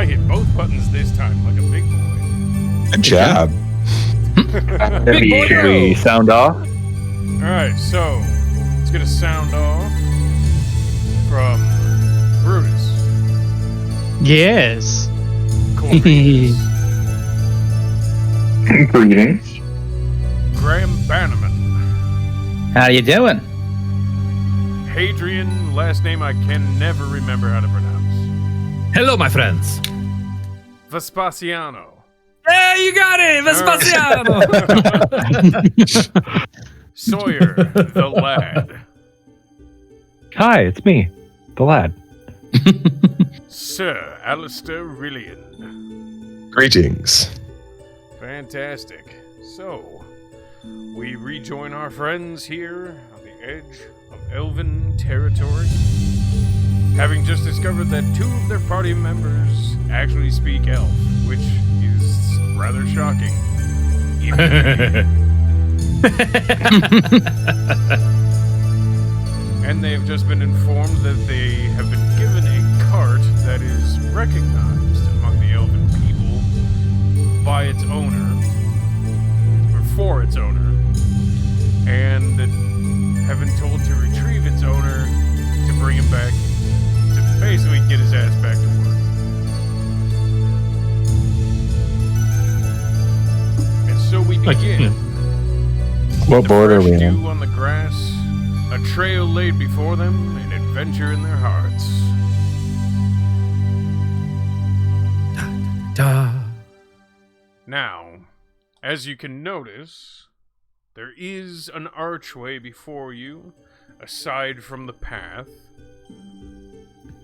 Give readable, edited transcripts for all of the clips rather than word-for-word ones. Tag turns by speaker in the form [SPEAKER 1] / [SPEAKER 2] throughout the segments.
[SPEAKER 1] I hit both buttons this time like a big boy.
[SPEAKER 2] Good job.
[SPEAKER 3] Big boy,
[SPEAKER 4] Should we sound off?
[SPEAKER 1] Alright, so let's get a sound off from Brutus.
[SPEAKER 3] Yes.
[SPEAKER 1] Corey.
[SPEAKER 4] Greetings.
[SPEAKER 1] Graham Bannerman.
[SPEAKER 5] How you doing?
[SPEAKER 1] Hadrian, last name I can never remember how to pronounce.
[SPEAKER 2] Hello, my friends.
[SPEAKER 1] Vespasiano.
[SPEAKER 2] Hey, you got it, Vespasiano.
[SPEAKER 1] Sawyer, the lad.
[SPEAKER 4] Hi, it's me, the lad.
[SPEAKER 1] Sir Alistair Rillian.
[SPEAKER 2] Greetings.
[SPEAKER 1] Fantastic. So, we rejoin our friends here on the edge of Elven territory, having just discovered that 2 of their party members actually speak Elf, which is rather shocking. And they've just been informed that they have been given a cart that is recognized among the Elven people by its owner, or for its owner, and have been told to retrieve its owner to bring him back, to basically get his ass back to work. And so we begin.
[SPEAKER 2] What board are we
[SPEAKER 1] Dew
[SPEAKER 2] on?
[SPEAKER 1] on the grass, a trail laid before them, an adventure in their hearts. Now, as you can notice, there is an archway before you, aside from the path.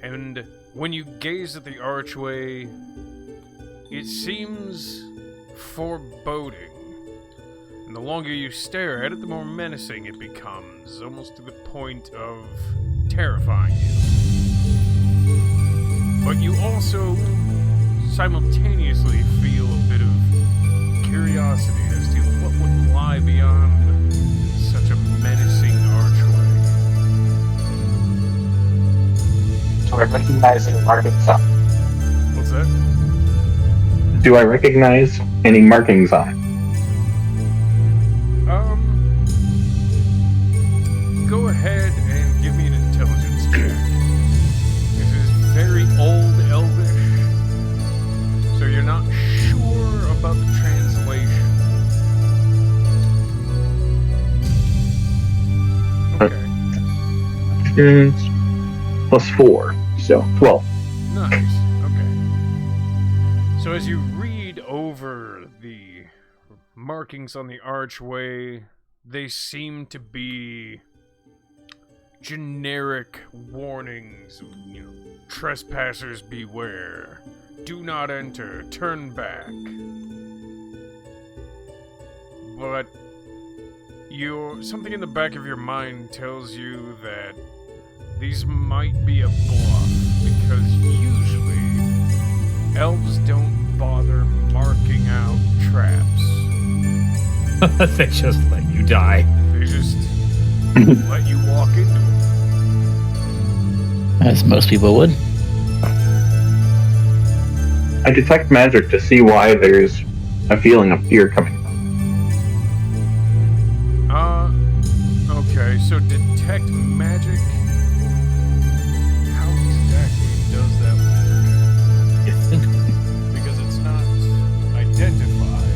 [SPEAKER 1] And when you gaze at the archway, it seems foreboding. And the longer you stare at it, the more menacing it becomes, almost to the point of terrifying you. But you also simultaneously feel a bit of curiosity as to what would lie beyond such a menacing archway.
[SPEAKER 6] Do I recognize any markings on it?
[SPEAKER 1] What's that?
[SPEAKER 4] Do I recognize any markings on it?
[SPEAKER 1] Go ahead and give me an intelligence check. This is very old Elvish, so you're not sure about the translation. Okay.
[SPEAKER 4] +4, so 12.
[SPEAKER 1] Nice. Okay. So as you read over the markings on the archway, they seem to be generic warnings, trespassers beware, do not enter, turn back. But something in the back of your mind tells you that these might be a bluff, because usually elves don't bother marking out traps.
[SPEAKER 2] They just let you die.
[SPEAKER 1] They just let you walk into them.
[SPEAKER 5] As most people would.
[SPEAKER 4] I detect magic to see why there's a feeling of fear coming from.
[SPEAKER 1] Okay, so detect magic. How exactly does that work? Because it's not identify.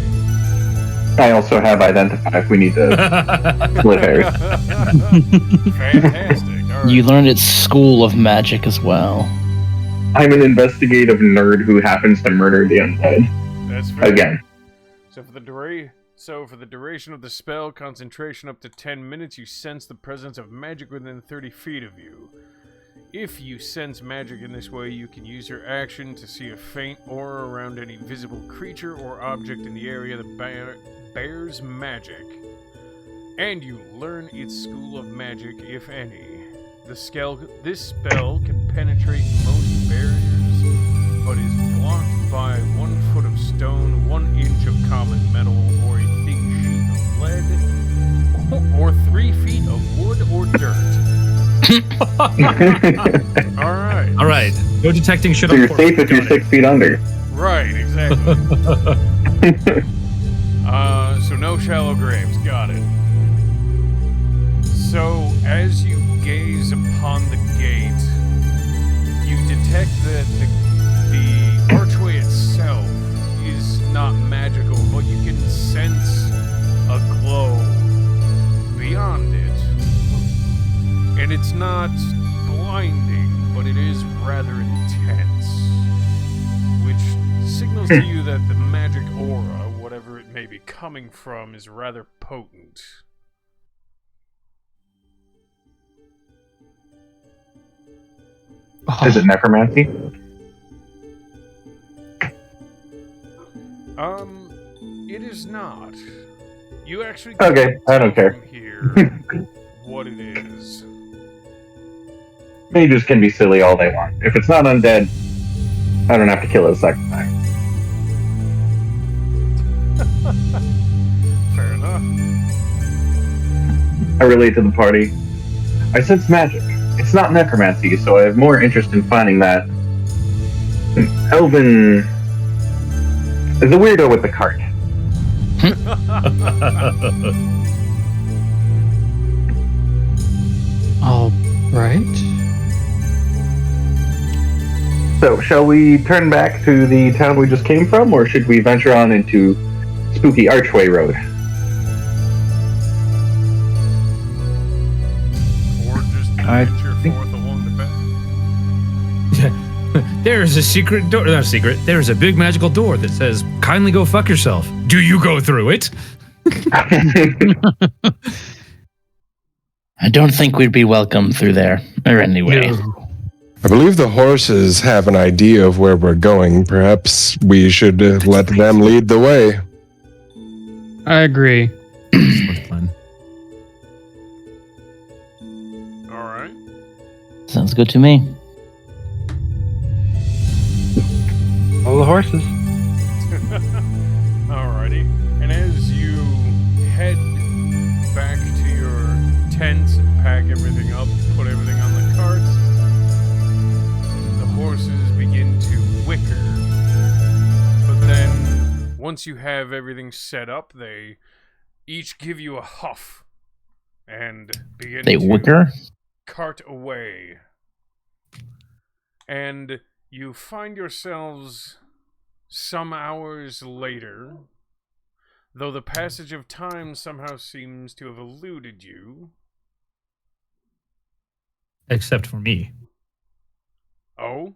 [SPEAKER 4] I also have identify if we need to split hairs.
[SPEAKER 1] Fantastic. All right.
[SPEAKER 5] You learned at School of Magic as well.
[SPEAKER 4] I'm an investigative nerd who happens to murder the undead.
[SPEAKER 1] That's fair.
[SPEAKER 4] Again.
[SPEAKER 1] So for the duration of the spell, concentration up to 10 minutes, you sense the presence of magic within 30 feet of you. If you sense magic in this way, you can use your action to see a faint aura around any visible creature or object in the area that bears magic. And you learn its school of magic, if any. This spell can penetrate most barriers, but is blocked by 1 foot of stone, 1 inch of common metal, or a thick sheet of lead, or 3 feet of wood or dirt. All right.
[SPEAKER 2] All right. No detecting shit
[SPEAKER 4] So
[SPEAKER 2] on
[SPEAKER 4] you're
[SPEAKER 2] corpses.
[SPEAKER 4] safe if you're
[SPEAKER 2] Got
[SPEAKER 4] 6 feet under.
[SPEAKER 1] Right, exactly. So no shallow graves. Got it. So as you gaze upon the gate, you detect that the archway itself is not magical, but you can sense a glow beyond it. And it's not blinding, but it is rather intense, which signals to you that the magic aura, whatever it may be coming from, is rather potent.
[SPEAKER 4] Is it necromancy?
[SPEAKER 1] It is not. You actually
[SPEAKER 4] Okay,
[SPEAKER 1] can't
[SPEAKER 4] I don't
[SPEAKER 1] tell
[SPEAKER 4] care.
[SPEAKER 1] from here what it is.
[SPEAKER 4] Mages can be silly all they want. If it's not undead, I don't have to kill it a second time.
[SPEAKER 1] Fair enough.
[SPEAKER 4] I relate to the party. I sense magic. It's not necromancy, so I have more interest in finding that elven... the weirdo with the cart.
[SPEAKER 7] All right.
[SPEAKER 4] So, shall we turn back to the town we just came from, or should we venture on into Spooky Archway Road?
[SPEAKER 1] Or just
[SPEAKER 7] I
[SPEAKER 1] venture
[SPEAKER 7] think-
[SPEAKER 1] forth along the path.
[SPEAKER 2] There's a secret door. Not a secret. There's a big magical door that says, kindly go fuck yourself. Do you go through it?
[SPEAKER 5] I don't think we'd be welcome through there. Or anyway.
[SPEAKER 8] I believe the horses have an idea of where we're going. Perhaps we should let them lead the way.
[SPEAKER 7] I agree.
[SPEAKER 2] Smart plan.
[SPEAKER 1] Alright.
[SPEAKER 5] Sounds good to me.
[SPEAKER 7] All the horses.
[SPEAKER 1] Alrighty. And as you head back to your tents and pack everything up, put everything on the carts, the horses begin to whicker. But then, once you have everything set up, they each give you a huff and begin
[SPEAKER 5] They
[SPEAKER 1] to
[SPEAKER 5] wicker?
[SPEAKER 1] cart away. And you find yourselves some hours later, though the passage of time somehow seems to have eluded you.
[SPEAKER 2] Except for me.
[SPEAKER 1] Oh?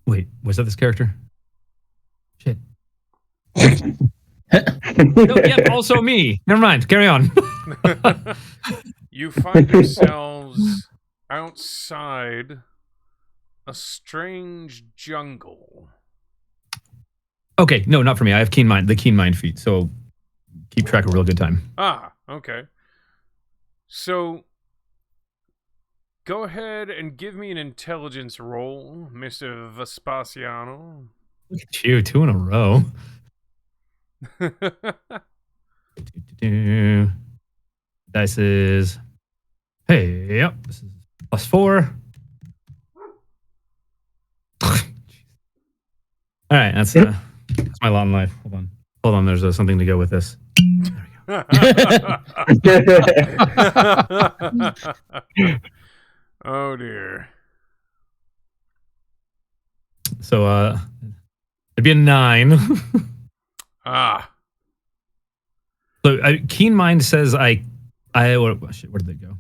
[SPEAKER 2] Wait, was that this character? Shit. No, yep, also me. Never mind. Carry on.
[SPEAKER 1] You find yourselves outside a strange jungle.
[SPEAKER 2] Okay, no, not for me. I have keen mind, the keen mind feat, so keep track of real good time.
[SPEAKER 1] Ah, okay. So, go ahead and give me an intelligence roll, Mr. Vespasiano.
[SPEAKER 2] Look at you, 2 in a row. Dice is. Hey, yep. This is +4. All right, that's my lot in life. Hold on. There's something to go with this.
[SPEAKER 1] Oh dear.
[SPEAKER 2] So, it'd be a 9.
[SPEAKER 1] Ah.
[SPEAKER 2] So, keen mind says where did they go?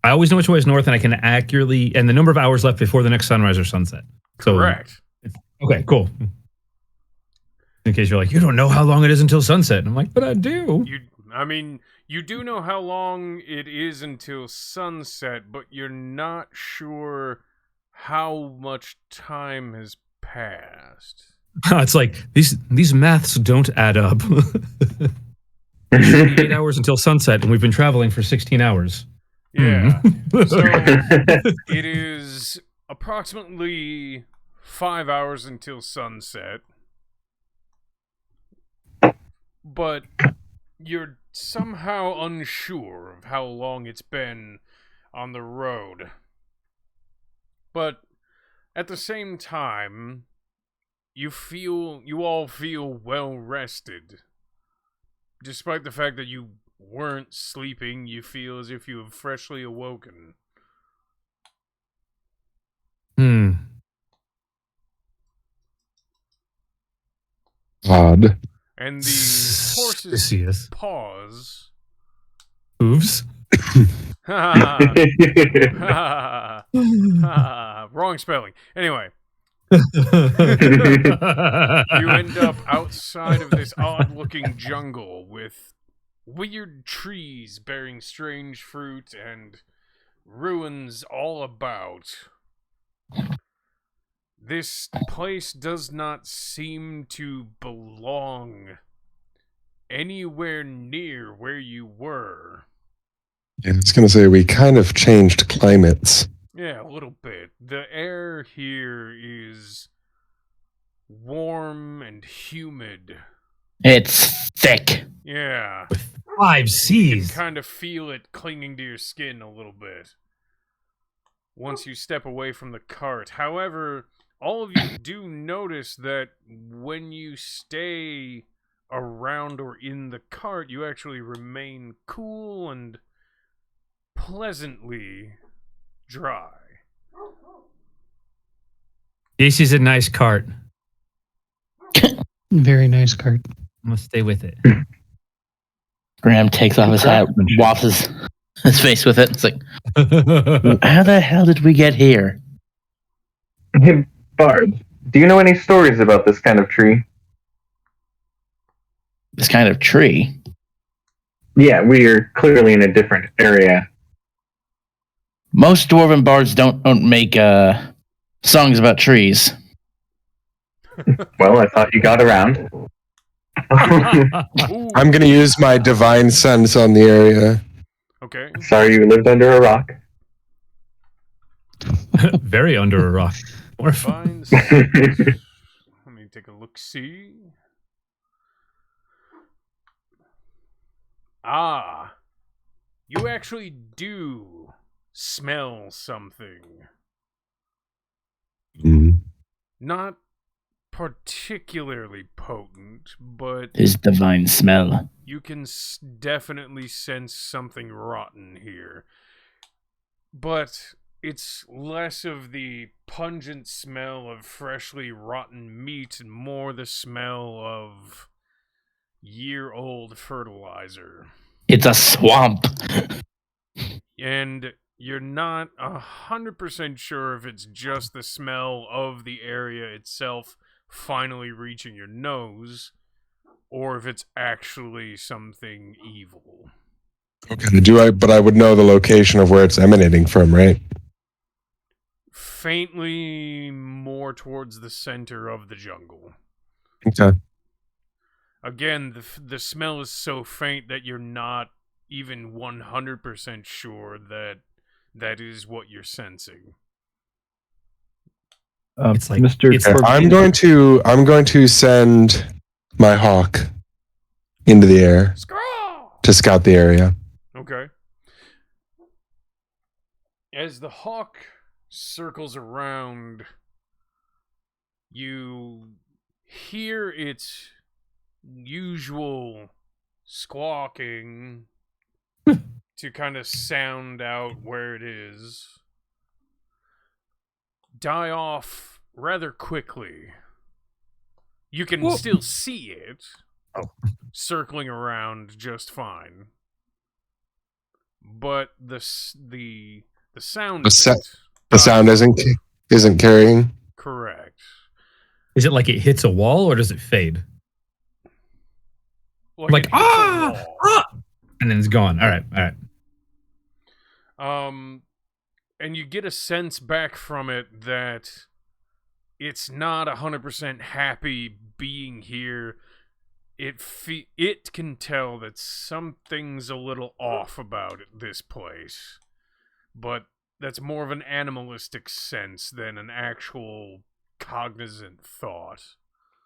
[SPEAKER 2] I always know which way is north, and I can accurately, and the number of hours left before the next sunrise or sunset. So,
[SPEAKER 1] Correct.
[SPEAKER 2] Okay, cool. In case you're like, you don't know how long it is until sunset. And I'm like, but I do.
[SPEAKER 1] You do know how long it is until sunset, but you're not sure how much time has passed.
[SPEAKER 2] It's like, these maths don't add up. 8 hours until sunset, and we've been traveling for 16 hours.
[SPEAKER 1] Yeah. So, it is approximately 5 hours until sunset. But you're somehow unsure of how long it's been on the road. But at the same time, you all feel well rested. Despite the fact that you weren't sleeping, you feel as if you have freshly awoken.
[SPEAKER 8] Odd.
[SPEAKER 1] And the horses
[SPEAKER 2] Yes.
[SPEAKER 1] pause.
[SPEAKER 2] Hooves.
[SPEAKER 1] Wrong spelling. Anyway, you end up outside of this odd-looking jungle with weird trees bearing strange fruit and ruins all about. This place does not seem to belong anywhere near where you were.
[SPEAKER 8] Yeah, I was going to say, we kind of changed climates.
[SPEAKER 1] Yeah, a little bit. The air here is warm and humid.
[SPEAKER 5] It's thick.
[SPEAKER 1] Yeah.
[SPEAKER 2] 5
[SPEAKER 1] You can
[SPEAKER 2] C's.
[SPEAKER 1] kind of feel it clinging to your skin a little bit once you step away from the cart. However, all of you do notice that when you stay around or in the cart, you actually remain cool and pleasantly dry.
[SPEAKER 2] JC's a nice cart.
[SPEAKER 7] Very nice card.
[SPEAKER 2] I'm gonna stay with it.
[SPEAKER 5] Graham takes off his hat, washes his face with it. It's like, how the hell did we get here?
[SPEAKER 4] Hey, Bard, do you know any stories about this kind of tree?
[SPEAKER 5] This kind of tree.
[SPEAKER 4] Yeah, we are clearly in a different area.
[SPEAKER 5] Most dwarven bards don't make songs about trees.
[SPEAKER 4] Well, I thought you got around.
[SPEAKER 1] Ooh,
[SPEAKER 8] I'm going to use my divine sense on the area.
[SPEAKER 1] okay.
[SPEAKER 4] Sorry you lived under a rock.
[SPEAKER 2] Very under a rock.
[SPEAKER 1] Fine. Let me take a look-see. Ah. You actually do smell something. Not particularly potent, but
[SPEAKER 5] His divine smell.
[SPEAKER 1] you can definitely sense something rotten here. But it's less of the pungent smell of freshly rotten meat and more the smell of year-old fertilizer.
[SPEAKER 5] It's a swamp.
[SPEAKER 1] And you're not 100% sure if it's just the smell of the area itself finally reaching your nose, or if it's actually something evil.
[SPEAKER 8] Okay, but I would know the location of where it's emanating from, right?
[SPEAKER 1] Faintly more towards the center of the jungle.
[SPEAKER 8] Okay.
[SPEAKER 1] Again, the smell is so faint that you're not even 100% sure that is what you're sensing.
[SPEAKER 2] It's like
[SPEAKER 7] Mr.
[SPEAKER 2] it's
[SPEAKER 8] Okay, I'm going to send my hawk into the air
[SPEAKER 1] Scrawl!
[SPEAKER 8] to scout the area.
[SPEAKER 1] Okay. As the hawk circles around, you hear its usual squawking to kind of sound out where it is die off rather quickly. You can still see it circling around just fine, but the sound of it
[SPEAKER 8] The sound isn't carrying.
[SPEAKER 1] correct.
[SPEAKER 2] Is it like it hits a wall or does it fade? Like
[SPEAKER 1] it hits a wall.
[SPEAKER 2] and then it's gone. All right.
[SPEAKER 1] And you get a sense back from it that it's not 100% happy being here. It can tell that something's a little off about this place, but that's more of an animalistic sense than an actual cognizant thought.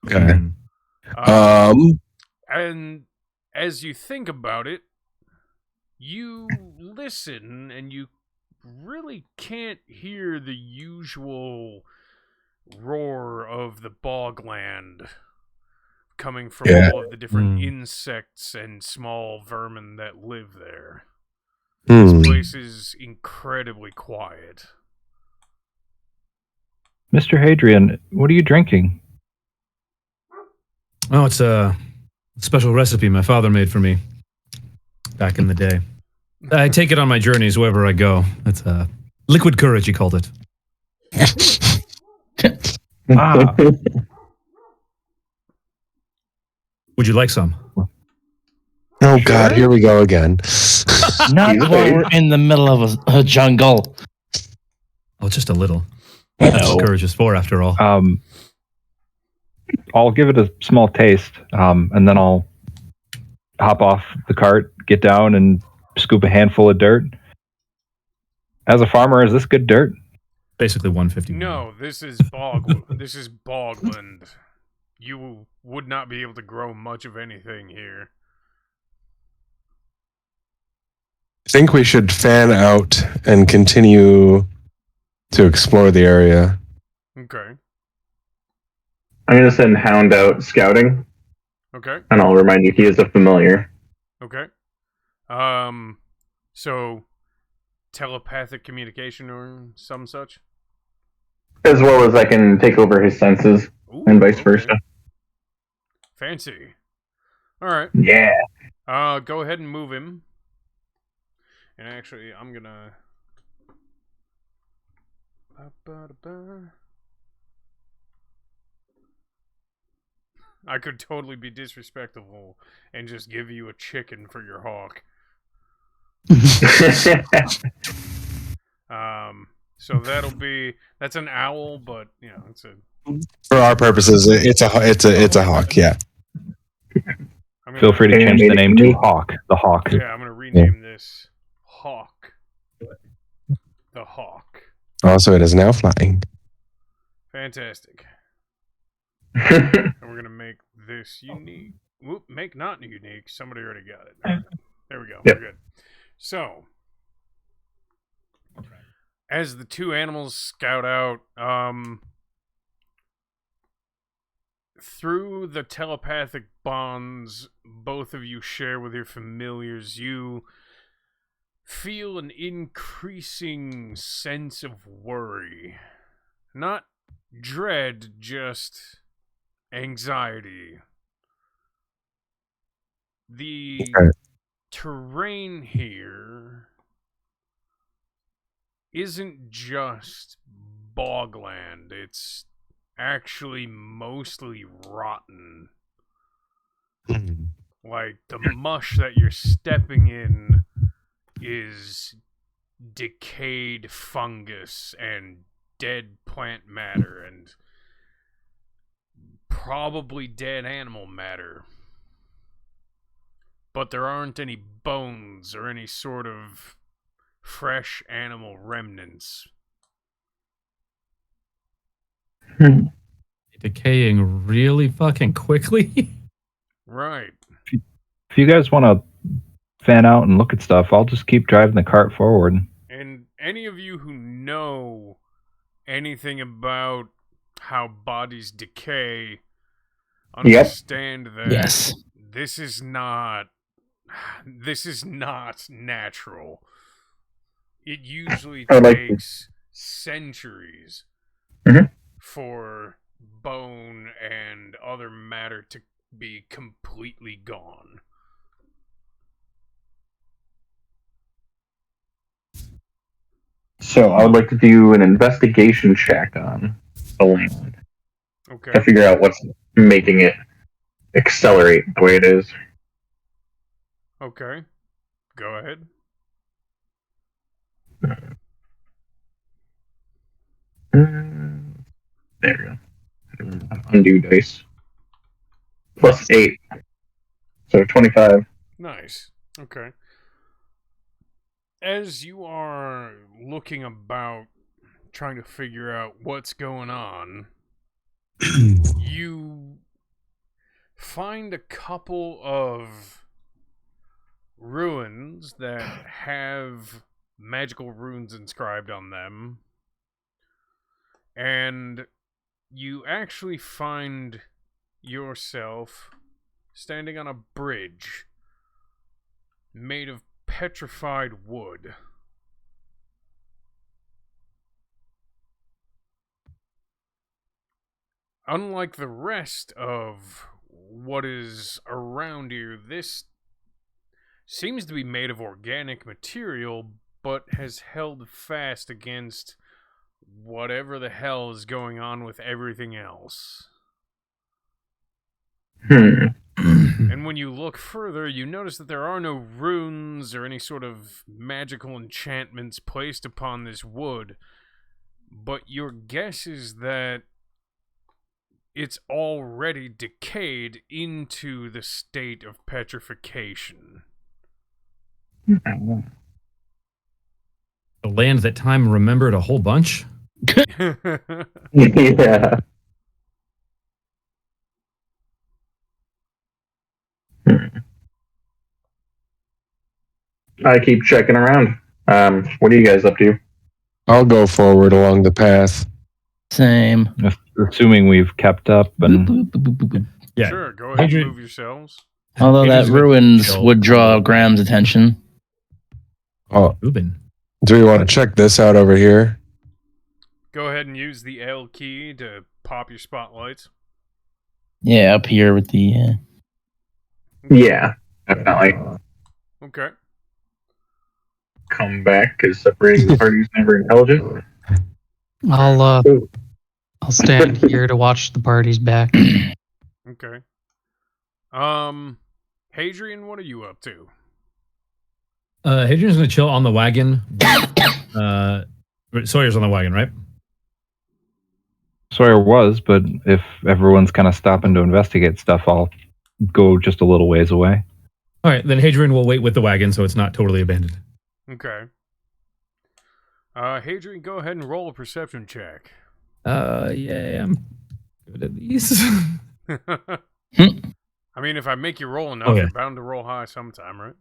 [SPEAKER 8] Okay.
[SPEAKER 1] And as you think about it, you listen and you really can't hear the usual roar of the bogland coming from all of the different insects and small vermin that live there. This place is incredibly quiet.
[SPEAKER 7] Mr. Hadrian, what are you drinking?
[SPEAKER 2] Oh, it's a special recipe my father made for me back in the day. I take it on my journeys wherever I go. It's liquid courage, he called it.
[SPEAKER 7] Ah.
[SPEAKER 2] Would you like some?
[SPEAKER 8] Oh God, here we go again.
[SPEAKER 5] Not while we're in the middle of a jungle.
[SPEAKER 2] Oh, just a little. That's what courage is for, after all.
[SPEAKER 7] I'll give it a small taste, and then I'll hop off the cart, get down, and scoop a handful of dirt. As a farmer, is this good dirt?
[SPEAKER 2] Basically 150.
[SPEAKER 1] No, this is bogland. You would not be able to grow much of anything here.
[SPEAKER 8] I think we should fan out and continue to explore the area.
[SPEAKER 1] Okay.
[SPEAKER 4] I'm going to send Hound out scouting,
[SPEAKER 1] Okay.
[SPEAKER 4] and I'll remind you he is a familiar.
[SPEAKER 1] Okay. So telepathic communication or some such?
[SPEAKER 4] As well as I can take over his senses, and vice versa.
[SPEAKER 1] Fancy. Alright.
[SPEAKER 4] Yeah.
[SPEAKER 1] Go ahead and move him. And actually, I'm gonna... I could totally be disrespectful and just give you a chicken for your hawk. So that's an owl, but you know, it's a...
[SPEAKER 8] For our purposes, it's a hawk. Yeah.
[SPEAKER 7] Feel free to change the name to Hawk. The Hawk.
[SPEAKER 1] Yeah, I'm gonna rename this Hawk. The Hawk.
[SPEAKER 8] Also, it is now flying.
[SPEAKER 1] Fantastic. And we're gonna make this unique. Whoop, make not unique. Somebody already got it. There we go.
[SPEAKER 4] Yep.
[SPEAKER 1] We're good. So, as the two animals scout out, through the telepathic bonds both of you share with your familiars, you feel an increasing sense of worry. Not dread, just anxiety. The terrain here isn't just bogland, it's actually mostly rotten. Like, the mush that you're stepping in is decayed fungus and dead plant matter and probably dead animal matter. But there aren't any bones or any sort of fresh animal remnants.
[SPEAKER 2] Decaying really fucking quickly.
[SPEAKER 1] Right.
[SPEAKER 7] If you guys want to fan out and look at stuff, I'll just keep driving the cart forward.
[SPEAKER 1] And any of you who know anything about how bodies decay understand that this is not natural. It usually takes centuries for bone and other matter to be completely gone.
[SPEAKER 4] So I would like to do an investigation check on the land.
[SPEAKER 1] Okay.
[SPEAKER 4] To figure out what's making it accelerate the way it is.
[SPEAKER 1] Okay. Go ahead.
[SPEAKER 4] There we go. Undo dice. Plus 8. So 25.
[SPEAKER 1] Nice. Okay. As you are looking about, trying to figure out what's going on, you find a couple of ruins that have magical runes inscribed on them. And you actually find yourself standing on a bridge made of petrified wood. Unlike the rest of what is around you, this seems to be made of organic material, but has held fast against whatever the hell is going on with everything else. And when you look further, you notice that there are no runes or any sort of magical enchantments placed upon this wood, but your guess is that it's already decayed into the state of petrification.
[SPEAKER 2] The land that time remembered a whole bunch.
[SPEAKER 4] Yeah. I keep checking around. What are you guys up to?
[SPEAKER 8] I'll go forward along the path.
[SPEAKER 5] Same.
[SPEAKER 7] Assuming we've kept up and
[SPEAKER 5] Boop, boop, boop, boop, boop.
[SPEAKER 2] Yeah.
[SPEAKER 1] Sure, go ahead and
[SPEAKER 2] Adrian-
[SPEAKER 1] move yourselves.
[SPEAKER 5] Although that
[SPEAKER 2] Adrian's gonna
[SPEAKER 5] ruins
[SPEAKER 2] chill.
[SPEAKER 5] would draw Graham's attention.
[SPEAKER 8] Oh,
[SPEAKER 2] Reuben.
[SPEAKER 8] do we want to check this out over here?
[SPEAKER 1] Go ahead and use the L key to pop your spotlights.
[SPEAKER 5] Yeah, up here with the.
[SPEAKER 4] Yeah, definitely.
[SPEAKER 1] Okay.
[SPEAKER 4] Come back because separating the party is never intelligent.
[SPEAKER 9] I'll stand here to watch the parties back.
[SPEAKER 1] Okay. Hadrian, what are you up to?
[SPEAKER 2] Hadrian's gonna chill on the wagon. Sawyer's on the wagon, right?
[SPEAKER 7] Sawyer was, but if everyone's kind of stopping to investigate stuff, I'll go just a little ways away.
[SPEAKER 2] All right, then Hadrian will wait with the wagon so it's not totally abandoned.
[SPEAKER 1] Okay. Hadrian, go ahead and roll a perception check.
[SPEAKER 2] Yeah, I'm good at these.
[SPEAKER 1] I mean, if I make you roll enough,
[SPEAKER 2] Okay.
[SPEAKER 1] you're bound to roll high sometime, right?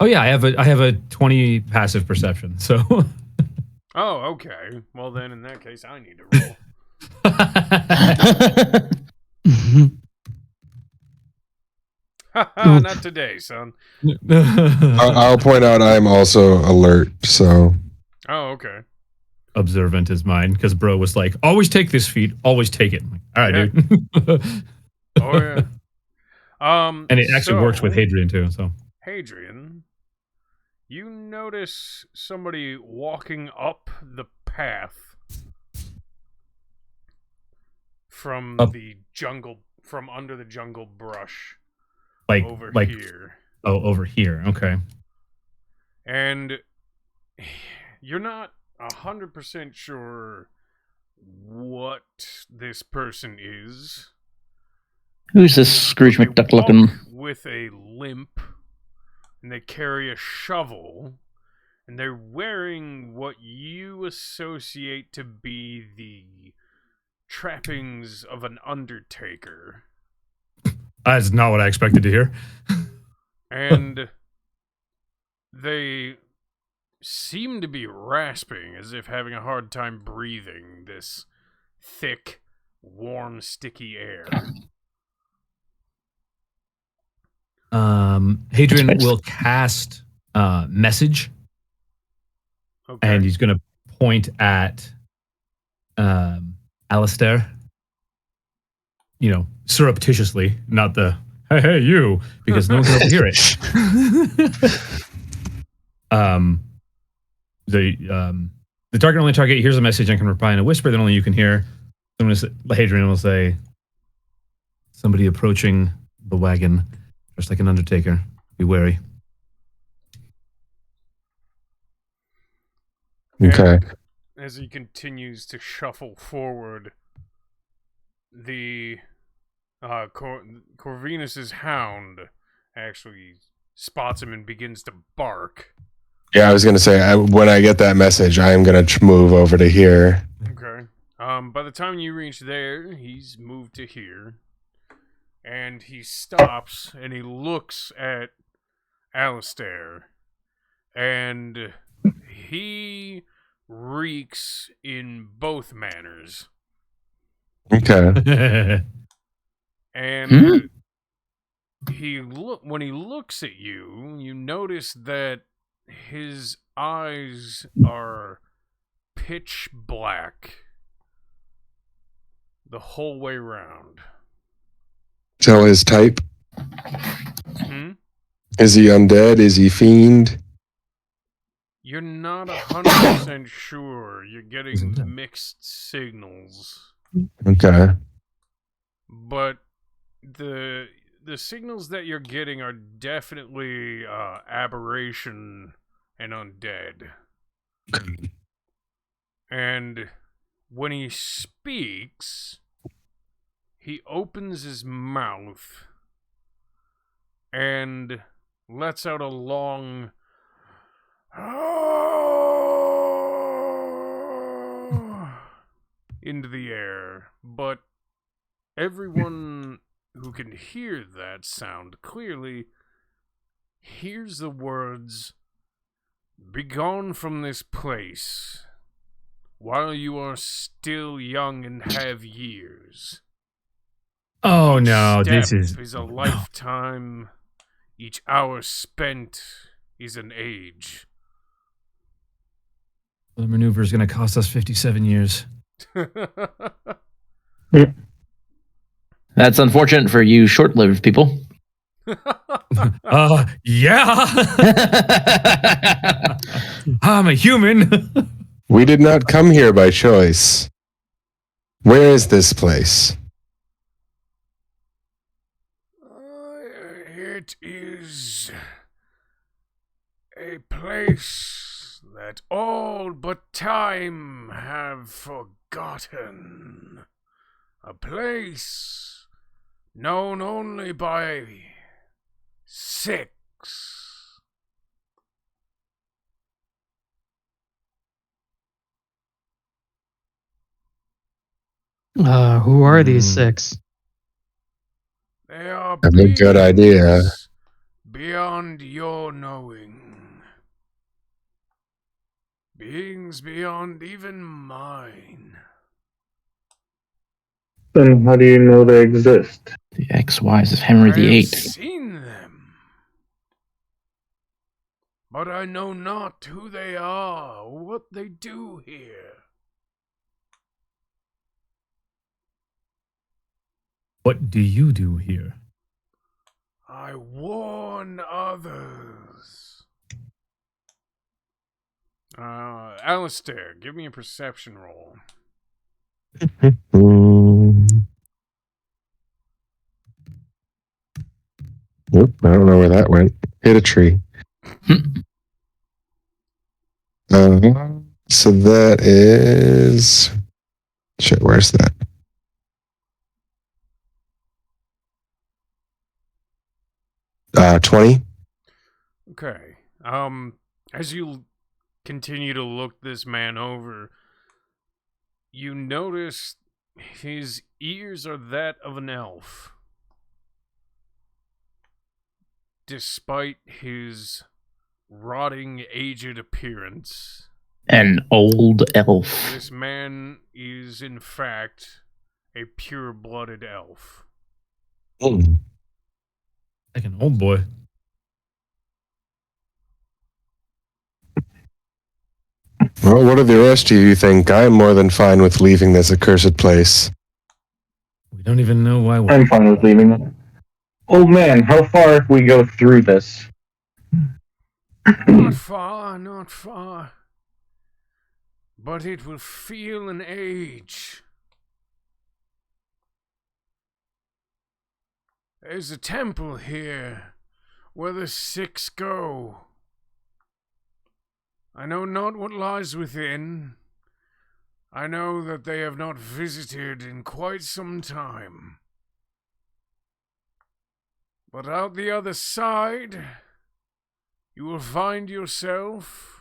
[SPEAKER 2] Oh yeah, I have a 20 passive perception, so.
[SPEAKER 1] Oh, okay. Well, then, in that case, I need to roll. Not today, son.
[SPEAKER 8] I'll point out I'm also alert, so
[SPEAKER 1] Oh, okay.
[SPEAKER 2] Observant is mine because bro was like, always take this feat, always take it. I'm like, all right,
[SPEAKER 1] Yeah.
[SPEAKER 2] dude.
[SPEAKER 1] Oh, yeah.
[SPEAKER 2] And it actually works with Hadrian too. So
[SPEAKER 1] Hadrian, you notice somebody walking up the path from
[SPEAKER 2] Up.
[SPEAKER 1] the jungle, from under the jungle brush
[SPEAKER 2] over
[SPEAKER 1] here.
[SPEAKER 2] Oh, over here. Okay.
[SPEAKER 1] And you're not 100% sure what this person is.
[SPEAKER 5] Who's this Scrooge
[SPEAKER 1] They
[SPEAKER 5] McDuck
[SPEAKER 1] walk
[SPEAKER 5] looking?
[SPEAKER 1] with a limp, and they carry a shovel, and they're wearing what you associate to be the trappings of an undertaker.
[SPEAKER 2] That's not what I expected to hear.
[SPEAKER 1] And they seem to be rasping, as if having a hard time breathing this thick, warm, sticky air.
[SPEAKER 2] Hadrian
[SPEAKER 5] That's
[SPEAKER 2] will cast message,
[SPEAKER 1] Okay.
[SPEAKER 2] and he's going to point at Alistair. You know, surreptitiously, not the hey you, because no one can overhear it. The target only target hears a message and can reply in a whisper that only you can hear. Hadrian will say, "Somebody approaching the wagon, dressed like an undertaker. Be wary."
[SPEAKER 8] okay.
[SPEAKER 1] As he continues to shuffle forward, the Corvinus's hound actually spots him and begins to bark.
[SPEAKER 8] Yeah, I was gonna say when I get that message, I am gonna move over to here.
[SPEAKER 1] Okay. By the time you reach there, he's moved to here, and he stops and he looks at Alistair, and he reeks in both manners.
[SPEAKER 8] Okay.
[SPEAKER 1] And when he looks at you, you notice that his eyes are pitch black the whole way round.
[SPEAKER 8] Tell his type. Is he undead? Is he fiend?
[SPEAKER 1] You're not 100% sure. You're getting mixed signals.
[SPEAKER 8] Okay.
[SPEAKER 1] But the signals that you're getting are definitely aberration and undead. And when he speaks, he opens his mouth and lets out a long into the air. But everyone who can hear that sound clearly hears the words, "Begone from this place while you are still young and have years."
[SPEAKER 2] Oh
[SPEAKER 1] Each
[SPEAKER 2] no, this
[SPEAKER 1] step
[SPEAKER 2] is
[SPEAKER 1] a lifetime. Each hour spent is an age.
[SPEAKER 2] The maneuver is going to cost us 57 years.
[SPEAKER 5] That's unfortunate for you short-lived people.
[SPEAKER 2] Yeah. I'm a human.
[SPEAKER 8] We did not come here by choice. Where is this place?
[SPEAKER 1] It is a place that all but time have forgotten. A place known only by 6.
[SPEAKER 9] Who are these 6?
[SPEAKER 1] They are
[SPEAKER 8] That's a good idea.
[SPEAKER 1] beyond your knowing. Beings beyond even mine.
[SPEAKER 4] Then how do you know they exist?
[SPEAKER 5] The ex-wives of Henry
[SPEAKER 1] I
[SPEAKER 5] VIII.
[SPEAKER 1] have seen them, but I know not who they are or what they do here.
[SPEAKER 2] What do you do here?
[SPEAKER 1] I warn others. Alistair, give me a perception roll.
[SPEAKER 8] Whoop, I don't know where that went. Hit a tree. So that is... Shit, where's that? Uh, 20.
[SPEAKER 1] Okay. As you continue to look this man over, you notice his ears are that of an elf. Despite his rotting, aged appearance,
[SPEAKER 5] An old elf.
[SPEAKER 1] this man is, in fact, a pure-blooded elf.
[SPEAKER 2] Like an old boy.
[SPEAKER 8] Well, what do the rest of you think? I'm more than fine with leaving this accursed place.
[SPEAKER 2] We don't even know why we're...
[SPEAKER 4] I'm fine with leaving it. Old man, how far if we go through this?
[SPEAKER 1] Not far, not far. But it will feel an age. There's a temple here where the 6 go. I know not what lies within. I know that they have not visited in quite some time. But out the other side, you will find yourself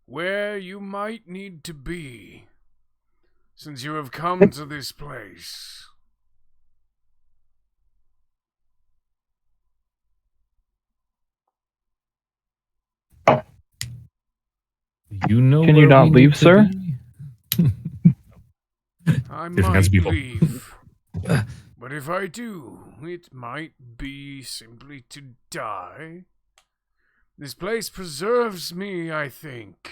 [SPEAKER 1] where you might need to be, since you have come to this place.
[SPEAKER 2] You know
[SPEAKER 7] Can you
[SPEAKER 2] where
[SPEAKER 7] not
[SPEAKER 2] we need
[SPEAKER 7] leave,
[SPEAKER 2] to
[SPEAKER 7] sir?
[SPEAKER 2] be?
[SPEAKER 1] I
[SPEAKER 2] Different kinds
[SPEAKER 1] might
[SPEAKER 2] of people.
[SPEAKER 1] leave. But if I do, it might be simply to die. This place preserves me, I think.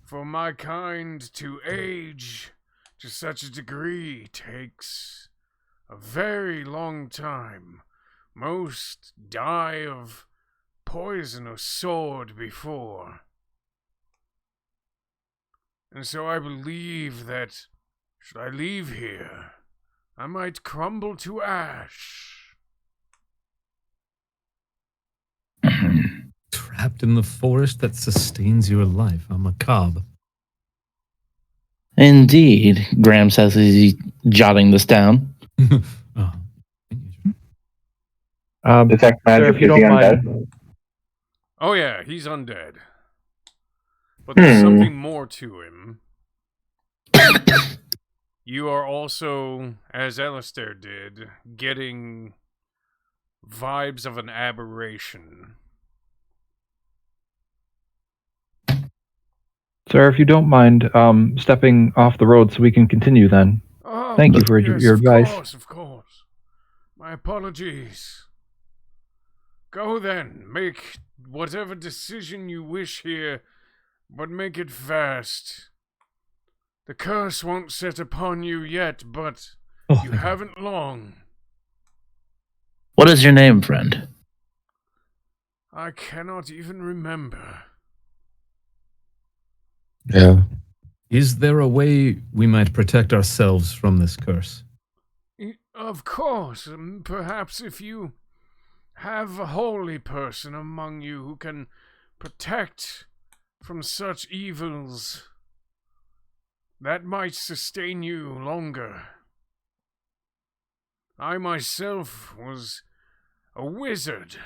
[SPEAKER 1] For my kind to age to such a degree takes a very long time. Most die of poison or sword before. And so I believe that, should I leave here, I might crumble to ash.
[SPEAKER 2] Trapped in the forest that sustains your life. How macabre.
[SPEAKER 5] Indeed, Graham says as he's jotting this down.
[SPEAKER 2] Oh.
[SPEAKER 4] Detect
[SPEAKER 7] sir,
[SPEAKER 4] magic,
[SPEAKER 7] if you
[SPEAKER 4] is he
[SPEAKER 7] don't
[SPEAKER 4] undead?
[SPEAKER 7] mind,
[SPEAKER 1] Oh yeah, he's undead. But there's something more to him. You are also, as Alistair did, getting vibes of an aberration.
[SPEAKER 7] sir, if you don't mind stepping off the road so we can continue then.
[SPEAKER 1] Oh,
[SPEAKER 7] Thank you for
[SPEAKER 1] yes,
[SPEAKER 7] your advice.
[SPEAKER 1] Of course. My apologies. Go then, make whatever decision you wish here, but make it fast. The curse won't set upon you yet, but you haven't long.
[SPEAKER 5] What is your name, friend?
[SPEAKER 1] I cannot even remember.
[SPEAKER 8] Yeah.
[SPEAKER 2] Is there a way we might protect ourselves from this curse?
[SPEAKER 1] Of course, perhaps if you have a holy person among you who can protect from such evils, that might sustain you longer. I myself was a wizard,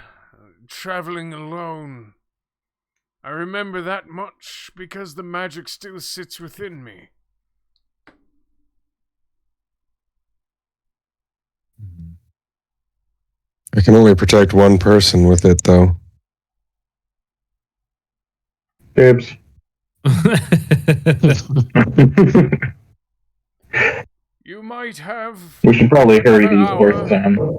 [SPEAKER 1] traveling alone. I remember that much because the magic still sits within me.
[SPEAKER 8] I can only protect one person with it, though.
[SPEAKER 4] Dibs.
[SPEAKER 1] You might have
[SPEAKER 4] We should probably hurry
[SPEAKER 1] another
[SPEAKER 4] these
[SPEAKER 1] hour.
[SPEAKER 4] horses on.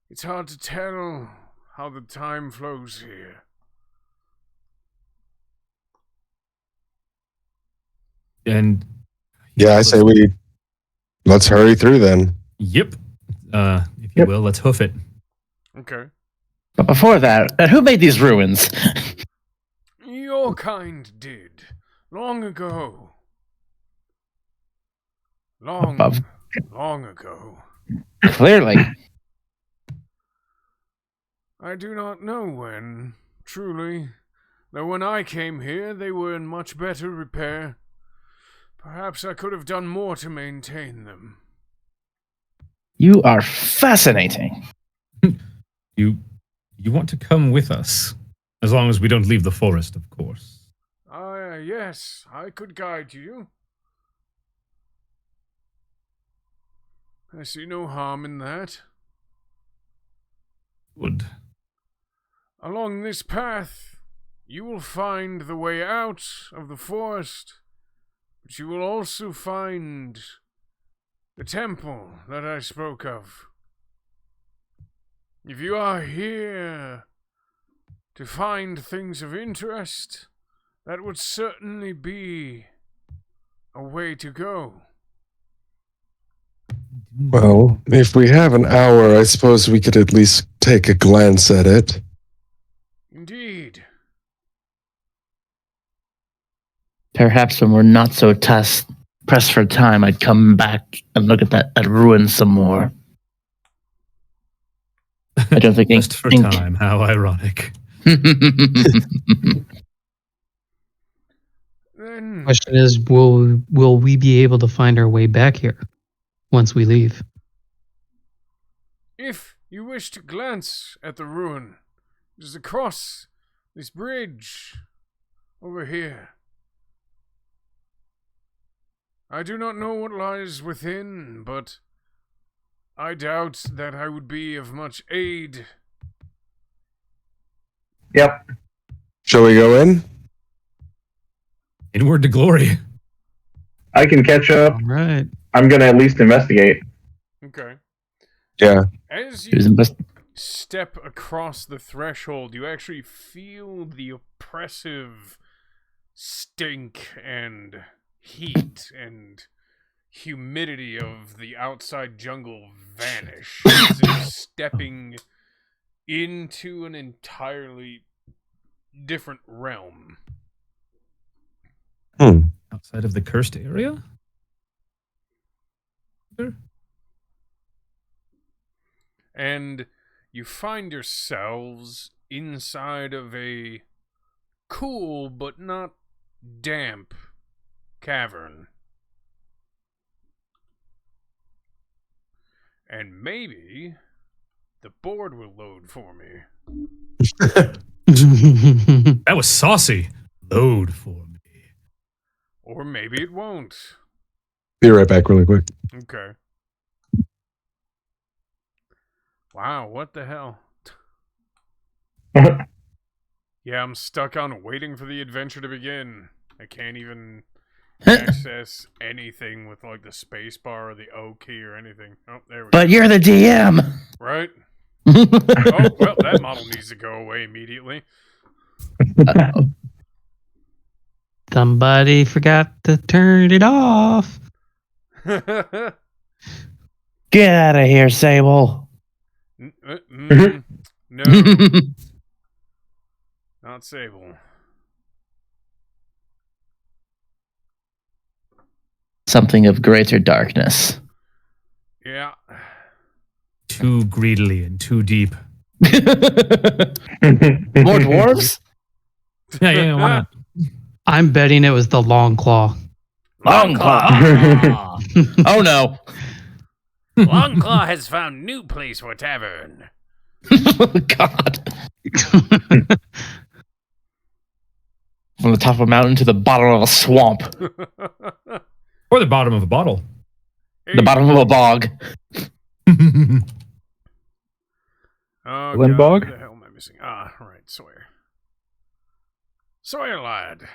[SPEAKER 1] It's hard to tell how the time flows here.
[SPEAKER 2] And
[SPEAKER 8] Yeah, I say let's hurry through then.
[SPEAKER 2] Yep. If you will, let's hoof it.
[SPEAKER 1] Okay.
[SPEAKER 5] But before that, who made these ruins?
[SPEAKER 1] Your kind did. Long ago. Long ago.
[SPEAKER 5] Clearly.
[SPEAKER 1] I do not know when, truly. Though when I came here, they were in much better repair. Perhaps I could have done more to maintain them.
[SPEAKER 5] You are fascinating.
[SPEAKER 2] You want to come with us, as long as we don't leave the forest, of course.
[SPEAKER 1] Yes, I could guide you. I see no harm in that.
[SPEAKER 2] Good.
[SPEAKER 1] Along this path, you will find the way out of the forest, but you will also find the temple that I spoke of. If you are here to find things of interest, that would certainly be a way to go.
[SPEAKER 8] Well, if we have an hour, I suppose we could at least take a glance at it.
[SPEAKER 1] Indeed.
[SPEAKER 5] Perhaps when we're not so pressed for time, I'd come back and look at that ruin some more. I don't think
[SPEAKER 2] Just for time. How ironic.
[SPEAKER 1] Then,
[SPEAKER 9] Question is, will we be able to find our way back here once we leave?
[SPEAKER 1] if you wish to glance at the ruin, it is across this bridge over here. I do not know what lies within, but I doubt that I would be of much aid
[SPEAKER 4] Yep.
[SPEAKER 8] Shall we go in?
[SPEAKER 2] Inward to glory.
[SPEAKER 4] I can catch up.
[SPEAKER 9] All right.
[SPEAKER 4] I'm gonna at least investigate.
[SPEAKER 1] Okay.
[SPEAKER 8] Yeah.
[SPEAKER 1] As
[SPEAKER 5] He was
[SPEAKER 1] you step across the threshold, you actually feel the oppressive stink and heat and humidity of the outside jungle vanish. As if stepping into an entirely different realm.
[SPEAKER 2] Outside of the cursed area? Sure.
[SPEAKER 1] And you find yourselves inside of a cool but not damp cavern. And maybe the board will load for me.
[SPEAKER 2] That was saucy. Load for me.
[SPEAKER 1] Or maybe it won't.
[SPEAKER 8] Be right back really quick.
[SPEAKER 1] Okay. Wow, what the hell? Yeah, I'm stuck on waiting for the adventure to begin. I can't even access anything with like the space bar or the O key or anything. Oh, there we go.
[SPEAKER 5] But you're the DM.
[SPEAKER 1] Right? Oh, well, that model needs to go away immediately.
[SPEAKER 9] Somebody forgot to turn it off.
[SPEAKER 5] Get out of here, Sable.
[SPEAKER 1] No, not Sable.
[SPEAKER 5] Something of greater darkness.
[SPEAKER 1] Yeah.
[SPEAKER 2] Too greedily and too deep.
[SPEAKER 5] More dwarves?
[SPEAKER 2] Yeah, why not?
[SPEAKER 9] I'm betting it was the long claw.
[SPEAKER 5] Longclaw. Oh no.
[SPEAKER 1] Longclaw has found new place for tavern.
[SPEAKER 5] God. From the top of a mountain to the bottom of a swamp.
[SPEAKER 2] Or the bottom of a bottle.
[SPEAKER 5] The bottom of a bog.
[SPEAKER 1] Oh,
[SPEAKER 7] Glen
[SPEAKER 1] God,
[SPEAKER 7] Bog?
[SPEAKER 1] what the hell am I missing? Ah, right, Sawyer. Sawyer lad.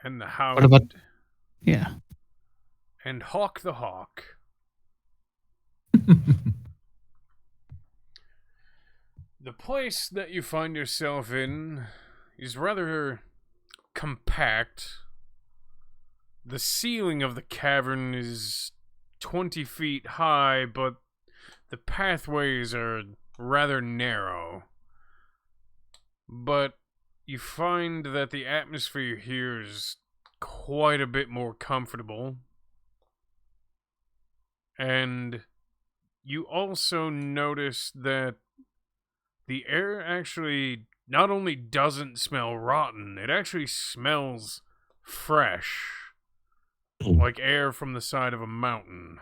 [SPEAKER 1] And the hound.
[SPEAKER 9] What about- Yeah.
[SPEAKER 1] And Hawk the Hawk. The place that you find yourself in is rather compact. The ceiling of the cavern is 20 feet high, but the pathways are rather narrow. But you find that the atmosphere here is quite a bit more comfortable. And you also notice that the air actually not only doesn't smell rotten, it actually smells fresh. Like air from the side of a mountain.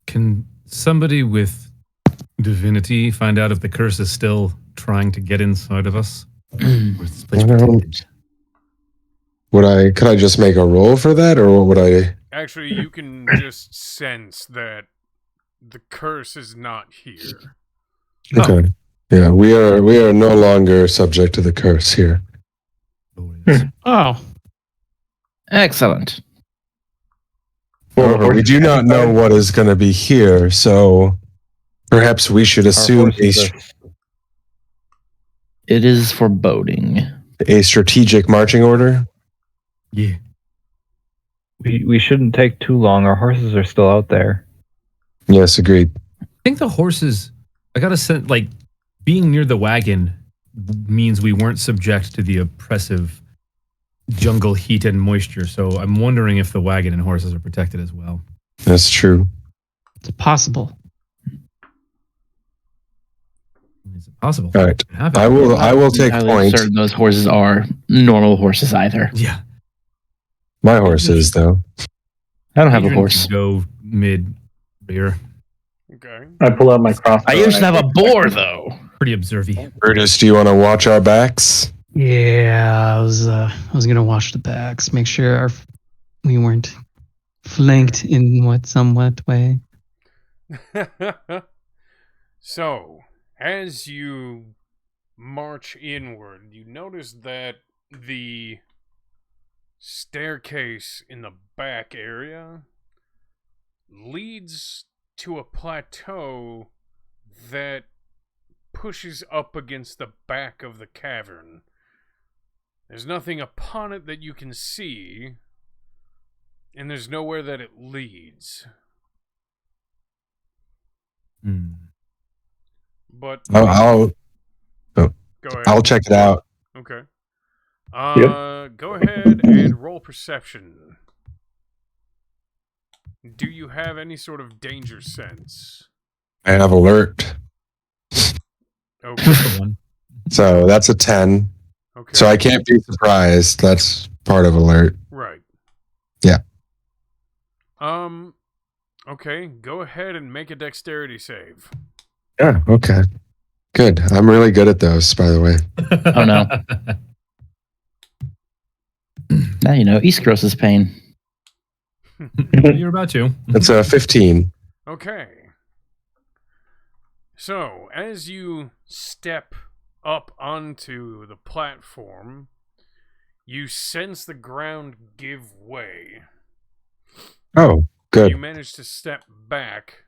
[SPEAKER 2] Can somebody with divinity find out if the curse is still trying to get inside of us? Or is this place protected?
[SPEAKER 8] Could I just make a roll for that, or what would I?
[SPEAKER 1] Actually, you can just sense that the curse is not here.
[SPEAKER 8] Okay. Yeah, we are no longer subject to the curse here.
[SPEAKER 9] Oh.
[SPEAKER 5] Excellent.
[SPEAKER 8] However, we do not know what is going to be here, so perhaps we should assume
[SPEAKER 5] It is foreboding.
[SPEAKER 8] a strategic marching order.
[SPEAKER 2] Yeah.
[SPEAKER 7] We shouldn't take too long. Our horses are still out there.
[SPEAKER 8] Yes, agreed.
[SPEAKER 2] I think the horses, I gotta say, like, being near the wagon means we weren't subject to the oppressive jungle heat and moisture. So I'm wondering if the wagon and horses are protected as well.
[SPEAKER 8] That's true.
[SPEAKER 9] It's possible.
[SPEAKER 2] Is it possible?
[SPEAKER 8] All right.
[SPEAKER 2] I
[SPEAKER 8] I will take
[SPEAKER 5] Entirely
[SPEAKER 8] point.
[SPEAKER 5] certain those horses are normal horses either.
[SPEAKER 2] Yeah.
[SPEAKER 8] My horses, though.
[SPEAKER 5] I don't have a
[SPEAKER 2] Adrian
[SPEAKER 5] horse.
[SPEAKER 2] can go mid rear.
[SPEAKER 1] Okay.
[SPEAKER 4] I pull out my crossbow.
[SPEAKER 5] I used to have a boar though.
[SPEAKER 2] Pretty observy.
[SPEAKER 8] Brutus, do you want to watch our backs?
[SPEAKER 9] Yeah, I was gonna watch the backs, make sure we weren't flanked in somewhat way.
[SPEAKER 1] So, as you march inward, you notice that the staircase in the back area leads to a plateau that pushes up against the back of the cavern. There's nothing upon it that you can see, and there's nowhere that it leads. But
[SPEAKER 8] I'll
[SPEAKER 1] go ahead.
[SPEAKER 8] I'll check it out.
[SPEAKER 1] Okay. Go ahead and roll perception. Do you have any sort of danger sense?
[SPEAKER 8] I have alert,
[SPEAKER 1] Okay.
[SPEAKER 8] so that's a 10.
[SPEAKER 1] Okay.
[SPEAKER 8] So I can't be surprised. That's part of alert.
[SPEAKER 1] Right.
[SPEAKER 8] Yeah.
[SPEAKER 1] Okay. Go ahead and make a dexterity save.
[SPEAKER 8] Yeah. Okay. Good. I'm really good at those, by the way.
[SPEAKER 5] Oh no. Now you know East Gross's pain.
[SPEAKER 2] You're about to.
[SPEAKER 8] It's a 15.
[SPEAKER 1] Okay. So, as you step up onto the platform, you sense the ground give way.
[SPEAKER 8] Oh, good.
[SPEAKER 1] You manage to step back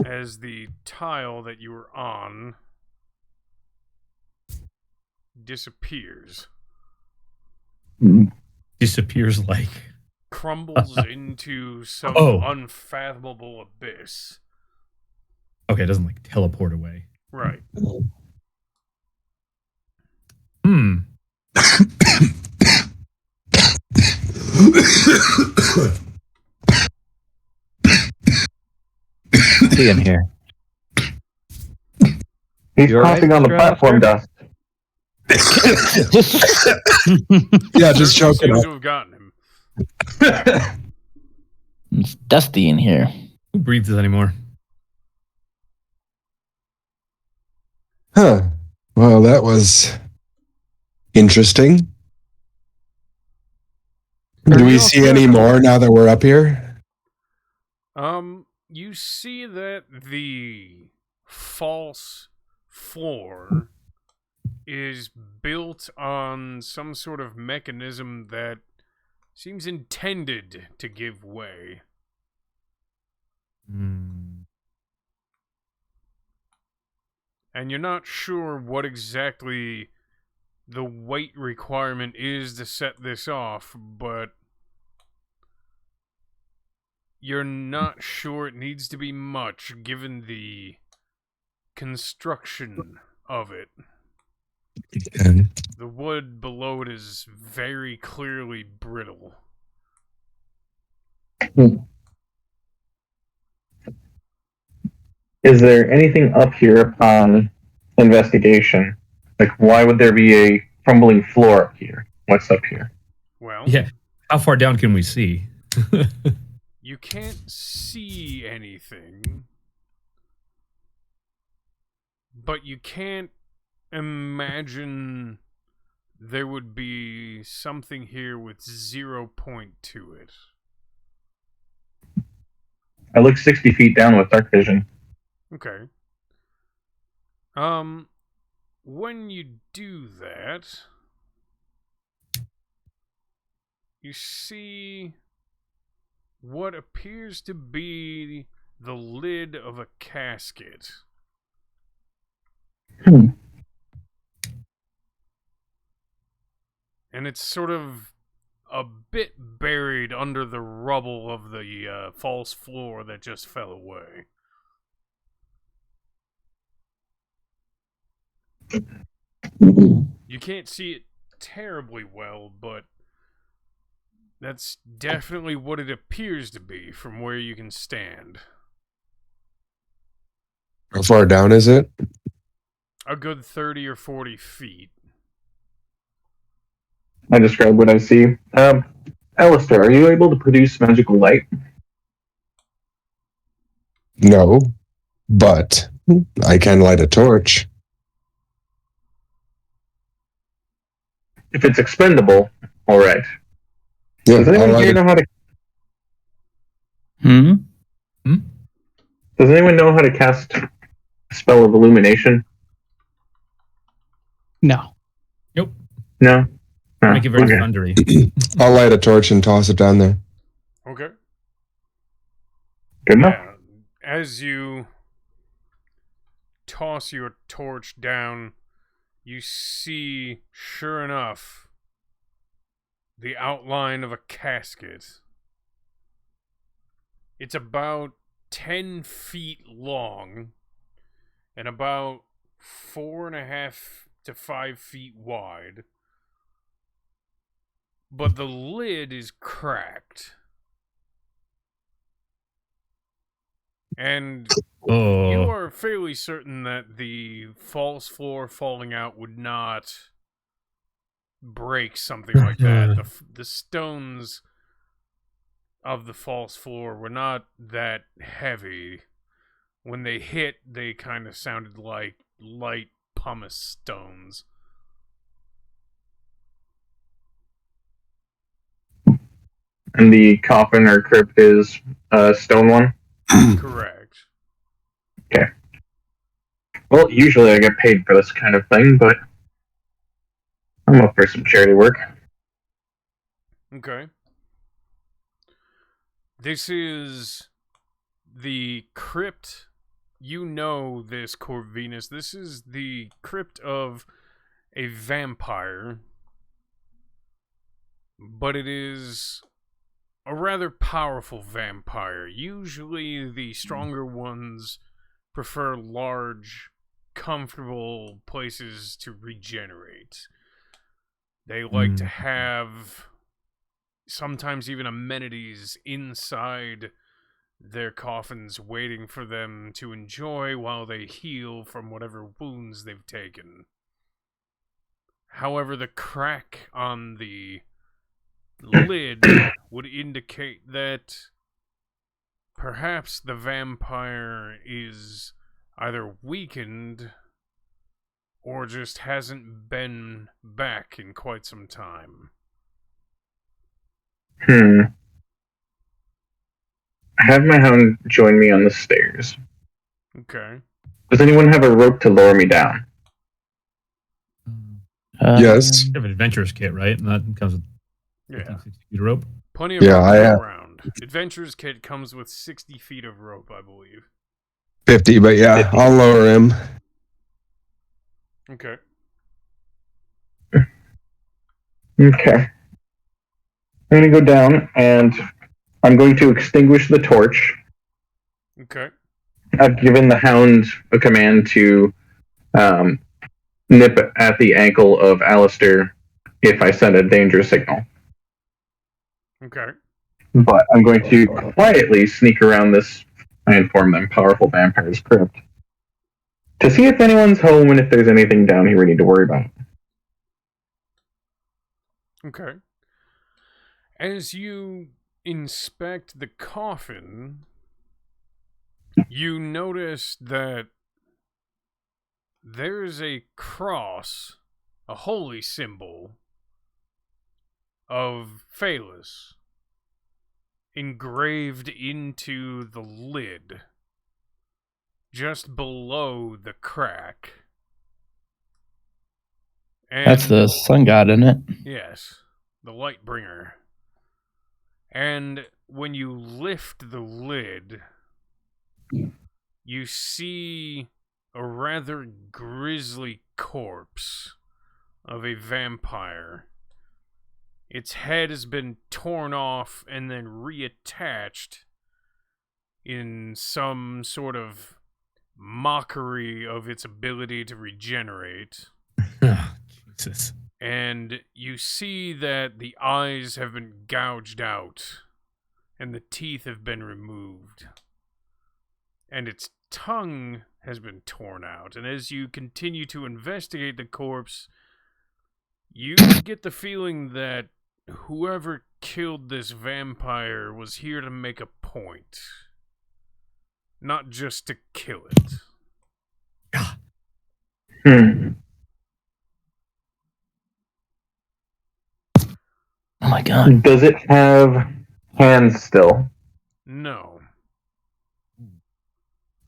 [SPEAKER 1] as the tile that you were on disappears.
[SPEAKER 2] Disappears like
[SPEAKER 1] Crumbles into some unfathomable abyss.
[SPEAKER 2] Okay, it doesn't like teleport away.
[SPEAKER 1] Right.
[SPEAKER 7] See in here.
[SPEAKER 4] He's
[SPEAKER 7] You all right,
[SPEAKER 4] coughing on the
[SPEAKER 7] Mr.
[SPEAKER 4] platform dust.
[SPEAKER 8] Yeah, just
[SPEAKER 1] Certainly
[SPEAKER 8] choking
[SPEAKER 1] seems
[SPEAKER 8] up.
[SPEAKER 1] to have gotten him.
[SPEAKER 5] It's dusty in here.
[SPEAKER 2] Who breathes anymore?
[SPEAKER 8] Huh. Well, that was interesting. Do we see any more now that we're up here?
[SPEAKER 1] You see that the false floor is built on some sort of mechanism that seems intended to give way. And you're not sure what exactly the weight requirement is to set this off, but you're not sure it needs to be much given the construction of it.
[SPEAKER 8] Okay.
[SPEAKER 1] The wood below it is very clearly brittle.
[SPEAKER 4] Is there anything up here upon investigation? Like, why would there be a crumbling floor up here? What's up here?
[SPEAKER 1] Well,
[SPEAKER 2] Yeah. How far down can we see?
[SPEAKER 1] you can't see anything, but you can't imagine there would be something here with 0 point to it.
[SPEAKER 4] I look 60 feet down with dark vision.
[SPEAKER 1] Okay. When you do that, you see what appears to be the lid of a casket. And it's sort of a bit buried under the rubble of the false floor that just fell away. You can't see it terribly well, but that's definitely what it appears to be from where you can stand.
[SPEAKER 8] How far down is it?
[SPEAKER 1] A good 30 or 40 feet.
[SPEAKER 4] I describe what I see. Alistair, are you able to produce magical light?
[SPEAKER 8] No, but I can light a torch.
[SPEAKER 4] If it's expendable, all right.
[SPEAKER 8] Yeah,
[SPEAKER 4] Does anyone here know how to? Does anyone know how to cast a spell of illumination?
[SPEAKER 9] No.
[SPEAKER 2] Nope.
[SPEAKER 4] No? Oh,
[SPEAKER 2] Make it very
[SPEAKER 4] okay.
[SPEAKER 2] thundery.
[SPEAKER 8] I'll light a torch and toss it down there.
[SPEAKER 1] Okay.
[SPEAKER 4] Good enough.
[SPEAKER 1] Yeah. As you toss your torch down, you see, sure enough, the outline of a casket. It's about 10 feet long and about 4.5 to 5 feet wide. But the lid is cracked. And you are fairly certain that the false floor falling out would not break something like that. The stones of the false floor were not that heavy. When they hit, they kind of sounded like light pumice stones.
[SPEAKER 4] And the coffin or crypt is a stone one?
[SPEAKER 1] Correct.
[SPEAKER 4] Okay. Well, usually I get paid for this kind of thing, but I'm up for some charity work.
[SPEAKER 1] Okay. This is the crypt. You know this, Corvinus. This is the crypt of a vampire. But it is a rather powerful vampire. Usually the stronger ones prefer large, comfortable places to regenerate. They like to have sometimes even amenities inside their coffins waiting for them to enjoy while they heal from whatever wounds they've taken. However, the crack on the lid would indicate that perhaps the vampire is either weakened or just hasn't been back in quite some time.
[SPEAKER 4] I have my hound join me on the stairs.
[SPEAKER 1] Okay.
[SPEAKER 4] Does anyone have a rope to lower me down?
[SPEAKER 8] Yes.
[SPEAKER 2] You have an adventurer's kit, right? And that comes with 60 feet of rope.
[SPEAKER 1] Plenty of
[SPEAKER 8] Yeah,
[SPEAKER 1] rope
[SPEAKER 8] I
[SPEAKER 1] to go
[SPEAKER 8] have
[SPEAKER 1] around. Adventurer's kit comes with 60 feet of rope, I believe.
[SPEAKER 8] 50, but yeah,
[SPEAKER 4] 50.
[SPEAKER 8] I'll lower him.
[SPEAKER 1] Okay.
[SPEAKER 4] Okay. I'm going to go down and I'm going to extinguish the torch.
[SPEAKER 1] Okay.
[SPEAKER 4] I've given the hound a command to nip at the ankle of Alistair if I send a danger signal.
[SPEAKER 1] Okay.
[SPEAKER 4] But I'm going to quietly sneak around this, I inform them, powerful vampire's crypt to see if anyone's home and if there's anything down here we need to worry about.
[SPEAKER 1] Okay. As you inspect the coffin, you notice that there's a cross, a holy symbol of Phalus, engraved into the lid, just below the crack. And
[SPEAKER 5] That's the sun god, isn't it?
[SPEAKER 1] yes, the light bringer. And when you lift the lid, you see a rather grisly corpse of a vampire. Its head has been torn off and then reattached in some sort of mockery of its ability to regenerate.
[SPEAKER 2] Jesus.
[SPEAKER 1] And you see that the eyes have been gouged out and the teeth have been removed. And its tongue has been torn out. And as you continue to investigate the corpse, you get the feeling that whoever killed this vampire was here to make a point, not just to kill it.
[SPEAKER 5] Oh my god.
[SPEAKER 4] Does it have hands still?
[SPEAKER 1] No.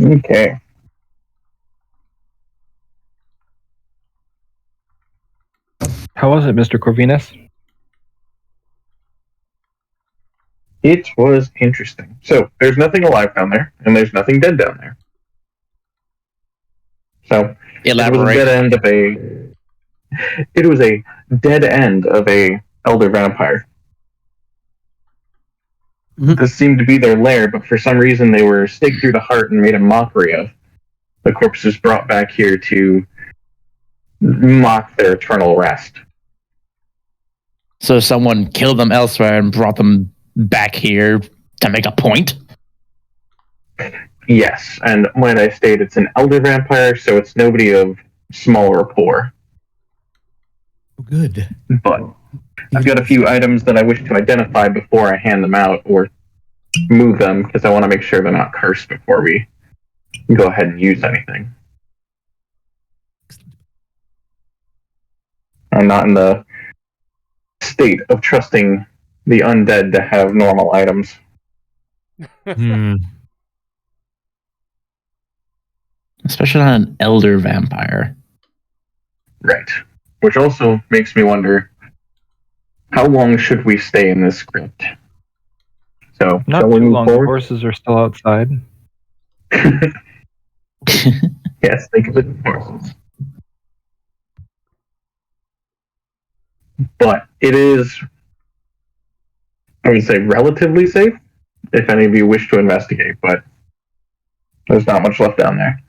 [SPEAKER 4] Okay.
[SPEAKER 7] How was it, Mr. Corvinus?
[SPEAKER 4] It was interesting. So there's nothing alive down there, and there's nothing dead down there. So it was a
[SPEAKER 5] Elaborate.
[SPEAKER 4] dead end of a. It was a dead end of a elder vampire. This seemed to be their lair, but for some reason they were staked through the heart and made a mockery of. The corpse was brought back here to mock their eternal rest.
[SPEAKER 5] So someone killed them elsewhere and brought them back here to make a point?
[SPEAKER 4] Yes, and when I state it's an elder vampire, so it's nobody of small rapport.
[SPEAKER 2] Good.
[SPEAKER 4] But I've got a few items that I wish to identify before I hand them out or move them, because I want to make sure they're not cursed before we go ahead and use anything. I'm not in the state of trusting the undead to have normal items.
[SPEAKER 5] Especially on an elder vampire.
[SPEAKER 4] Right. Which also makes me wonder, how long should we stay in this crypt? So,
[SPEAKER 7] Not
[SPEAKER 4] shall we
[SPEAKER 7] too
[SPEAKER 4] move
[SPEAKER 7] long. The
[SPEAKER 4] forward?
[SPEAKER 7] horses are still outside.
[SPEAKER 4] Yes, think of it as horses. But it is, I would say, relatively safe, if any of you wish to investigate, but there's not much left down there.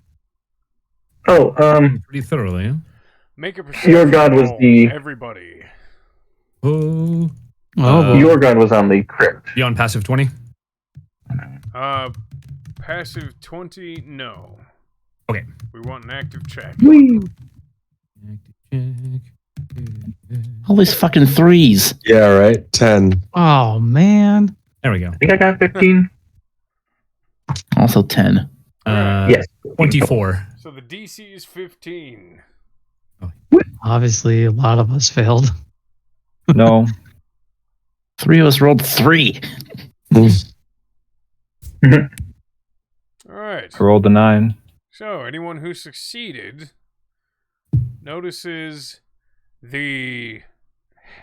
[SPEAKER 4] Oh,
[SPEAKER 2] Pretty thoroughly, huh?
[SPEAKER 1] Make a perception
[SPEAKER 4] your god was
[SPEAKER 1] roll,
[SPEAKER 4] the
[SPEAKER 1] everybody.
[SPEAKER 2] Oh.
[SPEAKER 4] your god was on the crypt.
[SPEAKER 2] Beyond passive 20?
[SPEAKER 1] Passive 20, no.
[SPEAKER 2] Okay.
[SPEAKER 1] We want an active check.
[SPEAKER 5] All these fucking threes.
[SPEAKER 8] Yeah, right. 10.
[SPEAKER 9] Oh man.
[SPEAKER 2] There we go.
[SPEAKER 4] I think I got 15.
[SPEAKER 5] Also 10.
[SPEAKER 4] Yes.
[SPEAKER 2] 24.
[SPEAKER 1] So the DC is 15.
[SPEAKER 9] Obviously, a lot of us failed.
[SPEAKER 7] No.
[SPEAKER 5] 3 of us rolled 3.
[SPEAKER 1] Alright.
[SPEAKER 7] I rolled a 9.
[SPEAKER 1] So, anyone who succeeded notices the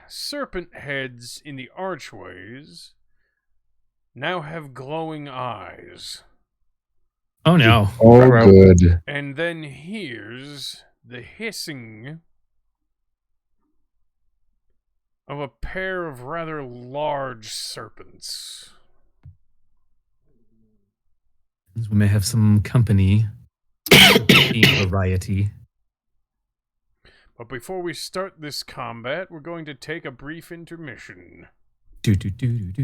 [SPEAKER 1] serpent heads in the archways now have glowing eyes.
[SPEAKER 2] Oh no.
[SPEAKER 8] Oh, good.
[SPEAKER 1] And then hears the hissing of a pair of rather large serpents.
[SPEAKER 2] We may have some company. Variety.
[SPEAKER 1] But before we start this combat, we're going to take a brief intermission.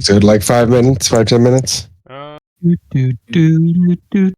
[SPEAKER 8] So like 5 minutes, 5-10 minutes?
[SPEAKER 9] Do, do, do, do,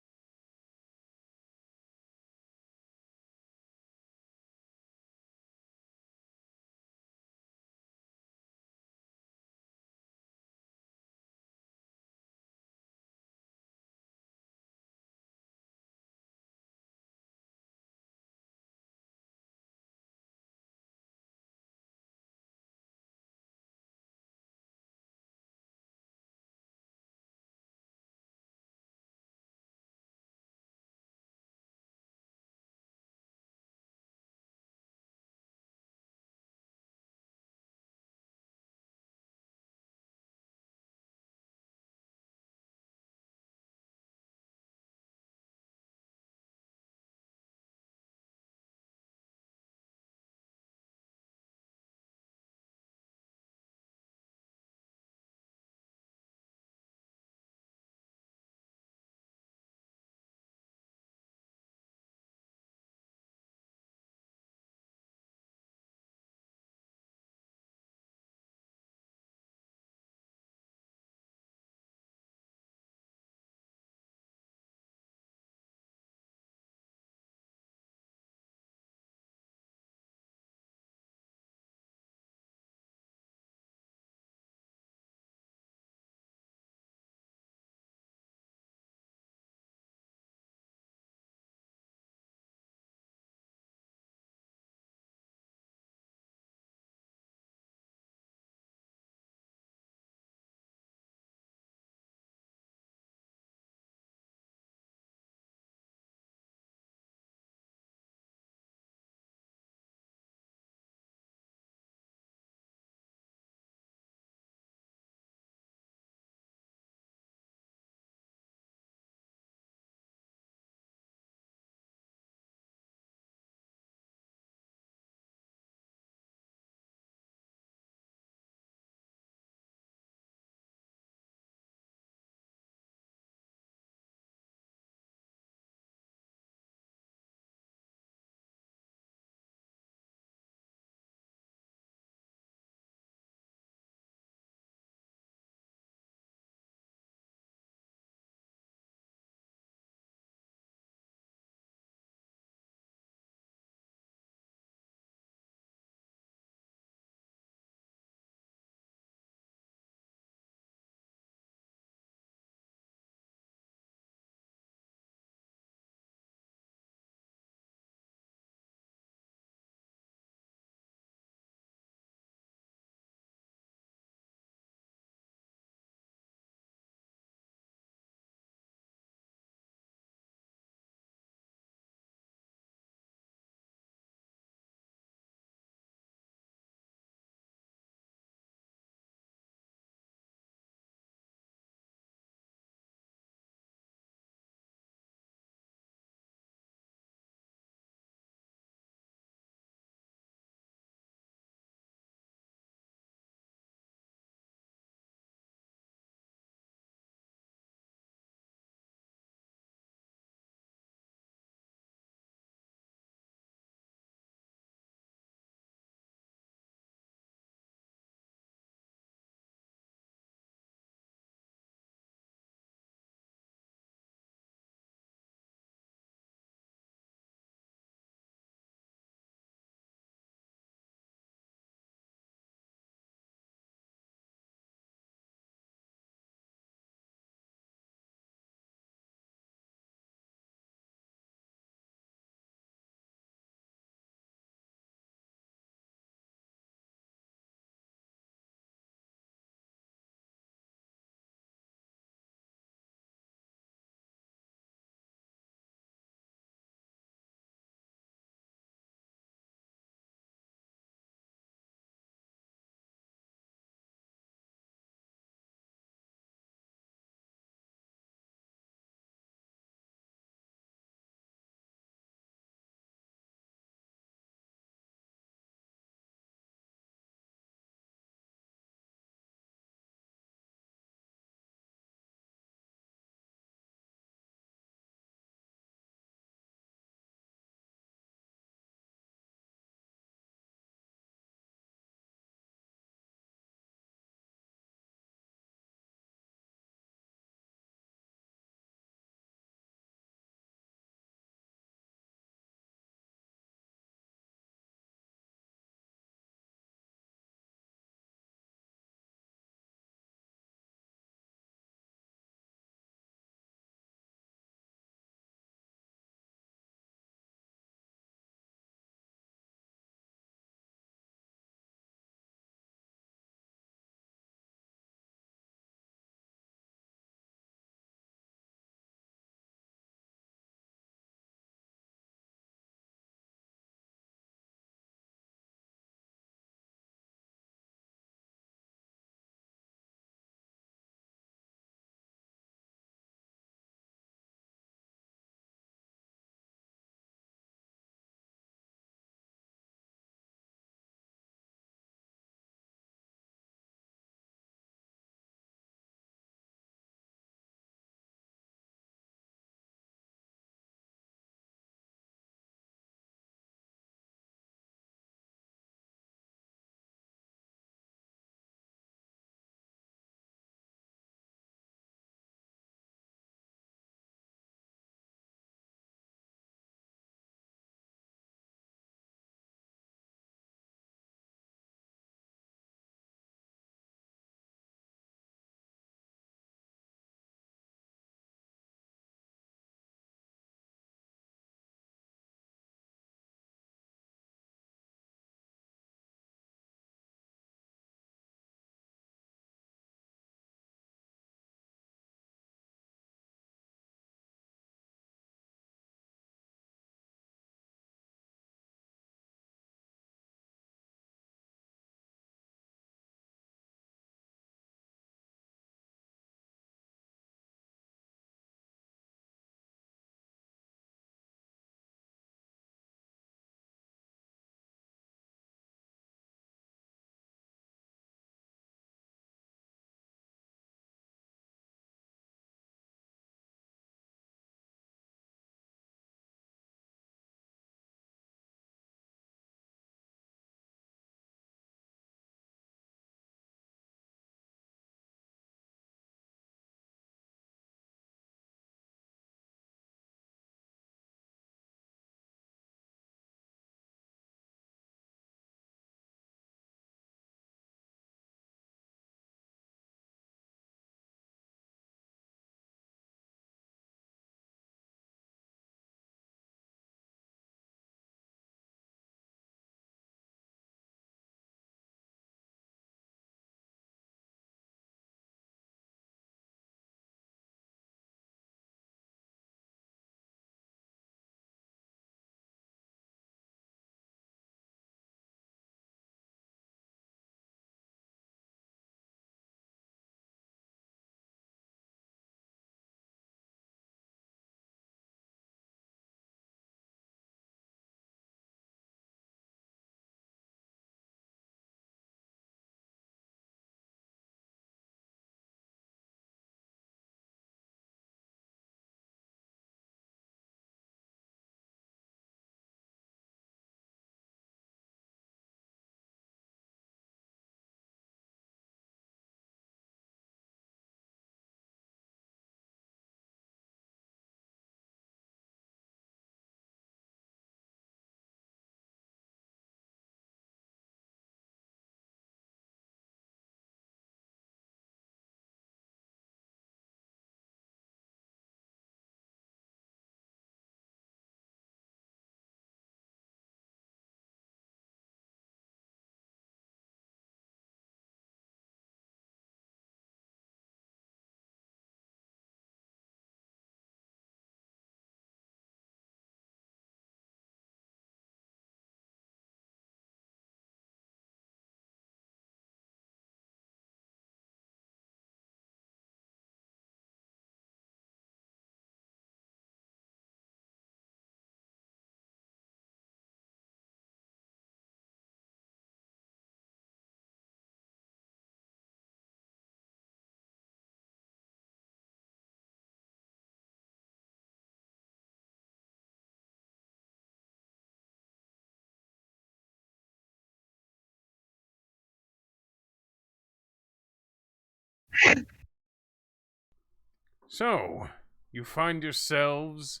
[SPEAKER 1] So, you find yourselves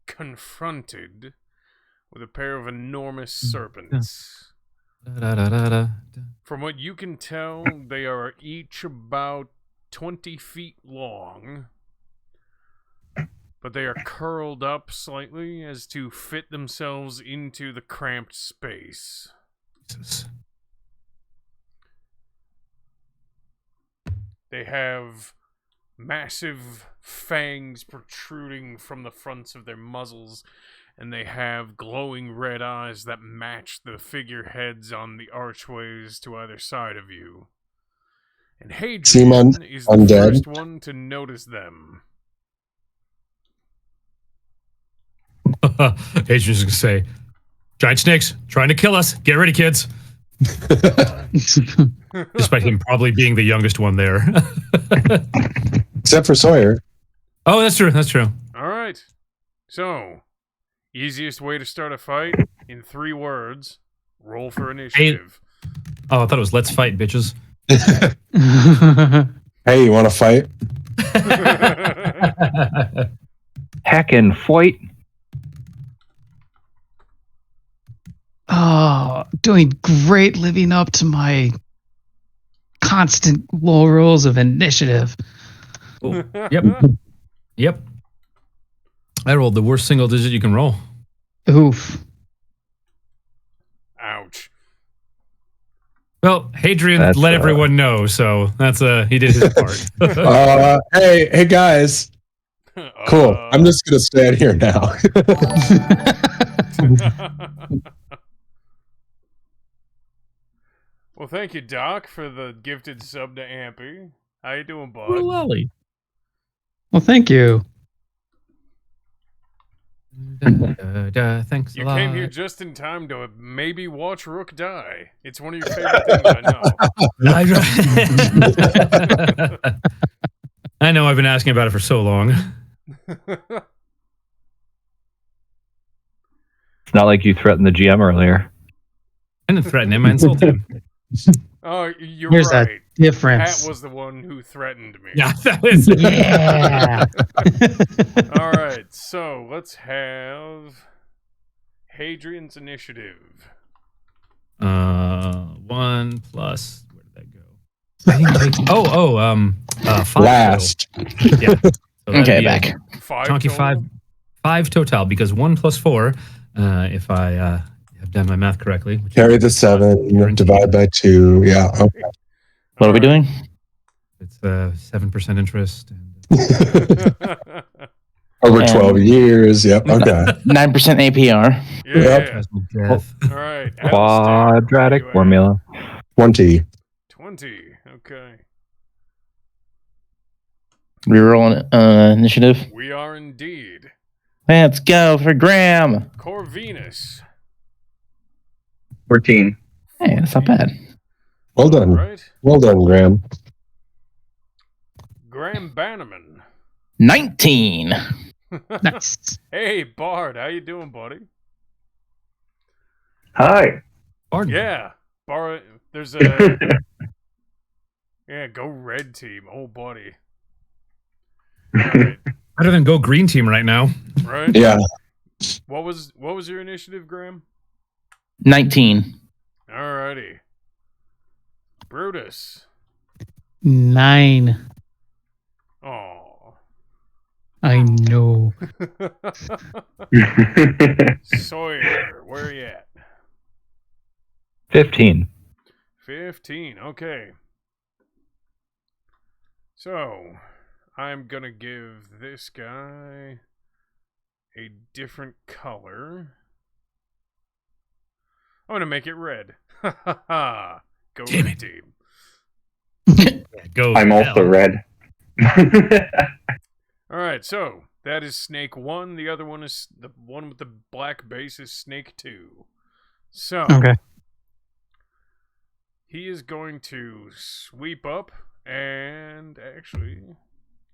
[SPEAKER 1] confronted with a pair of enormous serpents. From what you can tell, they are each about 20 feet long, but they are curled up slightly as to fit themselves into the cramped space.
[SPEAKER 2] Jesus.
[SPEAKER 1] They have massive fangs protruding from the fronts of their muzzles, and they have glowing red eyes that match the figureheads on the archways to either side of you. And
[SPEAKER 8] Seem
[SPEAKER 1] Hadrian is the
[SPEAKER 8] undead?
[SPEAKER 1] first one to notice them.
[SPEAKER 2] Adrian's gonna say, "Giant snakes trying to kill us. Get ready, kids." Despite him probably being the youngest one there.
[SPEAKER 8] Except for Sawyer.
[SPEAKER 2] Oh, that's true. That's true.
[SPEAKER 1] All right. So, easiest way to start a fight in 3 words. Roll for initiative.
[SPEAKER 2] Oh, I thought it was "Let's fight, bitches."
[SPEAKER 8] Hey, you want to fight?
[SPEAKER 7] Heckin' fight.
[SPEAKER 9] Oh, doing great living up to my constant low rolls of initiative.
[SPEAKER 2] Yep. Yep. I rolled the worst single digit you can roll.
[SPEAKER 9] Oof.
[SPEAKER 1] Ouch.
[SPEAKER 2] Well, Hadrian
[SPEAKER 7] That's,
[SPEAKER 2] let everyone know, so that's he did his part.
[SPEAKER 8] Hey guys. Cool. I'm just gonna stand here now.
[SPEAKER 1] Well, thank you, Doc, for the gifted sub to Ampy. How you doing, bud?
[SPEAKER 2] Poor Lolly.
[SPEAKER 9] Well, thank you.
[SPEAKER 2] Thanks
[SPEAKER 1] You
[SPEAKER 2] a lot.
[SPEAKER 1] came here just in time to maybe watch Rook die. It's one of your favorite things, I know.
[SPEAKER 2] I know, I've been asking about it for so long.
[SPEAKER 7] It's not like you threatened the GM earlier.
[SPEAKER 2] I didn't threaten him, I insulted him.
[SPEAKER 1] Oh, you're
[SPEAKER 9] Here's
[SPEAKER 1] right.
[SPEAKER 9] that difference.
[SPEAKER 1] Pat was the one who threatened me.
[SPEAKER 2] Yeah, that was
[SPEAKER 9] Yeah.
[SPEAKER 1] All right, so let's have Hadrian's initiative.
[SPEAKER 2] 1 plus. Where did that go? I think 5.
[SPEAKER 8] Last.
[SPEAKER 2] Total. Yeah. So that'd
[SPEAKER 5] Okay,
[SPEAKER 2] be a
[SPEAKER 5] back.
[SPEAKER 1] 5
[SPEAKER 2] chunky
[SPEAKER 1] total?
[SPEAKER 2] 5 total because 1 plus 4. If I have done my math correctly. Which
[SPEAKER 8] Carry the 7, divide by 2. Yeah. Okay.
[SPEAKER 5] What are we doing?
[SPEAKER 2] It's 7% interest.
[SPEAKER 8] Over 12 years. Yep. Okay.
[SPEAKER 5] 9% APR.
[SPEAKER 1] Yeah.
[SPEAKER 2] Death.
[SPEAKER 1] All right. Alistair,
[SPEAKER 7] Quadratic
[SPEAKER 1] where you at?
[SPEAKER 7] formula.
[SPEAKER 8] 20.
[SPEAKER 1] 20. Okay.
[SPEAKER 5] Reroll initiative.
[SPEAKER 1] We are indeed.
[SPEAKER 5] Let's go for Graham.
[SPEAKER 1] Corvinus.
[SPEAKER 4] 14.
[SPEAKER 5] Hey, that's not bad.
[SPEAKER 8] Well done.
[SPEAKER 1] All right.
[SPEAKER 8] Well done, Graham.
[SPEAKER 1] Graham Bannerman.
[SPEAKER 5] 19.
[SPEAKER 9] Nice.
[SPEAKER 1] Hey, Bard. How you doing, buddy?
[SPEAKER 4] Hi.
[SPEAKER 2] Pardon.
[SPEAKER 1] Yeah. Bard. There's a... Yeah, go red team. Oh, buddy. All right.
[SPEAKER 2] Better than go green team right now.
[SPEAKER 1] Right?
[SPEAKER 8] Yeah.
[SPEAKER 1] What was your initiative, Graham?
[SPEAKER 5] 19.
[SPEAKER 1] Alrighty. Brutus.
[SPEAKER 9] 9.
[SPEAKER 1] Oh.
[SPEAKER 9] I know.
[SPEAKER 1] Sawyer, where are you at?
[SPEAKER 7] 15.
[SPEAKER 1] 15. Okay. So, I'm gonna give this guy a different color. I'm gonna make it red. Ha ha ha. Go
[SPEAKER 2] Damn
[SPEAKER 1] red
[SPEAKER 2] it.
[SPEAKER 1] team.
[SPEAKER 2] Go.
[SPEAKER 4] I'm
[SPEAKER 2] hell.
[SPEAKER 4] also red.
[SPEAKER 1] Alright, so that is Snake 1. The other one is the one with the black base is Snake 2. So
[SPEAKER 9] Okay.
[SPEAKER 1] he is going to sweep up and actually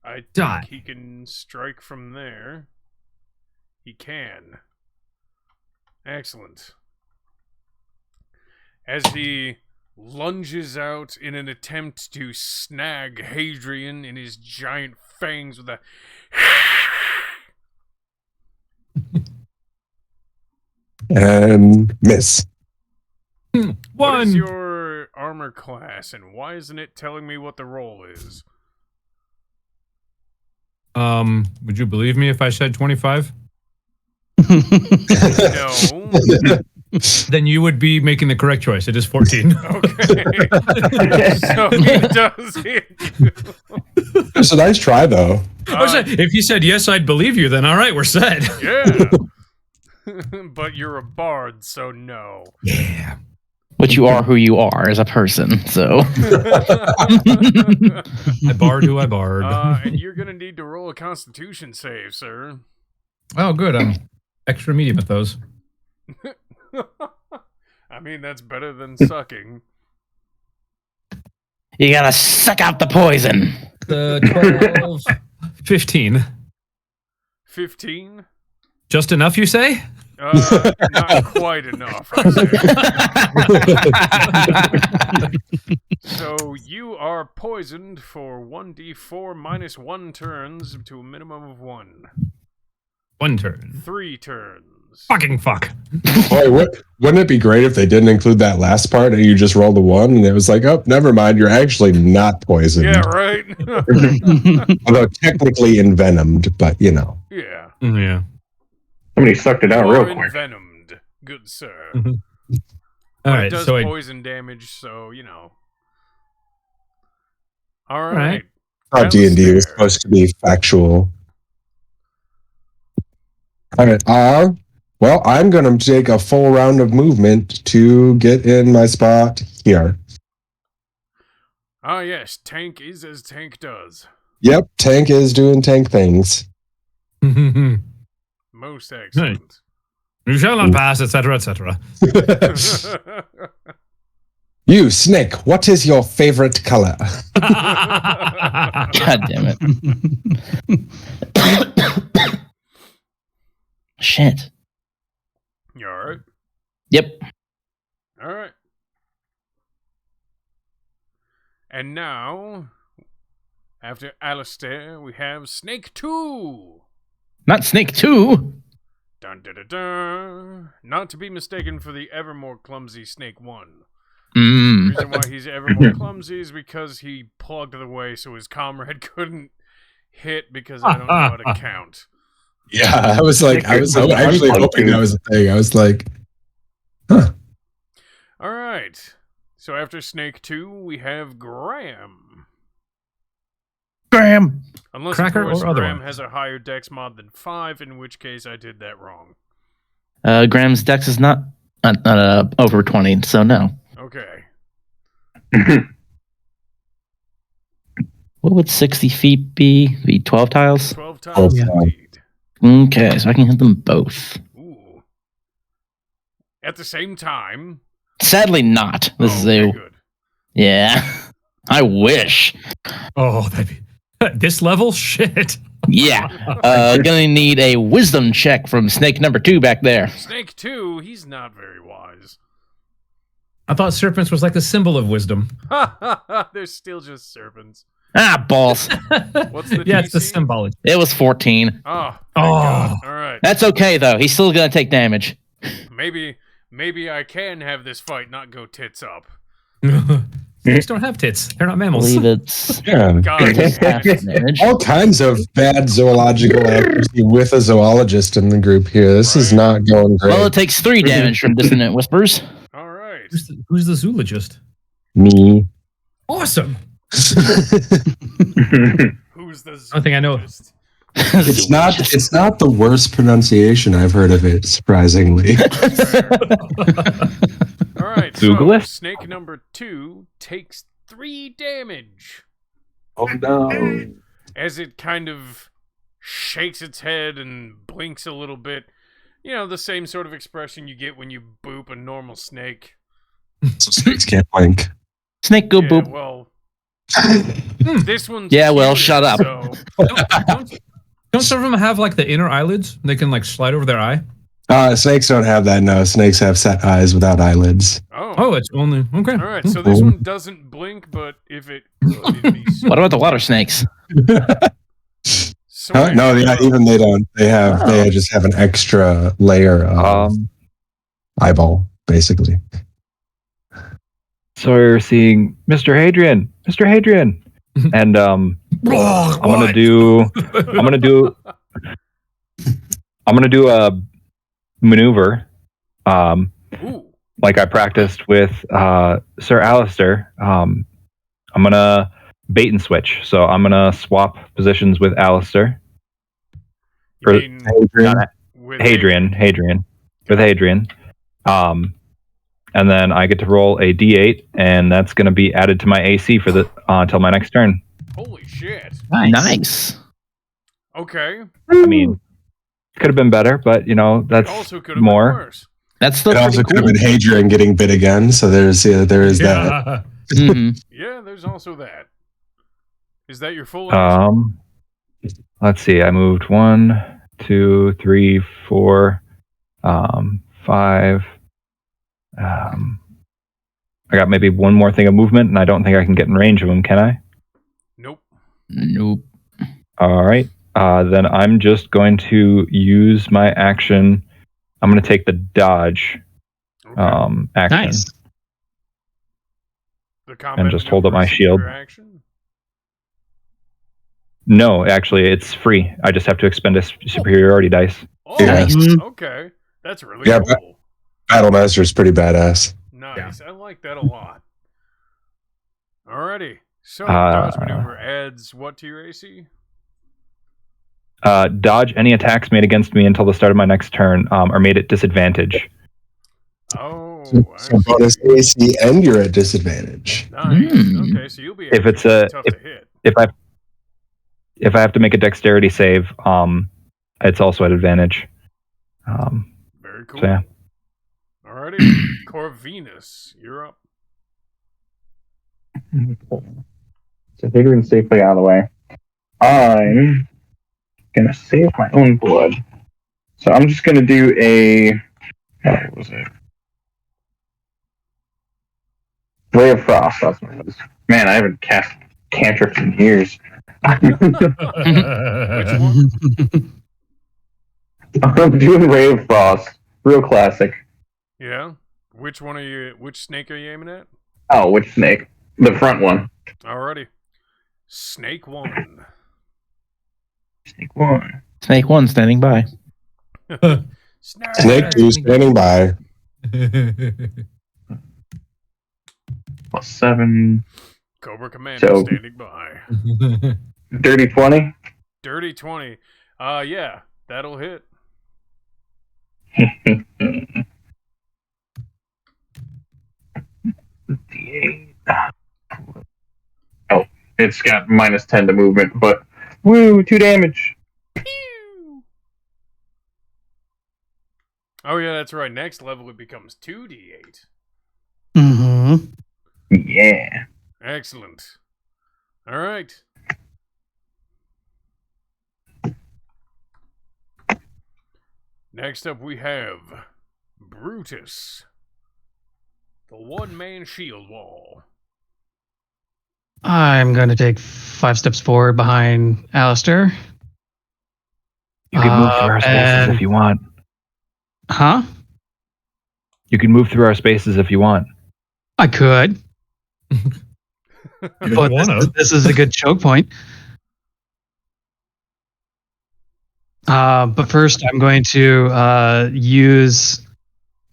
[SPEAKER 1] I think
[SPEAKER 2] Die.
[SPEAKER 1] he can strike from there. He can. Excellent. As he lunges out in an attempt to snag Hadrian in his giant fangs with a...
[SPEAKER 8] And miss.
[SPEAKER 1] What is
[SPEAKER 2] 1.
[SPEAKER 1] your armor class, and why isn't it telling me what the roll is?
[SPEAKER 2] Would you believe me if I said 25?
[SPEAKER 1] No.
[SPEAKER 2] Then you would be making the correct choice. It is 14.
[SPEAKER 1] Okay. So he does hit you.
[SPEAKER 8] It's a nice try, though.
[SPEAKER 2] If you said yes, I'd believe you. Then all right, we're set.
[SPEAKER 1] Yeah. But you're a bard, so no.
[SPEAKER 2] Yeah.
[SPEAKER 5] But you are who you are as a person, so.
[SPEAKER 2] I barred who I barred.
[SPEAKER 1] And you're gonna need to roll a Constitution save, sir.
[SPEAKER 2] Oh, good. I'm extra medium at those.
[SPEAKER 1] I mean, that's better than sucking.
[SPEAKER 5] You gotta suck out the poison.
[SPEAKER 2] The 12, 15.
[SPEAKER 1] 15?
[SPEAKER 2] Just enough, you say?
[SPEAKER 1] Not quite enough, I say. So you are poisoned for 1d4 minus 1 turns to a minimum of 1.
[SPEAKER 2] 1 turn.
[SPEAKER 1] 3 turns.
[SPEAKER 2] Fucking fuck.
[SPEAKER 8] Boy, wouldn't it be great if they didn't include that last part and you just rolled a 1 and it was like, oh, never mind, you're actually not poisoned.
[SPEAKER 1] Yeah, right?
[SPEAKER 8] Although technically envenomed, but you know.
[SPEAKER 1] Yeah.
[SPEAKER 2] Yeah.
[SPEAKER 4] Somebody sucked it out
[SPEAKER 1] You
[SPEAKER 4] real
[SPEAKER 1] are
[SPEAKER 4] quick.
[SPEAKER 1] envenomed, good sir.
[SPEAKER 2] All
[SPEAKER 1] But
[SPEAKER 2] right,
[SPEAKER 1] it does
[SPEAKER 2] so
[SPEAKER 1] poison damage, so, you know. All
[SPEAKER 2] right.
[SPEAKER 1] right.
[SPEAKER 8] Not D&D was
[SPEAKER 1] Alistair.
[SPEAKER 8] supposed to be factual. All right. Well, I'm going to take a full round of movement to get in my spot here.
[SPEAKER 1] Ah, yes, tank is as tank does.
[SPEAKER 8] Yep, tank is doing tank things.
[SPEAKER 1] Most excellent.
[SPEAKER 2] you shall not pass, etc., etc.
[SPEAKER 8] You, Snake, what is your favorite color?
[SPEAKER 5] God damn it. Shit.
[SPEAKER 1] You alright?
[SPEAKER 5] Yep.
[SPEAKER 1] Alright. And now, after Alistair, we have Snake 2.
[SPEAKER 5] Not Snake 2.
[SPEAKER 1] Dun dun dun dun. Not to be mistaken for the ever more clumsy Snake 1. The reason why he's ever more clumsy is because he plugged the way so his comrade couldn't hit because I don't know how to count.
[SPEAKER 8] Yeah, I was actually hoping that was a thing. I was like, huh.
[SPEAKER 1] Alright. So after Snake 2, we have Graham.
[SPEAKER 5] Graham.
[SPEAKER 1] Unless,
[SPEAKER 2] Cracker
[SPEAKER 1] of course,
[SPEAKER 2] or
[SPEAKER 1] Graham
[SPEAKER 2] otherwise?
[SPEAKER 1] has a higher dex mod than 5, in which case I did that wrong.
[SPEAKER 5] Graham's dex is not over 20, so no.
[SPEAKER 1] Okay.
[SPEAKER 5] What would 60 feet be? Be 12 tiles?
[SPEAKER 1] 12 tiles
[SPEAKER 8] yeah.
[SPEAKER 1] indeed.
[SPEAKER 5] Okay, so I can hit them both.
[SPEAKER 1] Ooh. At the same time...
[SPEAKER 5] Sadly not. This is
[SPEAKER 1] okay,
[SPEAKER 5] a...
[SPEAKER 1] good.
[SPEAKER 5] Yeah. I wish.
[SPEAKER 2] Oh, that'd be... This level? Shit.
[SPEAKER 5] Yeah. Gonna need a wisdom check from Snake number 2 back there.
[SPEAKER 1] Snake 2, he's not very wise.
[SPEAKER 2] I thought serpents was like the symbol of wisdom.
[SPEAKER 1] They're still just serpents.
[SPEAKER 5] Ah, balls.
[SPEAKER 1] What's the
[SPEAKER 2] Yeah, it's the
[SPEAKER 1] DC?
[SPEAKER 2] symbology.
[SPEAKER 5] It was 14.
[SPEAKER 1] Oh, thank
[SPEAKER 2] Oh.
[SPEAKER 1] God. All right.
[SPEAKER 5] That's okay, though. He's still gonna take damage.
[SPEAKER 1] Maybe I can have this fight not go tits up.
[SPEAKER 2] Snakes don't have tits. They're not
[SPEAKER 5] I
[SPEAKER 2] mammals.
[SPEAKER 5] believe it's
[SPEAKER 8] Yeah.
[SPEAKER 1] God.
[SPEAKER 5] half damage.
[SPEAKER 8] All kinds of bad zoological accuracy with a zoologist in the group here. This is not going great.
[SPEAKER 5] Well, it takes 3 damage from Dissonant Whispers.
[SPEAKER 1] All right.
[SPEAKER 2] Who's the zoologist?
[SPEAKER 8] Me.
[SPEAKER 2] Awesome.
[SPEAKER 1] Who's the
[SPEAKER 2] I don't think I know.
[SPEAKER 1] zoologist?
[SPEAKER 8] It's not the worst pronunciation I've heard of it, surprisingly.
[SPEAKER 1] All right.
[SPEAKER 7] Google
[SPEAKER 1] So
[SPEAKER 7] it.
[SPEAKER 1] snake number 2 takes 3 damage
[SPEAKER 8] Oh no.
[SPEAKER 1] as it kind of shakes its head and blinks a little bit. You know, the same sort of expression you get when you boop a normal snake.
[SPEAKER 8] So snakes can't blink.
[SPEAKER 5] Snake go
[SPEAKER 1] Yeah,
[SPEAKER 5] boop.
[SPEAKER 1] well, this one's
[SPEAKER 5] Yeah, well,
[SPEAKER 1] human,
[SPEAKER 5] shut up.
[SPEAKER 1] So
[SPEAKER 2] Don't some of them have like the inner eyelids? They can like slide over their eye.
[SPEAKER 8] Snakes don't have that. No, snakes have set eyes without eyelids.
[SPEAKER 2] Oh, it's only okay.
[SPEAKER 1] All right, so this one doesn't blink, but if it could, it'd be
[SPEAKER 5] What about the water snakes?
[SPEAKER 8] Huh? No, even they don't. They just have an extra layer of eyeball, basically.
[SPEAKER 7] So you're seeing Mr. Hadrian, and I'm gonna do a maneuver, like I practiced with Sir Alistair. I'm gonna bait and switch. So I'm gonna swap positions with Alistair.
[SPEAKER 1] Hadrian.
[SPEAKER 7] With Hadrian. And then I get to roll a D8, and that's going to be added to my AC for the until my next turn.
[SPEAKER 1] Holy shit!
[SPEAKER 5] Nice.
[SPEAKER 1] Okay.
[SPEAKER 7] I mean, could have been better, but that's
[SPEAKER 1] also could have
[SPEAKER 7] more.
[SPEAKER 1] Been worse.
[SPEAKER 5] That's still
[SPEAKER 8] it also could have been Hadrian getting bit again. So there is that.
[SPEAKER 5] Mm-hmm.
[SPEAKER 1] Yeah, there's also that. Is that your full?
[SPEAKER 7] Let's see. I moved 1, 2, 3, 4, 5. I got maybe one more thing of movement, and I don't think I can get in range of him, can I?
[SPEAKER 1] Nope.
[SPEAKER 7] All right. Then I'm just going to use my action. I'm going to take the dodge action.
[SPEAKER 9] Nice.
[SPEAKER 7] And just hold up my shield. No, actually, it's free. I just have to expend a superiority dice.
[SPEAKER 1] Oh,
[SPEAKER 5] Nice.
[SPEAKER 1] Okay. That's really cool.
[SPEAKER 8] Battlemaster is pretty badass.
[SPEAKER 1] Nice. I like that a lot. Alrighty. So, dodge maneuver adds what to your AC?
[SPEAKER 7] Dodge any attacks made against me until the start of my next turn are made at disadvantage.
[SPEAKER 1] Oh,
[SPEAKER 8] so bonus AC and you're at disadvantage.
[SPEAKER 1] Nice. Okay, so you'll be
[SPEAKER 7] if it's
[SPEAKER 1] tough to hit.
[SPEAKER 7] If I have to make a dexterity save, it's also at advantage.
[SPEAKER 1] Very cool.
[SPEAKER 7] So yeah.
[SPEAKER 1] Alrighty, Corvinus, you're up.
[SPEAKER 4] So Hadrian's safely out of the way. I'm gonna save my own blood. So I'm just gonna do a what was it? Ray of Frost, that's what it was. Man, I haven't cast cantrips in years.
[SPEAKER 1] Which one?
[SPEAKER 4] I'm doing Ray of Frost. Real classic.
[SPEAKER 1] Yeah. Which snake are you aiming at?
[SPEAKER 4] Oh, which snake? The front one.
[SPEAKER 1] Alrighty. Snake 1.
[SPEAKER 5] Snake 1 standing by.
[SPEAKER 8] Snake 2 standing by.
[SPEAKER 4] +7.
[SPEAKER 1] Cobra Commander standing by.
[SPEAKER 4] Dirty 20?
[SPEAKER 1] Dirty 20. Yeah, that'll hit.
[SPEAKER 4] Oh, it's got -10 to movement, but woo, 2 damage.
[SPEAKER 1] Pew! Oh yeah, that's right. Next level it becomes 2d8.
[SPEAKER 9] Mm-hmm.
[SPEAKER 4] Yeah.
[SPEAKER 1] Excellent. All right. Next up we have Brutus, the one-man shield wall.
[SPEAKER 9] I'm going to take 5 steps forward behind Alistair.
[SPEAKER 7] You can move through our spaces if you want.
[SPEAKER 9] Huh?
[SPEAKER 7] You can move through our spaces if you want.
[SPEAKER 9] I could. But this is a good choke point. But first, I'm going to use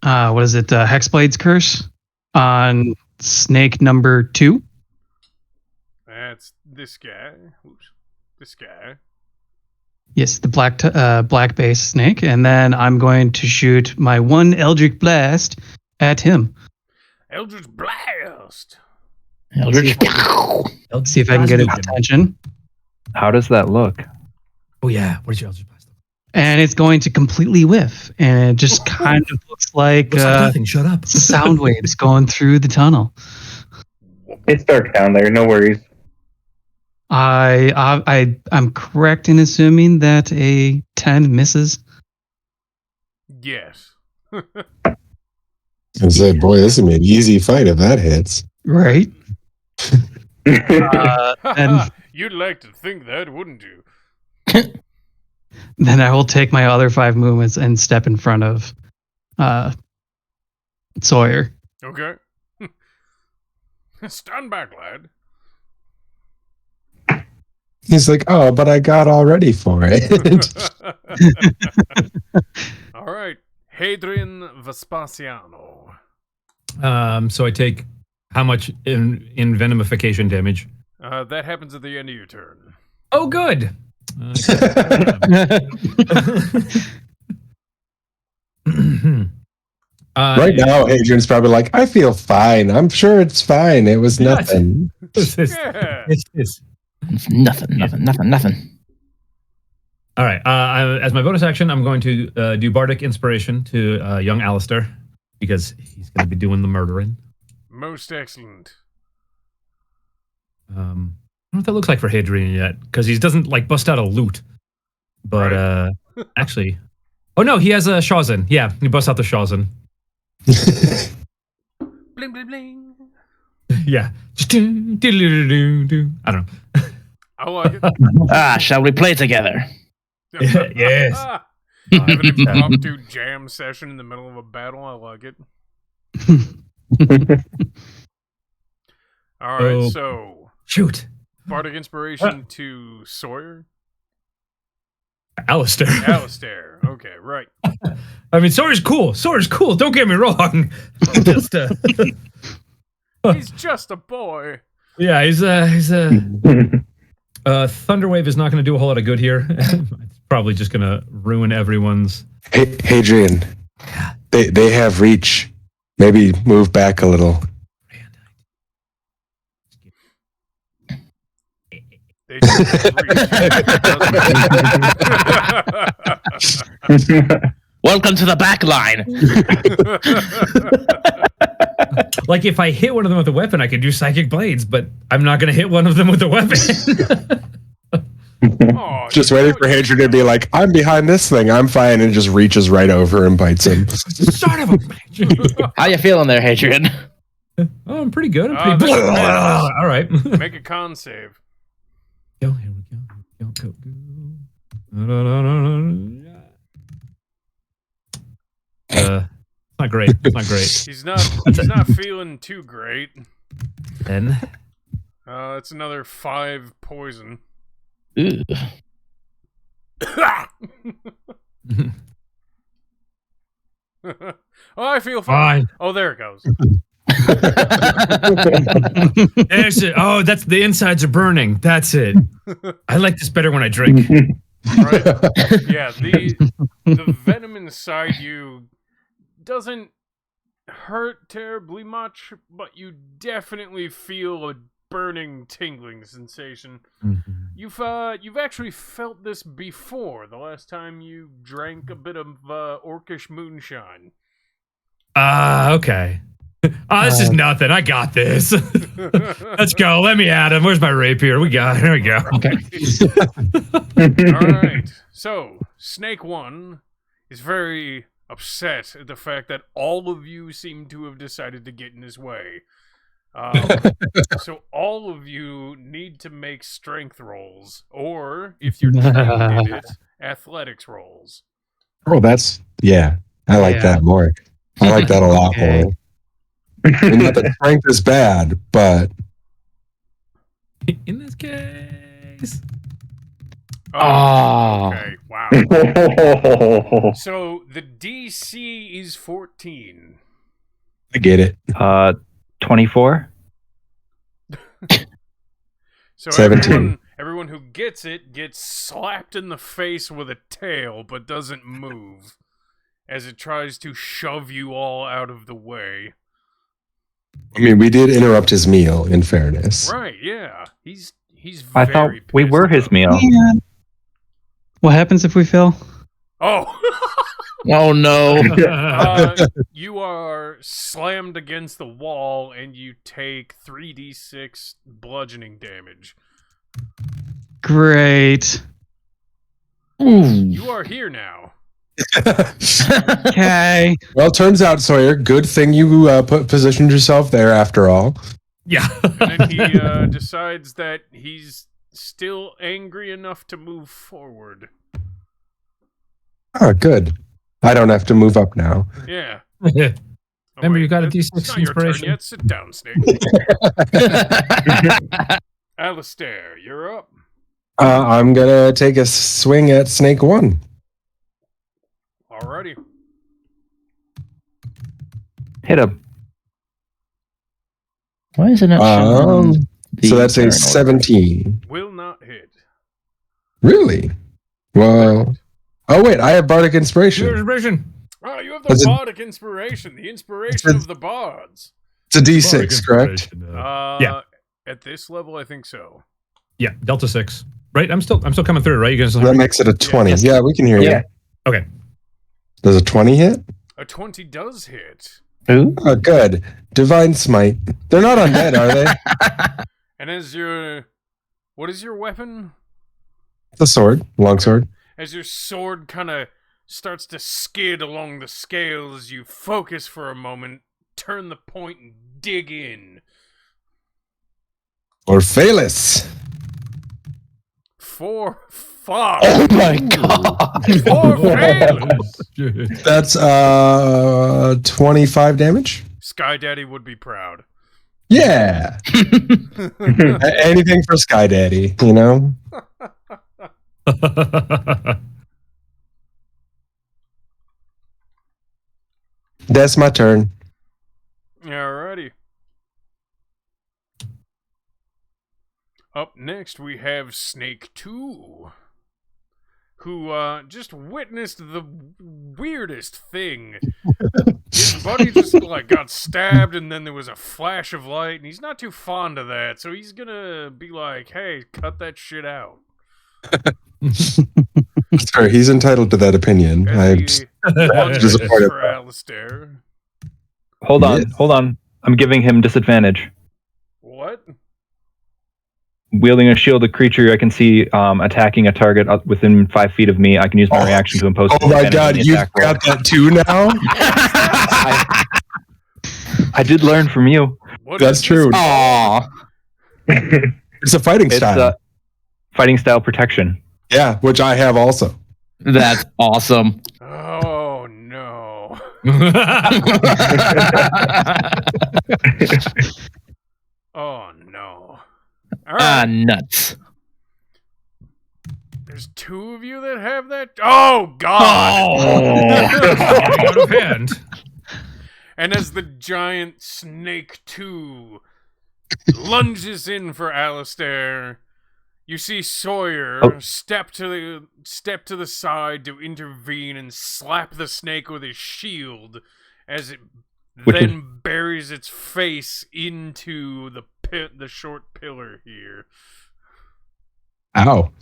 [SPEAKER 9] Hexblade's Curse on snake number 2.
[SPEAKER 1] That's this guy. Oops. This guy.
[SPEAKER 9] Yes, the black base snake, and then I'm going to shoot my 1 Eldritch Blast at him.
[SPEAKER 1] Eldritch Blast.
[SPEAKER 9] See if I can get his attention.
[SPEAKER 7] How does that look?
[SPEAKER 2] Oh yeah, what is your Eldritch Blast?
[SPEAKER 9] And it's going to completely whiff, and it just kind of looks like
[SPEAKER 2] nothing. Shut up.
[SPEAKER 9] Sound waves going through the tunnel.
[SPEAKER 4] It's dark down there. No worries.
[SPEAKER 9] I'm correct in assuming that a 10 misses.
[SPEAKER 1] Yes.
[SPEAKER 8] I said, boy, this is gonna be an easy fight if that hits.
[SPEAKER 9] Right. And
[SPEAKER 1] You'd like to think that, wouldn't you?
[SPEAKER 9] then I will take my other 5 movements and step in front of Sawyer.
[SPEAKER 1] Okay. Stand back, lad.
[SPEAKER 8] He's like, oh, but I got all ready for it.
[SPEAKER 1] All right. Hadrian Vespasiano.
[SPEAKER 2] So I take how much in venomification damage?
[SPEAKER 1] That happens at the end of your turn.
[SPEAKER 2] Oh, good.
[SPEAKER 8] Right now, Adrian's probably like, I feel fine. I'm sure it's fine. It was nothing.
[SPEAKER 1] Yeah.
[SPEAKER 2] It's
[SPEAKER 5] Nothing.
[SPEAKER 2] All right. As my bonus action, I'm going to do Bardic Inspiration to young Alistair because he's going to be doing the murdering.
[SPEAKER 1] Most excellent.
[SPEAKER 2] I don't know what that looks like for Hadrian yet because he doesn't like bust out a loot. But actually, oh no, he has a Shawzin. Yeah, he busts out the Shawzin.
[SPEAKER 1] Bling bling bling.
[SPEAKER 2] Yeah. I don't know.
[SPEAKER 1] I like it.
[SPEAKER 5] Shall we play together?
[SPEAKER 2] Yes.
[SPEAKER 1] Having an impromptu jam session in the middle of a battle. I like it. All right, so
[SPEAKER 2] shoot.
[SPEAKER 1] Bardic Inspiration to Sawyer.
[SPEAKER 2] Alistair.
[SPEAKER 1] Okay, right.
[SPEAKER 2] I mean, Sawyer's cool. Don't get me wrong. Just,
[SPEAKER 1] he's just a boy.
[SPEAKER 2] Yeah, he's Thunderwave is not going to do a whole lot of good here. It's probably just going to ruin everyone's.
[SPEAKER 8] Hey, Hadrian, they have reach. Maybe move back a little.
[SPEAKER 1] They just
[SPEAKER 5] Welcome to the back line.
[SPEAKER 2] Like if I hit one of them with a weapon, I could do Psychic Blades, but I'm not going to hit one of them with a weapon.
[SPEAKER 8] Just waiting for Hadrian to be like, I'm behind this thing, I'm fine, and just reaches right over and bites him.
[SPEAKER 2] Son of a bitch.
[SPEAKER 5] How you feeling there, Hadrian?
[SPEAKER 2] Oh, I'm pretty good. All right.
[SPEAKER 1] Make a con save.
[SPEAKER 2] Go, here we go. Not great.
[SPEAKER 1] He's not feeling too great.
[SPEAKER 2] Then
[SPEAKER 1] it's another 5 poison.
[SPEAKER 5] Ooh.
[SPEAKER 1] Oh, I feel fine. Oh, there it goes.
[SPEAKER 2] There's it. Oh, that's the insides are burning. That's it. I like this better when I drink.
[SPEAKER 1] Right? Yeah, the venom inside you doesn't hurt terribly much, but you definitely feel a burning, tingling sensation.
[SPEAKER 2] Mm-hmm.
[SPEAKER 1] You've actually felt this before. The last time you drank a bit of orcish moonshine.
[SPEAKER 2] Okay. This is nothing. I got this. Let's go. Let me at him. Where's my rapier? Here we go.
[SPEAKER 5] Okay.
[SPEAKER 1] All right. So, Snake 1 is very upset at the fact that all of you seem to have decided to get in his way. So all of you need to make strength rolls, or if you're trained in it, athletics rolls.
[SPEAKER 8] Oh, I like that more. I like that a lot more. I mean, not that strength is bad, but
[SPEAKER 2] in this case.
[SPEAKER 1] Oh, okay. Wow. So the DC is 14.
[SPEAKER 8] I get it.
[SPEAKER 7] 24.
[SPEAKER 1] So
[SPEAKER 8] 17.
[SPEAKER 1] everyone who gets it gets slapped in the face with a tail, but doesn't move as it tries to shove you all out of the way.
[SPEAKER 8] I mean, we did interrupt his meal, in fairness.
[SPEAKER 1] Right? Yeah. He's.
[SPEAKER 7] I thought we were his meal.
[SPEAKER 9] Yeah. What happens if we fail?
[SPEAKER 1] Oh.
[SPEAKER 5] Oh no.
[SPEAKER 1] You are slammed against the wall and you take 3d6 bludgeoning damage.
[SPEAKER 9] Great.
[SPEAKER 5] Ooh.
[SPEAKER 1] You are here now.
[SPEAKER 9] Okay.
[SPEAKER 8] Well, turns out, Sawyer, good thing you positioned yourself there after all.
[SPEAKER 2] Yeah.
[SPEAKER 1] And then he decides that he's still angry enough to move forward.
[SPEAKER 8] Oh, good. I don't have to move up now.
[SPEAKER 1] Yeah.
[SPEAKER 2] Remember, you got a
[SPEAKER 1] it's
[SPEAKER 2] D6
[SPEAKER 1] not your turn
[SPEAKER 2] inspiration.
[SPEAKER 1] yet. Sit down, Snake. Alistair, you're up.
[SPEAKER 8] I'm gonna take a swing at Snake 1.
[SPEAKER 1] Alrighty.
[SPEAKER 7] Hit him.
[SPEAKER 5] Why is it not showing?
[SPEAKER 8] So that's a
[SPEAKER 5] turn order?
[SPEAKER 8] 17.
[SPEAKER 1] Will not hit.
[SPEAKER 8] Really? Well. Oh wait, I have bardic inspiration.
[SPEAKER 2] Inspiration.
[SPEAKER 1] Oh, you have the
[SPEAKER 8] That's a-
[SPEAKER 1] bardic inspiration, the inspiration of the bards.
[SPEAKER 8] It's a D6, correct?
[SPEAKER 2] Yeah.
[SPEAKER 1] At this level, I think so.
[SPEAKER 2] Yeah, Delta 6. Right? I'm still coming through, right? You guys
[SPEAKER 8] That makes it a 20. Yeah, we can hear you.
[SPEAKER 2] Okay.
[SPEAKER 8] Does a 20 hit?
[SPEAKER 1] A 20 does hit.
[SPEAKER 5] Who?
[SPEAKER 8] Oh, good. Divine Smite. They're not undead, are they?
[SPEAKER 1] And as your... What is your weapon?
[SPEAKER 8] The sword. Longsword.
[SPEAKER 1] As your sword kind of starts to skid along the scales, you focus for a moment, turn the point, and dig in.
[SPEAKER 8] Orphalis.
[SPEAKER 1] 4 fuck.
[SPEAKER 5] Oh my god!
[SPEAKER 1] 4 fails.
[SPEAKER 8] That's 25 damage.
[SPEAKER 1] Sky Daddy would be proud.
[SPEAKER 8] Yeah. Anything for Sky Daddy, you know? That's my turn.
[SPEAKER 1] Alrighty. Up next, we have Snake 2, who just witnessed the weirdest thing. His buddy just got stabbed, and then there was a flash of light, and he's not too fond of that, so he's gonna be like, "Hey, cut that shit out."
[SPEAKER 8] Sorry, he's entitled to that opinion. I'm disappointed.
[SPEAKER 1] For Alistair.
[SPEAKER 7] Hold on. I'm giving him disadvantage.
[SPEAKER 1] What?
[SPEAKER 7] Wielding a shield, a creature I can see attacking a target within 5 feet of me. I can use my reaction to impose.
[SPEAKER 8] Oh my
[SPEAKER 7] disadvantage
[SPEAKER 8] god,
[SPEAKER 7] on the
[SPEAKER 8] you've
[SPEAKER 7] attack roll.
[SPEAKER 8] got that too now?
[SPEAKER 7] I did learn from you.
[SPEAKER 1] What
[SPEAKER 8] That's
[SPEAKER 1] is
[SPEAKER 8] true.
[SPEAKER 5] Aw.
[SPEAKER 8] It's a fighting
[SPEAKER 7] It's
[SPEAKER 8] style.
[SPEAKER 7] fighting style protection.
[SPEAKER 8] Yeah, which I have also.
[SPEAKER 5] That's awesome.
[SPEAKER 1] Oh no. Oh no. Alright.
[SPEAKER 5] Nuts.
[SPEAKER 1] There's 2 of you that have that. Oh god.
[SPEAKER 2] Out of hand.
[SPEAKER 1] And as the giant Snake 2 lunges in for Alistair, you see Sawyer step to the side to intervene and slap the snake with his shield as it then buries its face into the short pillar here.
[SPEAKER 8] Ow.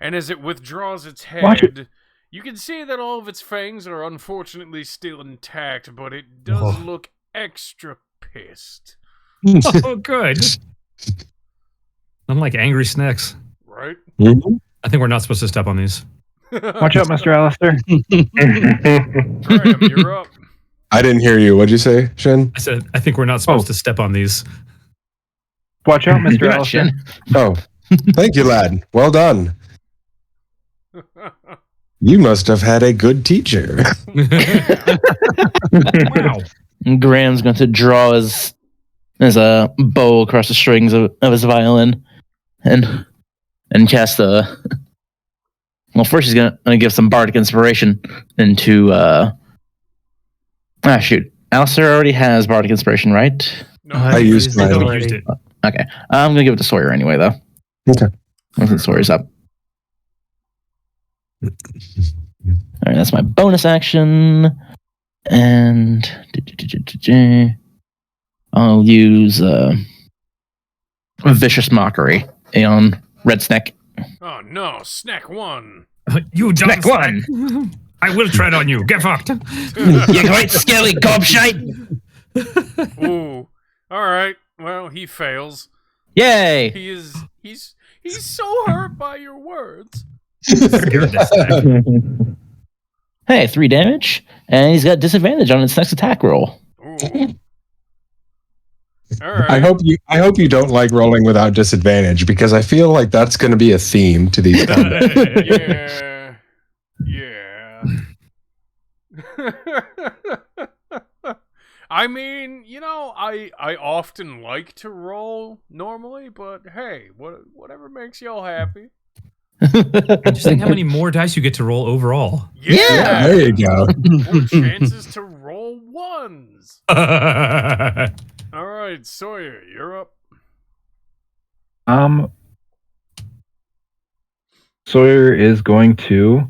[SPEAKER 1] And as it withdraws its
[SPEAKER 7] Watch
[SPEAKER 1] head, you can see that all of its fangs are unfortunately still intact, but it does look extra pissed.
[SPEAKER 2] Oh, good. Unlike angry snakes.
[SPEAKER 1] Right?
[SPEAKER 2] I think we're not supposed to step on these.
[SPEAKER 7] Watch out, Mr. Alistair.
[SPEAKER 1] Graham, you're up.
[SPEAKER 8] I didn't hear you. What'd you say, Shin?
[SPEAKER 2] I said, I think we're not supposed to step on these.
[SPEAKER 7] Watch out, Mr. Alistair.
[SPEAKER 5] Gotcha.
[SPEAKER 8] Oh, thank you, lad. Well done. You must have had a good teacher.
[SPEAKER 2] Wow.
[SPEAKER 5] Graham's going to draw his bow across the strings of his violin, and cast a. Well, first he's gonna give some bardic inspiration into. Shoot! Alistair already has bardic inspiration, right?
[SPEAKER 1] No,
[SPEAKER 8] I used
[SPEAKER 9] it
[SPEAKER 8] mine.
[SPEAKER 9] already.
[SPEAKER 2] Used it.
[SPEAKER 5] Okay, I'm gonna give it to Sawyer anyway, though.
[SPEAKER 8] Okay.
[SPEAKER 5] Once Sawyer's up. All right, that's my bonus action, and I'll use vicious mockery on Red Snake.
[SPEAKER 1] Oh no, Snack 1.
[SPEAKER 2] You dumb
[SPEAKER 5] Snack one.
[SPEAKER 2] snack. I will tread on you. Get fucked.
[SPEAKER 5] You great scaly gobshite!
[SPEAKER 1] Ooh. Alright. Well, he fails.
[SPEAKER 5] Yay!
[SPEAKER 1] He's so hurt by your words.
[SPEAKER 2] Scared this thing.
[SPEAKER 5] Hey, 3 damage, and he's got disadvantage on its next attack roll.
[SPEAKER 1] Ooh. All right.
[SPEAKER 8] I hope you don't like rolling without disadvantage because I feel like that's going to be a theme to these combats.
[SPEAKER 1] Yeah. I mean, I often like to roll normally, but hey, whatever makes y'all happy.
[SPEAKER 2] Just think how many more dice you get to roll overall.
[SPEAKER 1] Yeah.
[SPEAKER 8] There you go.
[SPEAKER 1] More chances to roll ones. All right, Sawyer, you're up.
[SPEAKER 7] Sawyer is going to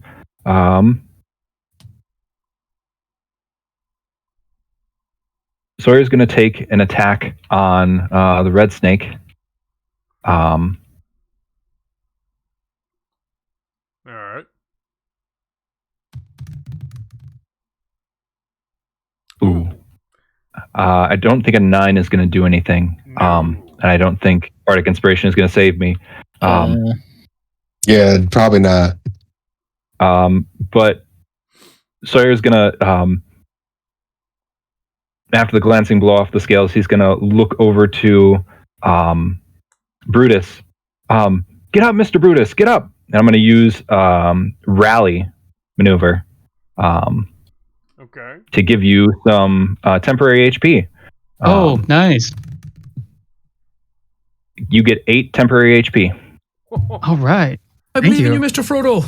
[SPEAKER 7] Sawyer's going to take an attack on the red snake.
[SPEAKER 1] All right.
[SPEAKER 7] Ooh. I don't think a 9 is going to do anything.
[SPEAKER 1] No.
[SPEAKER 7] And I don't think Bardic Inspiration is going to save me.
[SPEAKER 8] Yeah, probably not.
[SPEAKER 7] But Sawyer's going to, after the glancing blow off the scales, he's going to look over to Brutus. Get up, Mr. Brutus, get up! And I'm going to use Rally Maneuver.
[SPEAKER 1] Okay.
[SPEAKER 7] To give you some temporary HP.
[SPEAKER 9] Nice.
[SPEAKER 7] You get 8 temporary HP.
[SPEAKER 9] All right.
[SPEAKER 2] I believe in you, Mr. Frodo.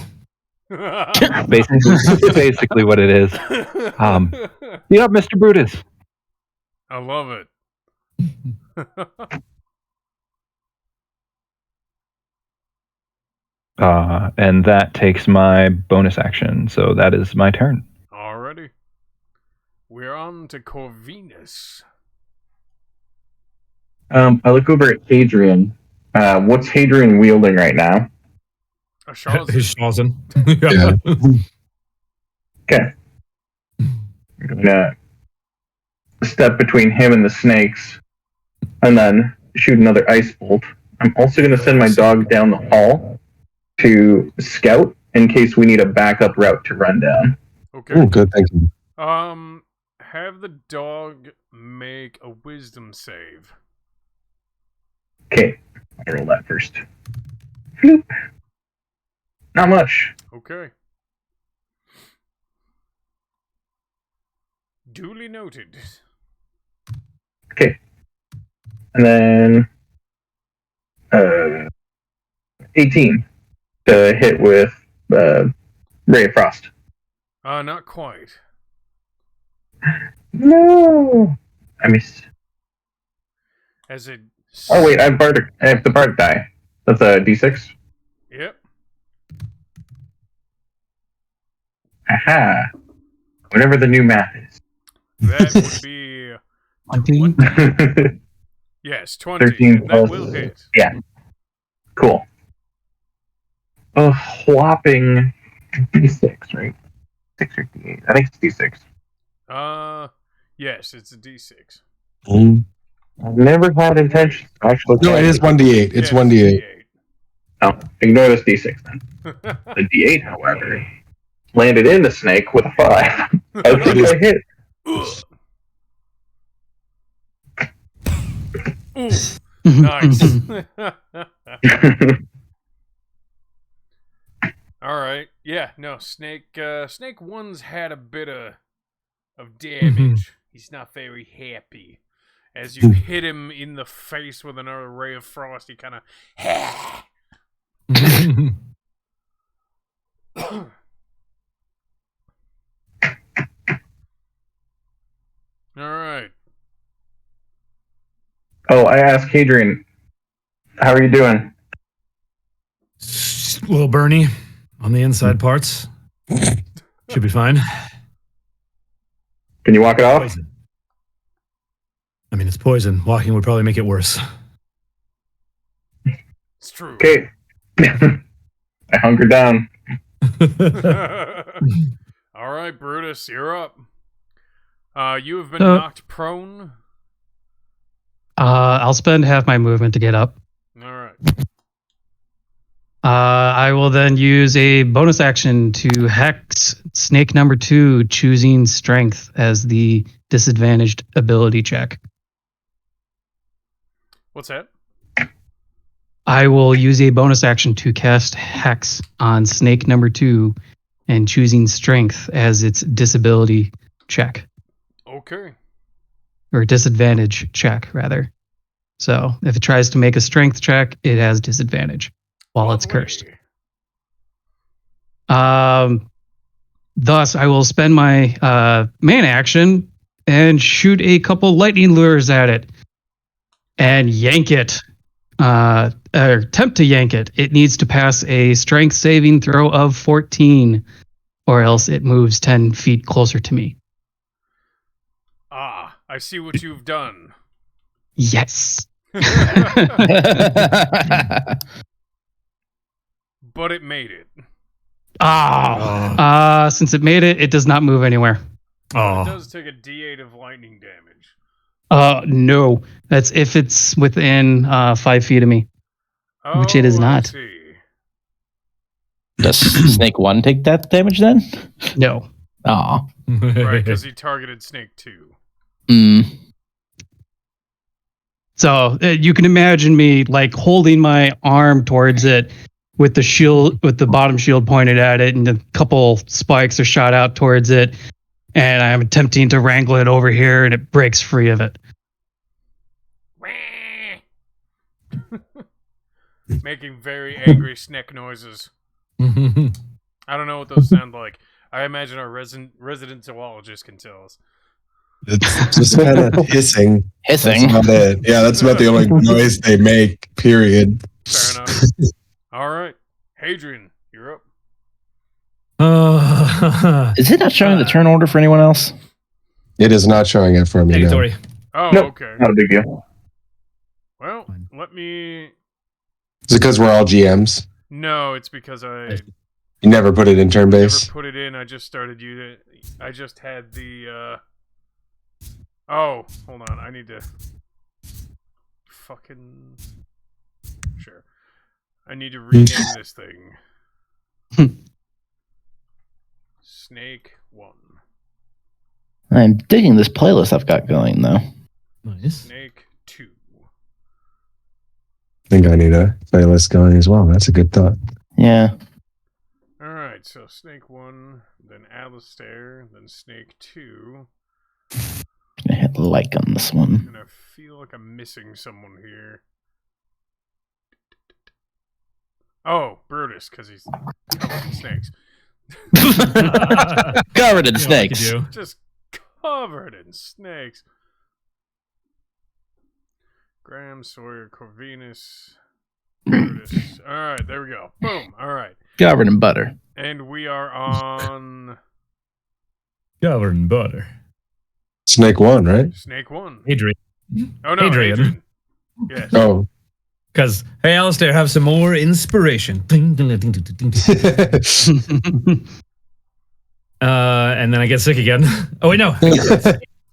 [SPEAKER 7] Basically what it is. Get up, Mr. Brutus.
[SPEAKER 1] I love it.
[SPEAKER 7] And that takes my bonus action. So that is my turn.
[SPEAKER 1] Alrighty. We're on to Corvinus.
[SPEAKER 4] I look over at Hadrian. What's Hadrian wielding right now?
[SPEAKER 1] A Shaw's.
[SPEAKER 2] His Shawson.
[SPEAKER 8] Yeah.
[SPEAKER 4] Okay. I'm gonna step between him and the snakes, and then shoot another ice bolt. I'm also gonna send my dog down the hall to scout in case we need a backup route to run down.
[SPEAKER 1] Okay.
[SPEAKER 8] Oh, good thinking.
[SPEAKER 1] Have the dog make a wisdom save.
[SPEAKER 4] Okay, I'll roll that first. Floop. Not much.
[SPEAKER 1] Okay. Duly noted.
[SPEAKER 4] Okay. And then 18 to hit with Ray of Frost.
[SPEAKER 1] Not quite.
[SPEAKER 4] No, I missed.
[SPEAKER 1] As it.
[SPEAKER 4] Oh wait, I have the Bardic die. That's a D6.
[SPEAKER 1] Yep.
[SPEAKER 4] Aha. Whatever the new math is.
[SPEAKER 1] That would be
[SPEAKER 9] 20.
[SPEAKER 1] yes, 20.
[SPEAKER 4] 13
[SPEAKER 1] That
[SPEAKER 4] plus.
[SPEAKER 1] will hit.
[SPEAKER 4] Yeah. Cool. A whopping D6, right? 6 or D8. I think it's D6.
[SPEAKER 1] Yes, it's a D6.
[SPEAKER 4] I've never had intentions to actually.
[SPEAKER 8] No, it is 1d8. It's
[SPEAKER 1] Yeah,
[SPEAKER 8] 1d8.
[SPEAKER 4] Oh, ignore this D6 then. The D8, however, landed in the snake with a 5. I think I hit.
[SPEAKER 1] Ooh, nice. All right. Yeah. No. Snake. Snake One's had a bit of damage. He's not very happy. As you hit him in the face with another ray of frost, he kind of. All right.
[SPEAKER 4] Oh, I asked Hadrian, how are you doing?
[SPEAKER 2] Little Bernie on the inside parts. Should be fine.
[SPEAKER 4] Can you walk it off?
[SPEAKER 2] Poison. I mean, it's poison. Walking would probably make it worse.
[SPEAKER 1] It's true.
[SPEAKER 4] Okay. I hunker down.
[SPEAKER 1] All right, Brutus, you're up. You have been knocked prone.
[SPEAKER 9] I'll spend half my movement to get up.
[SPEAKER 1] All right.
[SPEAKER 9] I will then use a bonus action to hex snake number 2, choosing strength as the disadvantaged ability check.
[SPEAKER 1] What's that?
[SPEAKER 9] I will use a bonus action to cast hex on snake number 2 and choosing strength as its disability check.
[SPEAKER 1] Okay.
[SPEAKER 9] Or disadvantage check, rather. So if it tries to make a strength check, it has disadvantage while it's cursed. Thus, I will spend my mana action and shoot a couple lightning lures at it and yank it. Or attempt to yank it. It needs to pass a strength saving throw of 14, or else it moves 10 feet closer to me.
[SPEAKER 1] Ah, I see what you've done.
[SPEAKER 9] Yes.
[SPEAKER 1] But it made it.
[SPEAKER 9] Since it made it, it does not move anywhere.
[SPEAKER 1] It does take a D8 of lightning damage.
[SPEAKER 9] No. That's if it's within 5 feet of me. Which it is not.
[SPEAKER 1] I see.
[SPEAKER 5] Does Snake 1 take that damage then?
[SPEAKER 9] No.
[SPEAKER 5] Aw.
[SPEAKER 1] Right, because he targeted Snake 2.
[SPEAKER 9] So you can imagine me like holding my arm towards it with the shield, with the bottom shield pointed at it, and a couple spikes are shot out towards it, and I'm attempting to wrangle it over here, and it breaks free of it.
[SPEAKER 1] Making very angry snake noises. I don't know what those sound like. I imagine our resident zoologist can tell us.
[SPEAKER 8] It's just kind of hissing.
[SPEAKER 5] Hissing?
[SPEAKER 8] That's about it. Yeah, that's about the only noise they make, period.
[SPEAKER 1] Fair enough. All right. Hadrian, you're up.
[SPEAKER 5] Is it not showing the turn order for anyone else?
[SPEAKER 8] It is not showing it for me. No.
[SPEAKER 2] Negatory.
[SPEAKER 1] Oh,
[SPEAKER 4] Nope.
[SPEAKER 1] okay.
[SPEAKER 4] Not a big deal.
[SPEAKER 1] Well, let me...
[SPEAKER 8] Is it because we're all GMs?
[SPEAKER 1] No, it's because I
[SPEAKER 8] You never put it in turn base?
[SPEAKER 1] never put it in. I just started using it. I just had the... Oh, hold on. I need to... Fucking... Sure. I need to rename this thing. Snake 1.
[SPEAKER 5] I'm digging this playlist I've got going, though.
[SPEAKER 2] Nice.
[SPEAKER 1] Snake 2.
[SPEAKER 8] I think I need a playlist going as well. That's a good thought.
[SPEAKER 5] Yeah.
[SPEAKER 1] Alright, so Snake 1, then Alistair, then Snake 2.
[SPEAKER 5] I hit like on this one.
[SPEAKER 1] And I feel like I'm missing someone here. Oh, Brutus, because he's covered in snakes.
[SPEAKER 5] Covered in
[SPEAKER 2] You know what
[SPEAKER 5] snakes.
[SPEAKER 2] you do.
[SPEAKER 1] Just covered in snakes. Graham, Sawyer, Corvinus, Brutus. Alright, there we go. Boom. Alright.
[SPEAKER 5] Covered in butter.
[SPEAKER 1] And we are on
[SPEAKER 2] Covered in butter.
[SPEAKER 8] Snake 1, right?
[SPEAKER 1] Snake 1.
[SPEAKER 2] Adrian.
[SPEAKER 1] Oh, no,
[SPEAKER 2] Adrian.
[SPEAKER 1] Adrian. Yes.
[SPEAKER 8] Oh.
[SPEAKER 2] Because, hey, Alistair, have some more inspiration. Ding, ding, ding, ding, ding, ding. And then I get sick again. Oh, wait, no.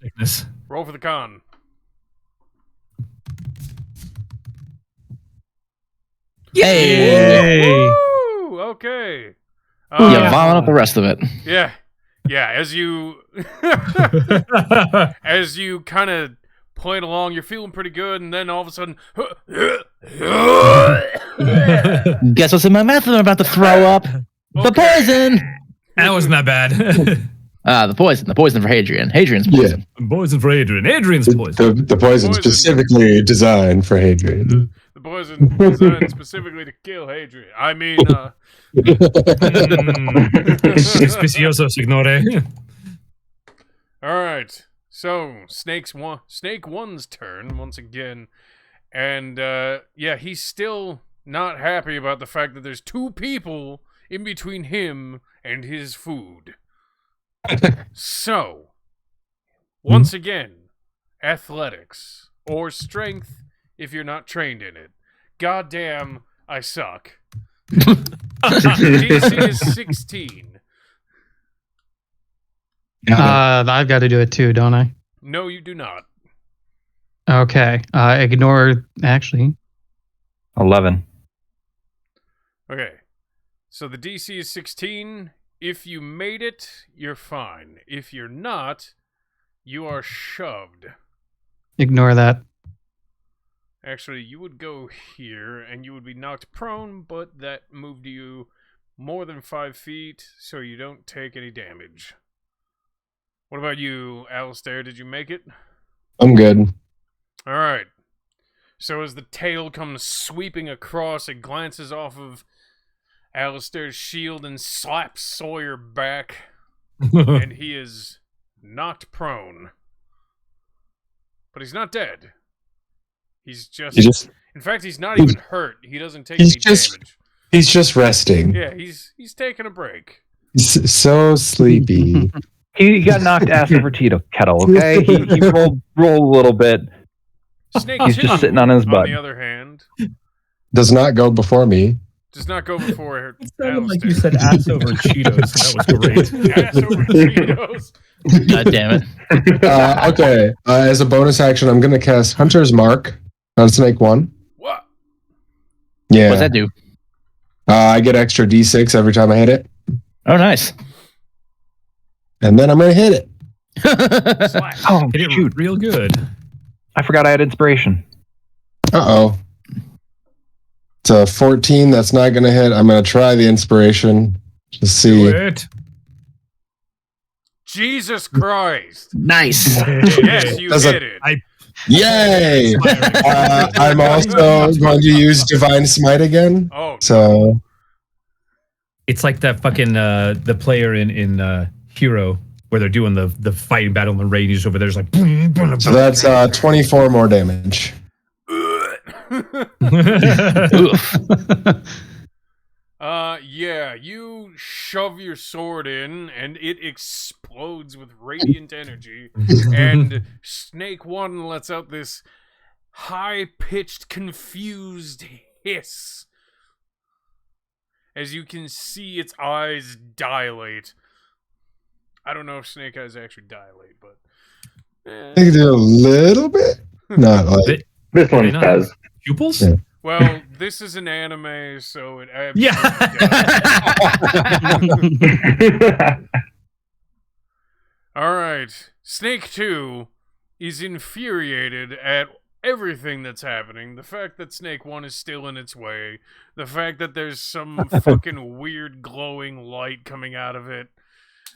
[SPEAKER 2] Sickness.
[SPEAKER 1] Roll for the con.
[SPEAKER 5] Hey!
[SPEAKER 1] Woo! Okay.
[SPEAKER 5] Yeah, vomit up the rest of it.
[SPEAKER 1] Yeah. Yeah, as you as you kind of point along, you're feeling pretty good, and then all of a sudden
[SPEAKER 5] Guess what's in my mouth? I'm about to throw up. The poison!
[SPEAKER 2] That wasn't that bad.
[SPEAKER 5] The poison. The poison for Hadrian. Hadrian's poison.
[SPEAKER 2] Poison for Adrian. Adrian's poison.
[SPEAKER 8] The poison
[SPEAKER 1] Poison.
[SPEAKER 8] specifically designed for Hadrian.
[SPEAKER 1] the poison designed specifically to kill Hadrian. I mean,
[SPEAKER 2] Specioso, signore.
[SPEAKER 1] all right. So Snake 1's turn once again, and yeah, he's still not happy about the fact that there's two people in between him and his food. So, once again, athletics or strength if you're not trained in it. Goddamn, I suck. DC is 16.
[SPEAKER 9] I've got to do it too, don't I?
[SPEAKER 1] No, you do not.
[SPEAKER 9] Okay. Ignore, actually.
[SPEAKER 7] 11.
[SPEAKER 1] Okay. So the DC is 16. If you made it, you're fine. If you're not, you are shoved.
[SPEAKER 9] Ignore that.
[SPEAKER 1] Actually, you would go here, and you would be knocked prone, but that moved you more than 5 feet, so you don't take any damage. What about you, Alistair? Did you make it?
[SPEAKER 8] I'm good.
[SPEAKER 1] Alright. So as the tail comes sweeping across, it glances off of Alistair's shield and slaps Sawyer back, and he is knocked prone. But he's not dead. He's just... In fact, he's not even hurt. He doesn't take any damage.
[SPEAKER 8] He's just resting.
[SPEAKER 1] Yeah, he's taking a break.
[SPEAKER 8] He's so sleepy.
[SPEAKER 7] He got knocked ass over Tito kettle. Okay, he rolled a little bit.
[SPEAKER 1] Snake
[SPEAKER 7] He's
[SPEAKER 1] 2,
[SPEAKER 7] just sitting on his butt.
[SPEAKER 1] On the other hand,
[SPEAKER 8] Does not go before me.
[SPEAKER 1] does not go before
[SPEAKER 2] It sounded like
[SPEAKER 1] Alistair.
[SPEAKER 2] you said ass over Cheetos. That was great.
[SPEAKER 1] Ass over Cheetos.
[SPEAKER 5] God damn it.
[SPEAKER 8] Okay, as a bonus action, I'm going to cast Hunter's Mark on Snake 1.
[SPEAKER 1] What?
[SPEAKER 8] Yeah.
[SPEAKER 5] What's that do?
[SPEAKER 8] I get extra d6 every time I hit it.
[SPEAKER 5] Oh, nice.
[SPEAKER 8] And then I'm going to hit it.
[SPEAKER 7] Oh,
[SPEAKER 2] Hit it
[SPEAKER 7] shoot.
[SPEAKER 2] real good.
[SPEAKER 7] I forgot I had inspiration.
[SPEAKER 8] Uh-oh. It's a 14. That's not going to hit. I'm going to try the inspiration. Just see.
[SPEAKER 2] Do it.
[SPEAKER 1] Jesus Christ.
[SPEAKER 5] Nice.
[SPEAKER 1] Yes, you
[SPEAKER 8] Does
[SPEAKER 1] hit
[SPEAKER 8] it-
[SPEAKER 1] it.
[SPEAKER 8] Yay! I'm also going to use Divine Smite again.
[SPEAKER 1] Oh,
[SPEAKER 8] So,
[SPEAKER 2] It's like that fucking the player in Hero where they're doing the fighting battle in the rain. He's over there, just like. Boom, boom, boom.
[SPEAKER 8] so that's 24 more damage.
[SPEAKER 1] yeah, you shove your sword in, and it explodes with radiant energy, and Snake 1 lets out this high-pitched, confused hiss. As you can see its eyes dilate. I don't know if Snake Eyes actually dilate, but...
[SPEAKER 8] I think they do a little bit. Not like.
[SPEAKER 4] This one
[SPEAKER 2] not-
[SPEAKER 4] does.
[SPEAKER 2] Pupils?
[SPEAKER 8] Yeah.
[SPEAKER 1] Well, this is an anime, so it absolutely
[SPEAKER 2] Yeah.
[SPEAKER 1] does. Alright, Snake 2 is infuriated at everything that's happening. The fact that Snake 1 is still in its way. The fact that there's some fucking weird glowing light coming out of it.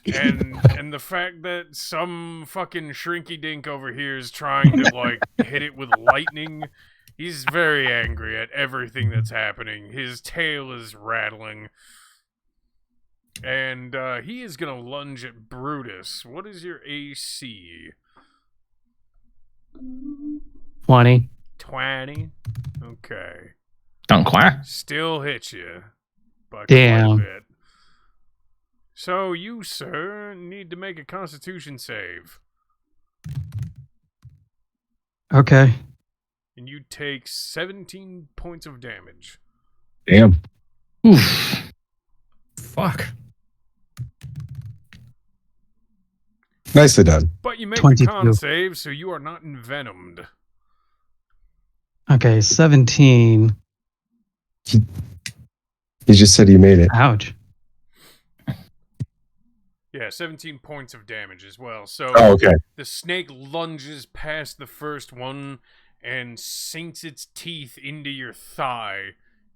[SPEAKER 1] And the fact that some fucking shrinky dink over here is trying to, like, hit it with lightning. He's very angry at everything that's happening. His tail is rattling. And he is going to lunge at Brutus. What is your AC?
[SPEAKER 9] 20.
[SPEAKER 1] 20? Okay.
[SPEAKER 5] Don't quire.
[SPEAKER 1] Still hit you. By
[SPEAKER 9] Damn.
[SPEAKER 1] quite a bit. So you, sir, need to make a constitution save.
[SPEAKER 9] Okay.
[SPEAKER 1] And you take 17 points of damage.
[SPEAKER 8] Damn.
[SPEAKER 5] Oof.
[SPEAKER 2] Fuck.
[SPEAKER 8] Nicely done.
[SPEAKER 1] But you make the
[SPEAKER 9] 22.
[SPEAKER 1] con save, so you are not envenomed.
[SPEAKER 9] Okay, 17.
[SPEAKER 8] He just said he made it.
[SPEAKER 9] Ouch.
[SPEAKER 1] Yeah, 17 points of damage as well. So
[SPEAKER 8] Oh, okay.
[SPEAKER 1] the snake lunges past the first one and sinks its teeth into your thigh.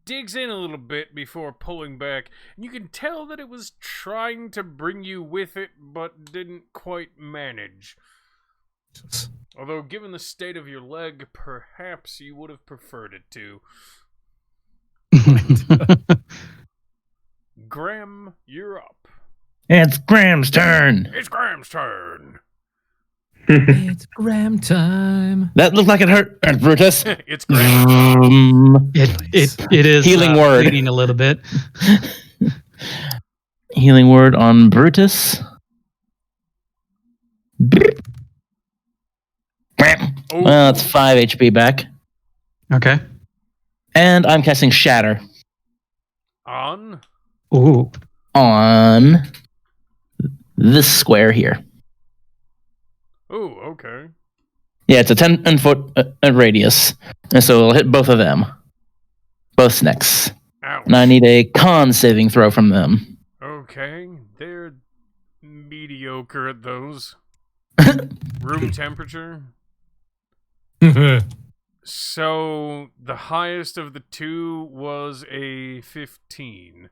[SPEAKER 1] Digs in a little bit before pulling back. And you can tell that it was trying to bring you with it, but didn't quite manage. Although, given the state of your leg, perhaps you would have preferred it to. Graham, you're up.
[SPEAKER 5] It's Graham's turn.
[SPEAKER 1] It's Graham's turn.
[SPEAKER 2] It's Graham time.
[SPEAKER 5] That looked like it hurt, Brutus.
[SPEAKER 1] It's Graham.
[SPEAKER 9] It is
[SPEAKER 5] Healing word.
[SPEAKER 9] bleeding a little bit.
[SPEAKER 5] Healing word on Brutus. Well, it's 5 HP back.
[SPEAKER 9] Okay.
[SPEAKER 5] And I'm casting Shatter
[SPEAKER 1] On.
[SPEAKER 9] Ooh.
[SPEAKER 5] on this square here.
[SPEAKER 1] Ooh, okay.
[SPEAKER 5] Yeah, it's a 10-foot radius. And so it'll hit both of them. Both snakes.
[SPEAKER 1] Ouch.
[SPEAKER 5] And I need a con saving throw from them.
[SPEAKER 1] Okay, they're mediocre at those. Room temperature. So the highest of the two was a 15.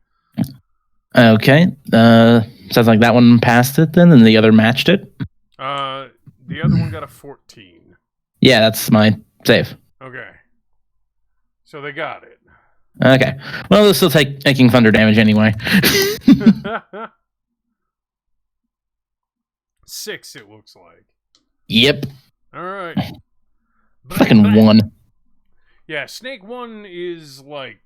[SPEAKER 5] Okay. Sounds like that one passed it then, and the other matched it.
[SPEAKER 1] The other one got a 14.
[SPEAKER 5] Yeah, that's my save.
[SPEAKER 1] Okay. So they got it.
[SPEAKER 5] Okay. Well, they'll still taking thunder damage anyway.
[SPEAKER 1] 6, it looks like.
[SPEAKER 5] Yep.
[SPEAKER 1] All right.
[SPEAKER 5] Fucking 1.
[SPEAKER 1] Yeah, Snake 1 is like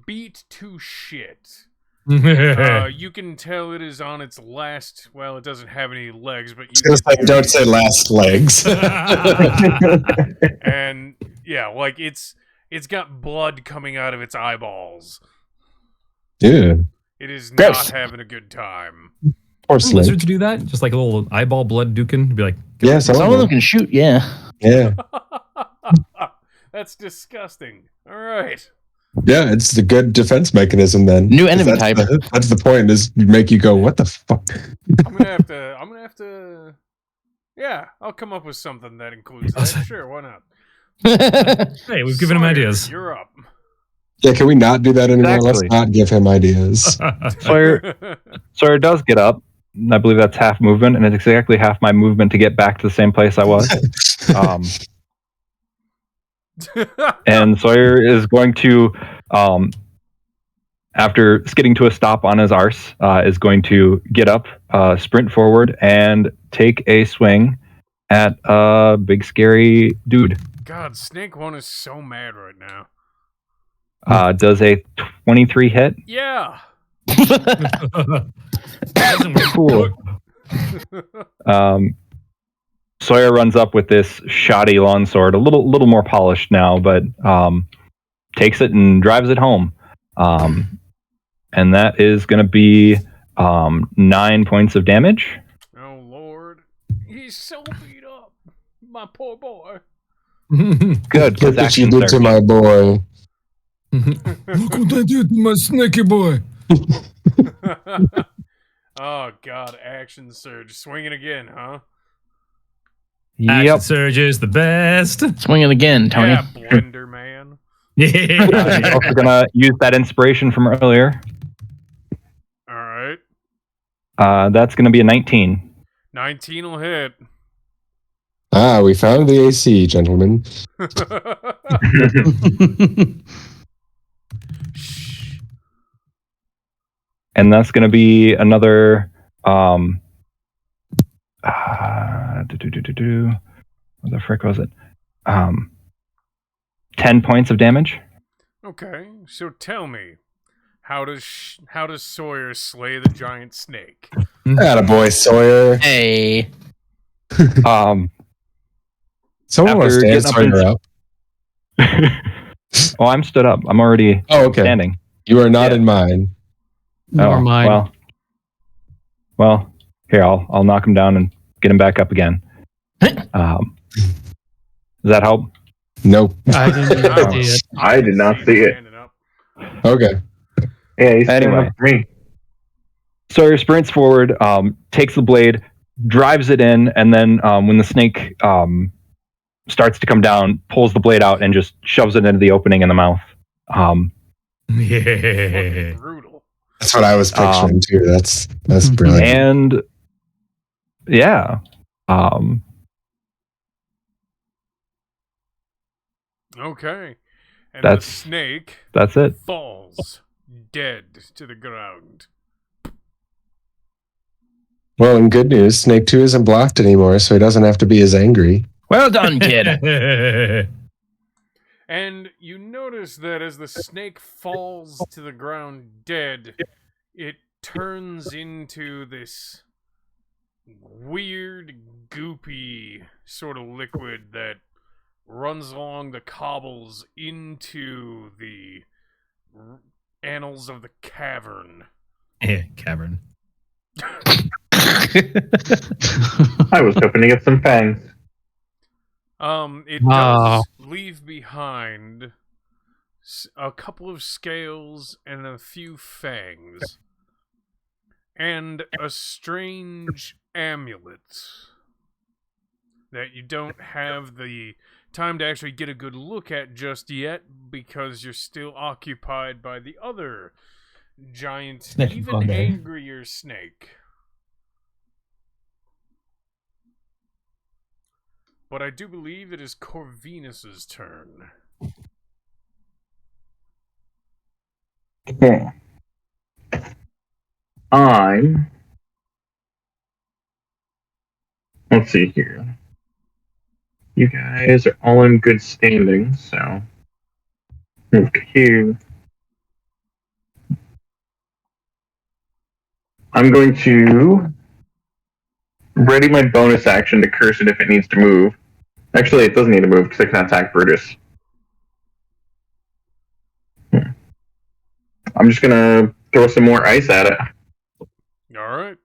[SPEAKER 1] beat to shit. You can tell it is on its last. Well, it doesn't have any legs, but you
[SPEAKER 8] Just like, don't say last legs.
[SPEAKER 1] and yeah, like it's got blood coming out of its eyeballs.
[SPEAKER 8] Yeah.
[SPEAKER 1] It is
[SPEAKER 5] Gross.
[SPEAKER 1] not having a good time.
[SPEAKER 8] Poor
[SPEAKER 2] Some
[SPEAKER 8] Snake.
[SPEAKER 2] lizards do that, just like a little eyeball blood duking. Be like,
[SPEAKER 8] Yeah,
[SPEAKER 5] Some of them can shoot, yeah.
[SPEAKER 8] Yeah.
[SPEAKER 1] That's disgusting. All right.
[SPEAKER 8] Yeah, it's the good defense mechanism then.
[SPEAKER 5] New enemy
[SPEAKER 8] That's
[SPEAKER 5] type.
[SPEAKER 8] That's the point, is make you go, what the fuck?
[SPEAKER 1] I'm gonna have to. Yeah, I'll come up with something that includes that. Sure, why not?
[SPEAKER 2] hey, we've given him
[SPEAKER 1] Sawyer,
[SPEAKER 2] ideas.
[SPEAKER 1] You're up.
[SPEAKER 8] Yeah, can we not do that anymore?
[SPEAKER 7] Exactly.
[SPEAKER 8] Let's not give him ideas.
[SPEAKER 7] Sawyer does get up. And I believe that's half movement, and it's exactly half my movement to get back to the same place I was. And Sawyer is going to, after skidding to a stop on his arse, is going to get up, sprint forward, and take a swing at a big scary dude.
[SPEAKER 1] God, Snake 1 is so mad right now.
[SPEAKER 7] Does a 23 hit?
[SPEAKER 1] Yeah.
[SPEAKER 7] Cool. Sawyer runs up with this shoddy lawn sword, a little more polished now, but takes it and drives it home. And that is going to be 9 points of damage.
[SPEAKER 1] Oh Lord, he's so beat up, my poor boy.
[SPEAKER 7] Good.
[SPEAKER 8] Look what you did to my boy.
[SPEAKER 2] Look what I did to my snaky boy.
[SPEAKER 1] Oh God, action surge, swinging again, huh?
[SPEAKER 2] Action
[SPEAKER 7] Yep.
[SPEAKER 2] surge is the best.
[SPEAKER 5] Swing it again, Tony.
[SPEAKER 1] Yeah, Blender Man.
[SPEAKER 7] He's
[SPEAKER 2] Yeah.
[SPEAKER 7] also going to use that inspiration from earlier.
[SPEAKER 1] All right,
[SPEAKER 7] That's going to be a 19.
[SPEAKER 1] 19 will hit.
[SPEAKER 8] Ah, we found the AC, gentlemen.
[SPEAKER 1] Shh.
[SPEAKER 7] And that's going to be another. What the frick was it? 10 points of damage.
[SPEAKER 1] Okay, so tell me, how does Sawyer slay the giant snake?
[SPEAKER 8] Attaboy, Sawyer.
[SPEAKER 5] Hey.
[SPEAKER 8] Someone wants
[SPEAKER 7] After
[SPEAKER 8] to stand
[SPEAKER 7] getting up
[SPEAKER 8] Sawyer up.
[SPEAKER 7] Oh, I'm stood up. I'm already
[SPEAKER 8] Oh, okay.
[SPEAKER 7] standing.
[SPEAKER 8] You are not
[SPEAKER 7] Yeah.
[SPEAKER 8] in mine.
[SPEAKER 9] Nor mine.
[SPEAKER 7] Well, here I'll knock him down and get him back up again. Does that help?
[SPEAKER 8] Nope.
[SPEAKER 9] I didn't see it.
[SPEAKER 4] I did not see it.
[SPEAKER 1] Standing up.
[SPEAKER 8] Okay.
[SPEAKER 4] Yeah, he's standing
[SPEAKER 7] Anyway.
[SPEAKER 4] up for me.
[SPEAKER 7] Sawyer sprints forward, takes the blade, drives it in, and then when the snake starts to come down, pulls the blade out and just shoves it into the opening in the mouth.
[SPEAKER 2] Yeah.
[SPEAKER 1] Fucking brutal.
[SPEAKER 8] That's what I was picturing too. That's brilliant.
[SPEAKER 7] And yeah,
[SPEAKER 1] Okay, and
[SPEAKER 7] That's-
[SPEAKER 1] the snake
[SPEAKER 7] that's it.
[SPEAKER 1] falls dead to the ground.
[SPEAKER 8] Well, in good news, Snake 2 isn't blocked anymore, so he doesn't have to be as angry.
[SPEAKER 5] Well done, kid.
[SPEAKER 1] And you notice that as the snake falls to the ground dead, it turns into this weird, goopy sort of liquid that runs along the cobbles into the annals of the cavern.
[SPEAKER 2] Yeah, cavern.
[SPEAKER 4] I was hoping to get some fangs.
[SPEAKER 1] It
[SPEAKER 9] Wow.
[SPEAKER 1] does leave behind a couple of scales, and a few fangs. And a strange amulet that you don't have the time to actually get a good look at just yet because you're still occupied by the other giant,
[SPEAKER 2] Snake
[SPEAKER 1] even
[SPEAKER 2] bugger.
[SPEAKER 1] angrier snake. But I do believe it is Corvinus's turn.
[SPEAKER 4] Okay. Let's see here. You guys are all in good standing, so move to here. I'm going to ready my bonus action to curse it if it needs to move. Actually, it doesn't need to move because I can attack Brutus. I'm just gonna throw some more ice at it.
[SPEAKER 1] Alright.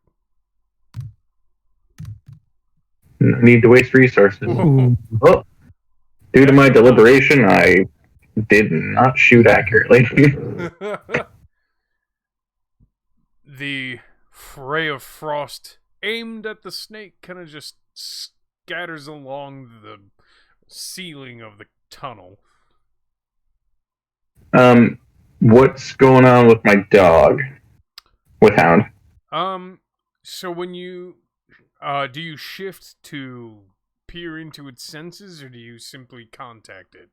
[SPEAKER 4] No need to waste resources.
[SPEAKER 1] Whoa.
[SPEAKER 4] Oh, due to my deliberation, I did not shoot accurately.
[SPEAKER 1] The fray of frost aimed at the snake kind of just scatters along the ceiling of the tunnel.
[SPEAKER 4] What's going on with my dog? With Hound?
[SPEAKER 1] So when you do you shift to peer into its senses, or do you simply contact it?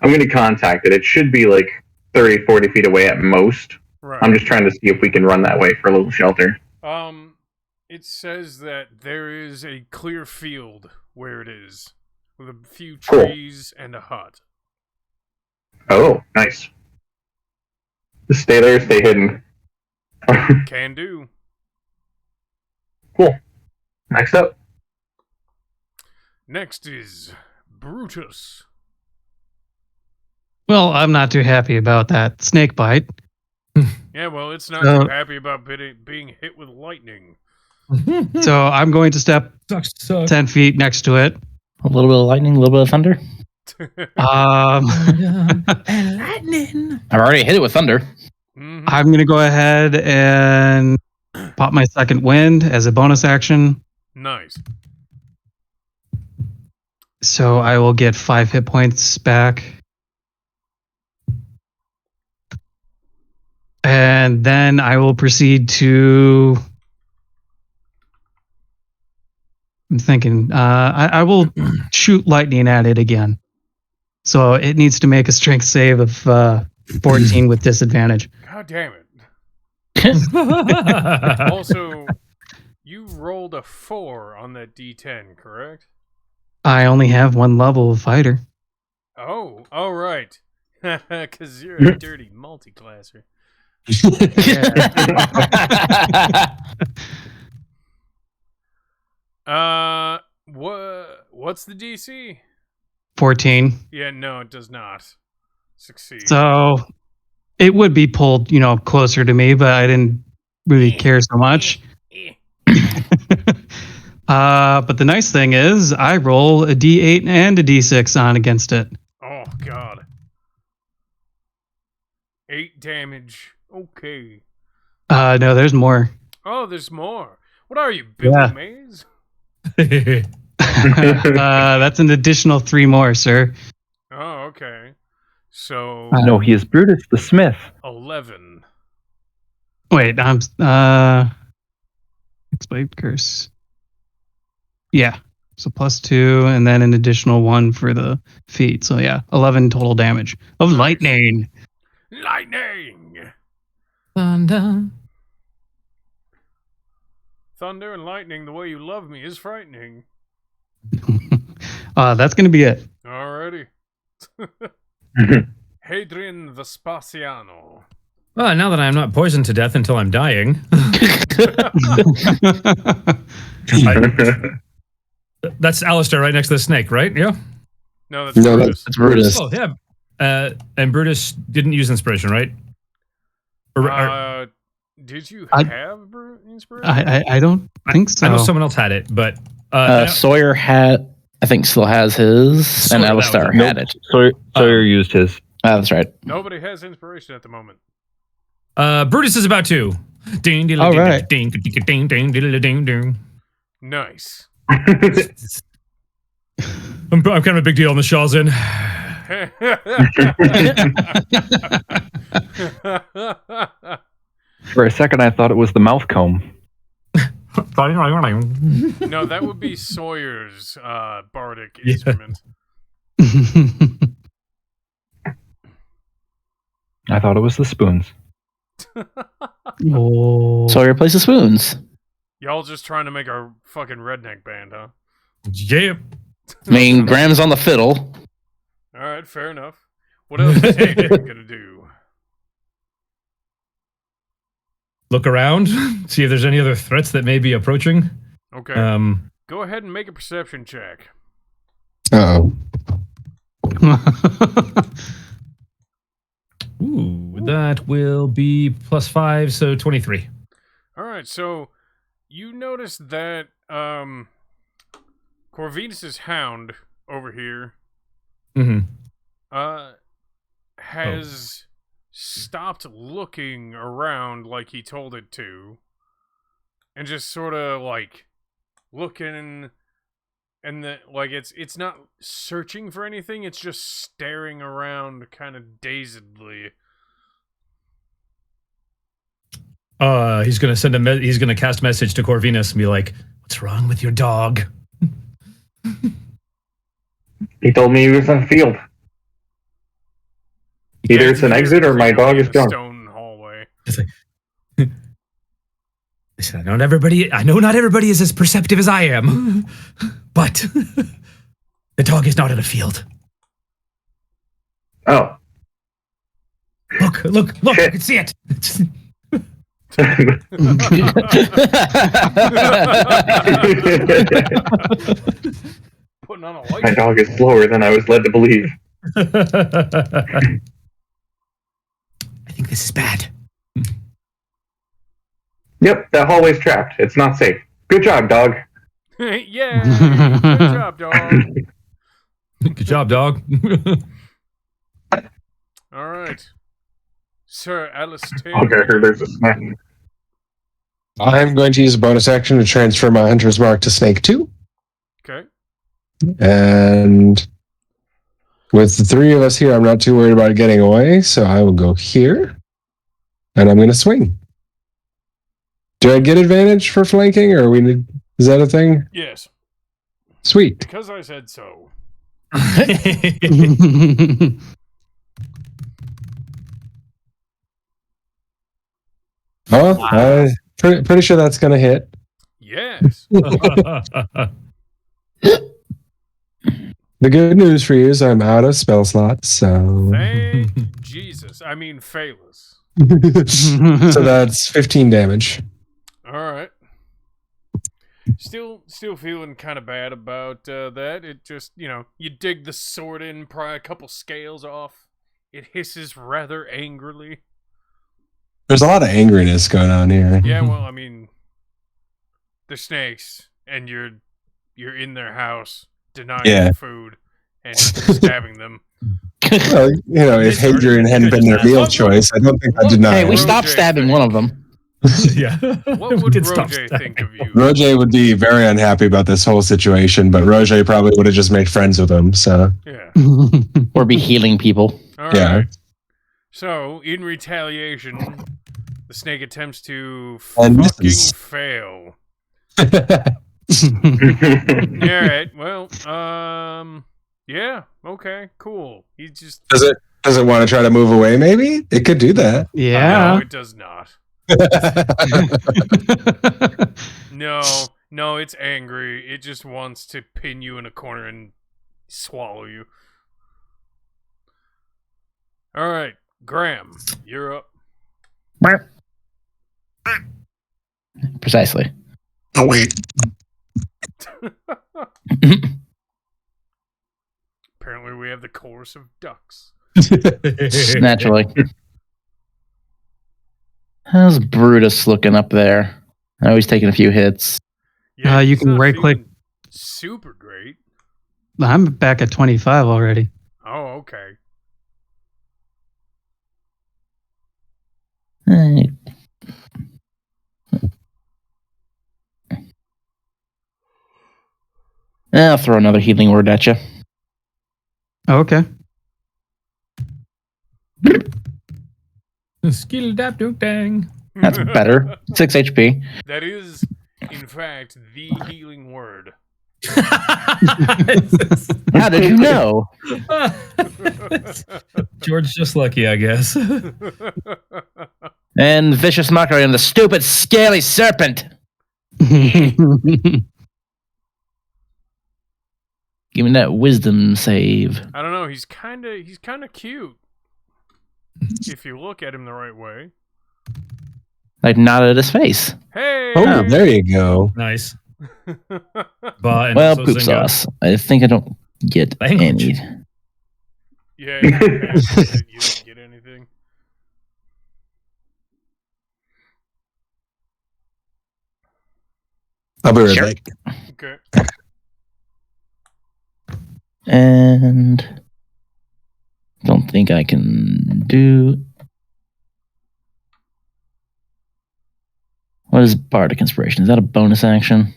[SPEAKER 4] I'm going to contact it. It should be like 30, 40 feet away at most.
[SPEAKER 1] Right.
[SPEAKER 4] I'm just trying to see if we can run that way for a little shelter.
[SPEAKER 1] It says that there is a clear field where it is, with a few trees and a hut.
[SPEAKER 4] Oh, nice. Stay there, stay hidden.
[SPEAKER 1] Can do.
[SPEAKER 4] Cool. Next up.
[SPEAKER 1] Next is Brutus.
[SPEAKER 9] Well, I'm not too happy about that snake bite.
[SPEAKER 1] Yeah, well, it's not too happy about being hit with lightning.
[SPEAKER 9] So I'm going to step
[SPEAKER 2] Sucks.
[SPEAKER 9] 10 feet next to it.
[SPEAKER 5] A little bit of lightning, a little bit of thunder.
[SPEAKER 2] And lightning.
[SPEAKER 5] I've already hit it with thunder.
[SPEAKER 1] Mhm.
[SPEAKER 9] I'm going to go ahead and pop my second wind as a bonus action.
[SPEAKER 1] Nice.
[SPEAKER 9] So I will get 5 hit points back. And then I will proceed to... I'm thinking, I will shoot lightning at it again. So it needs to make a strength save of 14 with disadvantage.
[SPEAKER 1] God damn it. Also, you rolled a 4 on that D10, correct?
[SPEAKER 9] I only have one level of fighter.
[SPEAKER 1] Oh, all right. Because you're a dirty multiclasser. What's the DC?
[SPEAKER 9] 14.
[SPEAKER 1] Yeah, no, it does not succeed.
[SPEAKER 9] So it would be pulled, closer to me, but I didn't really care so much. But the nice thing is I roll a D8 and a D6 on against it.
[SPEAKER 1] Oh, God. 8 damage. Okay.
[SPEAKER 9] No, there's more.
[SPEAKER 1] Oh, there's more. What are you, Billy
[SPEAKER 9] Yeah.
[SPEAKER 1] Mays?
[SPEAKER 9] That's an additional 3 more, sir.
[SPEAKER 1] Oh, okay. So,
[SPEAKER 7] No, he is Brutus the Smith.
[SPEAKER 1] 11.
[SPEAKER 9] Wait, I'm Expiate curse. Yeah. So +2 and then an additional 1 for the feet. So yeah, 11 total damage of lightning.
[SPEAKER 1] Lightning!
[SPEAKER 2] Thunder.
[SPEAKER 1] Thunder and lightning, the way you love me, is frightening.
[SPEAKER 9] That's going to be it.
[SPEAKER 1] Alrighty. Hadrian Vespasiano.
[SPEAKER 2] Well, now that I'm not poisoned to death until I'm dying. That's Alistair right next to the snake, right? Yeah.
[SPEAKER 1] No, that's
[SPEAKER 8] No,
[SPEAKER 1] Brutus.
[SPEAKER 5] That's Brutus.
[SPEAKER 2] Oh, yeah. And Brutus didn't use inspiration, right?
[SPEAKER 1] Did you
[SPEAKER 9] I-
[SPEAKER 1] have inspiration?
[SPEAKER 9] I don't think so.
[SPEAKER 2] I know someone else had it, but
[SPEAKER 5] Sawyer had. I think, still has his,
[SPEAKER 2] Sawyer,
[SPEAKER 5] and
[SPEAKER 2] that was
[SPEAKER 5] Alistar
[SPEAKER 2] it.
[SPEAKER 5] had it.
[SPEAKER 7] Sawyer used his.
[SPEAKER 5] That's right.
[SPEAKER 1] Nobody has inspiration at the moment.
[SPEAKER 2] Brutus is about to. Ding, ding,
[SPEAKER 9] All
[SPEAKER 2] ding,
[SPEAKER 9] right.
[SPEAKER 2] ding, ding, ding, ding, ding, ding, ding.
[SPEAKER 1] Nice.
[SPEAKER 2] I'm kind of a big deal on the Shaw's in.
[SPEAKER 7] For a second, I thought it was the mouth comb.
[SPEAKER 1] No, that would be Sawyer's bardic instrument.
[SPEAKER 7] I thought it was the spoons.
[SPEAKER 9] Oh.
[SPEAKER 5] So replace the spoons.
[SPEAKER 1] Y'all just trying to make a fucking redneck band, huh?
[SPEAKER 2] Yeah.
[SPEAKER 5] I mean, Graham's on the fiddle.
[SPEAKER 1] All right, fair enough. What else is Hayden gonna do?
[SPEAKER 2] Look around, see if there's any other threats that may be approaching.
[SPEAKER 1] Okay. Go ahead and make a perception check.
[SPEAKER 8] Uh-oh.
[SPEAKER 2] Ooh, that will be +5, so 23.
[SPEAKER 1] All right, so you notice that Corvinus's hound over here
[SPEAKER 2] Mm-hmm.
[SPEAKER 1] has stopped looking around like he told it to, and just sort of like looking, and it's not searching for anything, it's just staring around kind of dazedly.
[SPEAKER 2] He's gonna he's gonna cast message to Corvinus and be like, "What's wrong with your dog?"
[SPEAKER 4] He told me he was in the field. Either it's an exit or my dog is gone.
[SPEAKER 1] Stone hallway.
[SPEAKER 2] It's like, listen, I know not everybody is as perceptive as I am, but the dog is not in a field.
[SPEAKER 4] Oh.
[SPEAKER 2] Look!
[SPEAKER 4] Shit.
[SPEAKER 2] I can see it.
[SPEAKER 1] Putting on a light.
[SPEAKER 4] My dog is slower than I was led to believe.
[SPEAKER 2] I think this is bad.
[SPEAKER 4] Yep, that hallway's trapped. It's not safe. Good job, dog.
[SPEAKER 1] Yeah, good job, dog.
[SPEAKER 2] Good job, dog.
[SPEAKER 1] All right, Sir Alistair.
[SPEAKER 4] Okay, I heard there's a snack.
[SPEAKER 8] I'm going to use a bonus action to transfer my Hunter's Mark to Snake 2.
[SPEAKER 1] Okay.
[SPEAKER 8] And with the three of us here, I'm not too worried about it getting away, so I will go here. And I'm going to swing. Do I get advantage for flanking, or is that a thing?
[SPEAKER 1] Yes,
[SPEAKER 8] Sweet.
[SPEAKER 1] because I said so.
[SPEAKER 8] Oh, pretty sure that's going to hit.
[SPEAKER 1] Yes.
[SPEAKER 8] The good news for you is I'm out of spell slots, so
[SPEAKER 1] Thank Jesus. I mean, Phalus.
[SPEAKER 8] so that's 15 damage.
[SPEAKER 1] All right. Still feeling kind of bad about that. It just, you dig the sword in, pry a couple scales off. It hisses rather angrily.
[SPEAKER 8] There's a lot of angriness going on here.
[SPEAKER 1] Yeah, well, I mean, they're snakes, and you're in their house, denying them food, and stabbing them.
[SPEAKER 8] Well, if Hadrian hadn't been their meal choice, I don't think I did not.
[SPEAKER 5] Hey, we stopped stabbing one of them.
[SPEAKER 2] Yeah.
[SPEAKER 1] What would Roger think of you?
[SPEAKER 8] Roger would be very unhappy about this whole situation, but Roger probably would have just made friends with him. So
[SPEAKER 1] Yeah.
[SPEAKER 5] Or be healing people.
[SPEAKER 1] All right.
[SPEAKER 8] Yeah.
[SPEAKER 1] So, in retaliation, the snake attempts to
[SPEAKER 8] And
[SPEAKER 1] fucking
[SPEAKER 8] misses.
[SPEAKER 1] fail. Alright, well, yeah, okay, cool. He just...
[SPEAKER 8] Does it want to try to move away? Maybe it could do that.
[SPEAKER 1] No,
[SPEAKER 9] Yeah.
[SPEAKER 1] it does not. No, it's angry. It just wants to pin you in a corner and swallow you. Alright, Graham, you're up.
[SPEAKER 5] Precisely.
[SPEAKER 8] Oh wait.
[SPEAKER 1] Apparently we have the chorus of ducks.
[SPEAKER 5] Naturally. How's Brutus looking up there? I know he's taking a few hits.
[SPEAKER 1] Yeah,
[SPEAKER 9] You
[SPEAKER 1] he's
[SPEAKER 9] can
[SPEAKER 1] not
[SPEAKER 9] right-click.
[SPEAKER 1] feeling super great.
[SPEAKER 9] I'm back at 25 already.
[SPEAKER 1] Oh, okay.
[SPEAKER 5] Eh, I'll throw another healing word at you.
[SPEAKER 9] Oh, okay.
[SPEAKER 2] Skill dap dook dang.
[SPEAKER 5] That's better. 6 HP.
[SPEAKER 1] That is, in fact, the healing word.
[SPEAKER 5] How did you know?
[SPEAKER 2] George just lucky, I guess.
[SPEAKER 5] And vicious mockery on the stupid, scaly serpent. Give me that wisdom save.
[SPEAKER 1] I don't know. He's kind of cute. If you look at him the right way.
[SPEAKER 5] Like, not at his face.
[SPEAKER 1] Hey.
[SPEAKER 8] Oh, there you go.
[SPEAKER 2] Nice. But and
[SPEAKER 5] Well,
[SPEAKER 2] also
[SPEAKER 5] poop
[SPEAKER 2] Zingo.
[SPEAKER 5] sauce. I think I don't get
[SPEAKER 2] Language.
[SPEAKER 5] any.
[SPEAKER 1] Yeah, you didn't get anything.
[SPEAKER 8] I'll be right
[SPEAKER 5] Sure.
[SPEAKER 8] back.
[SPEAKER 1] Okay.
[SPEAKER 5] And don't think I can do. What is Bardic Inspiration? Is that a bonus action?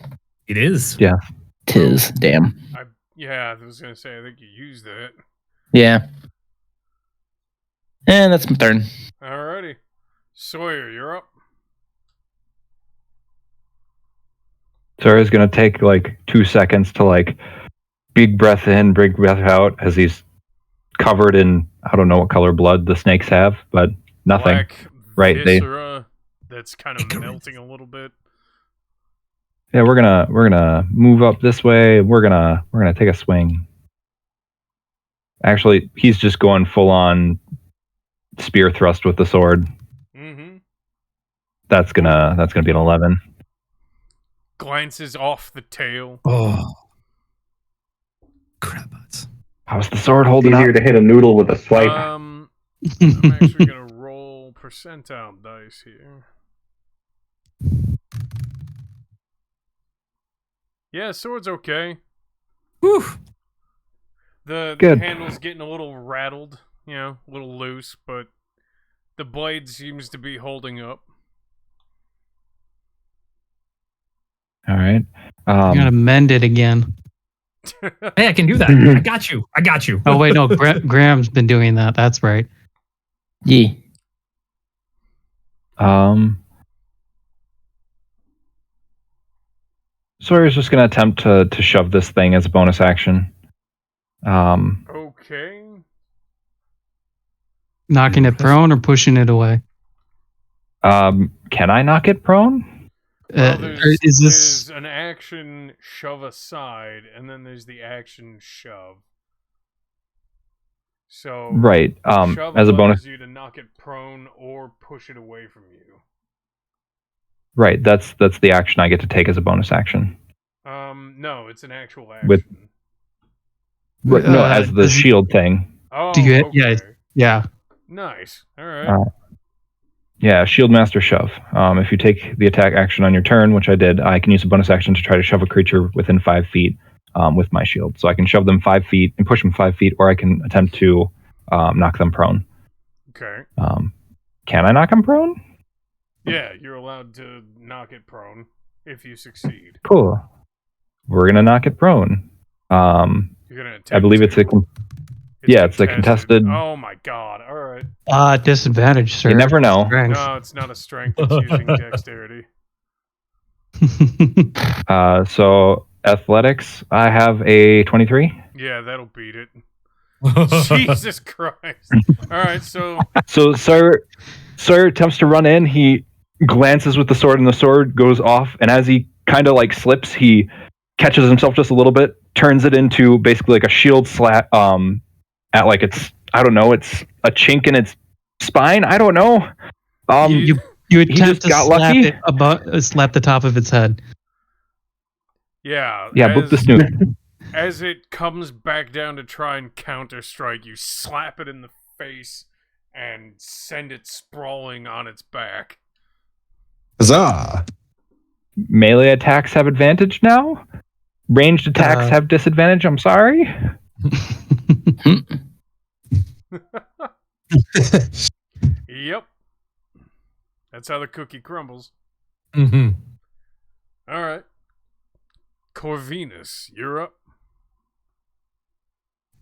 [SPEAKER 2] It is.
[SPEAKER 7] Yeah.
[SPEAKER 5] Tis. Damn.
[SPEAKER 1] I was gonna say I think you used that.
[SPEAKER 5] Yeah. And that's my turn.
[SPEAKER 1] Alrighty, Sawyer, you're up.
[SPEAKER 7] Sarah's gonna take like 2 seconds to like big breath in, big breath out as he's covered in I don't know what color blood the snakes have, but nothing.
[SPEAKER 1] Black
[SPEAKER 7] Right, they-
[SPEAKER 1] viscera that's kind of melting a little bit.
[SPEAKER 7] Yeah, we're gonna move up this way. We're gonna take a swing. Actually, he's just going full on spear thrust with the sword.
[SPEAKER 1] Mm-hmm.
[SPEAKER 7] That's gonna be an 11.
[SPEAKER 1] Glances off the tail.
[SPEAKER 2] Oh. Crap butts.
[SPEAKER 7] How's the sword
[SPEAKER 4] It's
[SPEAKER 7] holding
[SPEAKER 4] easier
[SPEAKER 7] up?
[SPEAKER 4] to hit a noodle with a swipe.
[SPEAKER 1] I'm actually gonna roll percentile dice here. Yeah, sword's okay.
[SPEAKER 2] Whew.
[SPEAKER 1] The
[SPEAKER 7] Good.
[SPEAKER 1] handle's getting a little rattled, a little loose, but the blade seems to be holding up.
[SPEAKER 7] All right.
[SPEAKER 9] You gotta mend it again.
[SPEAKER 2] Hey, I can do that. I got you. I got you.
[SPEAKER 9] Oh wait, no, Graham's been doing that. That's right.
[SPEAKER 5] Yeah.
[SPEAKER 7] Sawyer's just gonna attempt to shove this thing as a bonus action.
[SPEAKER 1] Okay.
[SPEAKER 9] Knocking it prone or pushing it away.
[SPEAKER 7] Can I knock it prone?
[SPEAKER 1] Well,
[SPEAKER 9] Is this
[SPEAKER 1] there's an action shove aside, and then there's the action shove. So
[SPEAKER 7] Right.
[SPEAKER 1] shove
[SPEAKER 7] As a
[SPEAKER 1] allows
[SPEAKER 7] bonus.
[SPEAKER 1] you to knock it prone or push it away from you.
[SPEAKER 7] Right. That's the action I get to take as a bonus action.
[SPEAKER 1] No, it's an actual action.
[SPEAKER 7] With- Right, no, as the
[SPEAKER 9] does-
[SPEAKER 7] shield thing.
[SPEAKER 1] Oh,
[SPEAKER 9] Do you-
[SPEAKER 1] okay.
[SPEAKER 9] yeah.
[SPEAKER 1] Nice. All right.
[SPEAKER 7] Yeah, shield master shove. If you take the attack action on your turn, which I did, I can use a bonus action to try to shove a creature within 5 feet with my shield. So I can shove them 5 feet and push them 5 feet, or I can attempt to knock them prone.
[SPEAKER 1] Okay.
[SPEAKER 7] Can I knock them prone?
[SPEAKER 1] Yeah, you're allowed to knock it prone if you succeed.
[SPEAKER 7] Cool. We're gonna knock it prone.
[SPEAKER 1] You're gonna attempt
[SPEAKER 7] I believe it's a
[SPEAKER 1] It's
[SPEAKER 7] a contested.
[SPEAKER 1] Oh my god! All right.
[SPEAKER 9] Disadvantage, sir.
[SPEAKER 7] You never know.
[SPEAKER 9] Strength.
[SPEAKER 1] No, it's not a strength. It's using dexterity.
[SPEAKER 7] So athletics, I have a 23.
[SPEAKER 1] Yeah, that'll beat it. Jesus Christ! All right, so
[SPEAKER 7] So Sawyer attempts to run in. He glances with the sword, and the sword goes off. And as he kind of like slips, he catches himself just a little bit, turns it into basically like a shield slap. At like it's a chink in its spine. I don't know.
[SPEAKER 9] you
[SPEAKER 7] he
[SPEAKER 9] attempt
[SPEAKER 7] just
[SPEAKER 9] to
[SPEAKER 7] got
[SPEAKER 9] slap
[SPEAKER 7] lucky?
[SPEAKER 9] it above, slap the top of its head.
[SPEAKER 1] yeah,
[SPEAKER 7] book the snoot.
[SPEAKER 1] As it comes back down to try and counter strike, you slap it in the face and send it sprawling on its back.
[SPEAKER 8] Huzzah!
[SPEAKER 7] Melee attacks have advantage now. Ranged attacks have disadvantage. I'm sorry.
[SPEAKER 1] Yep. That's how the cookie crumbles.
[SPEAKER 2] Mm-hmm.
[SPEAKER 1] All right. Corvinus, you're up.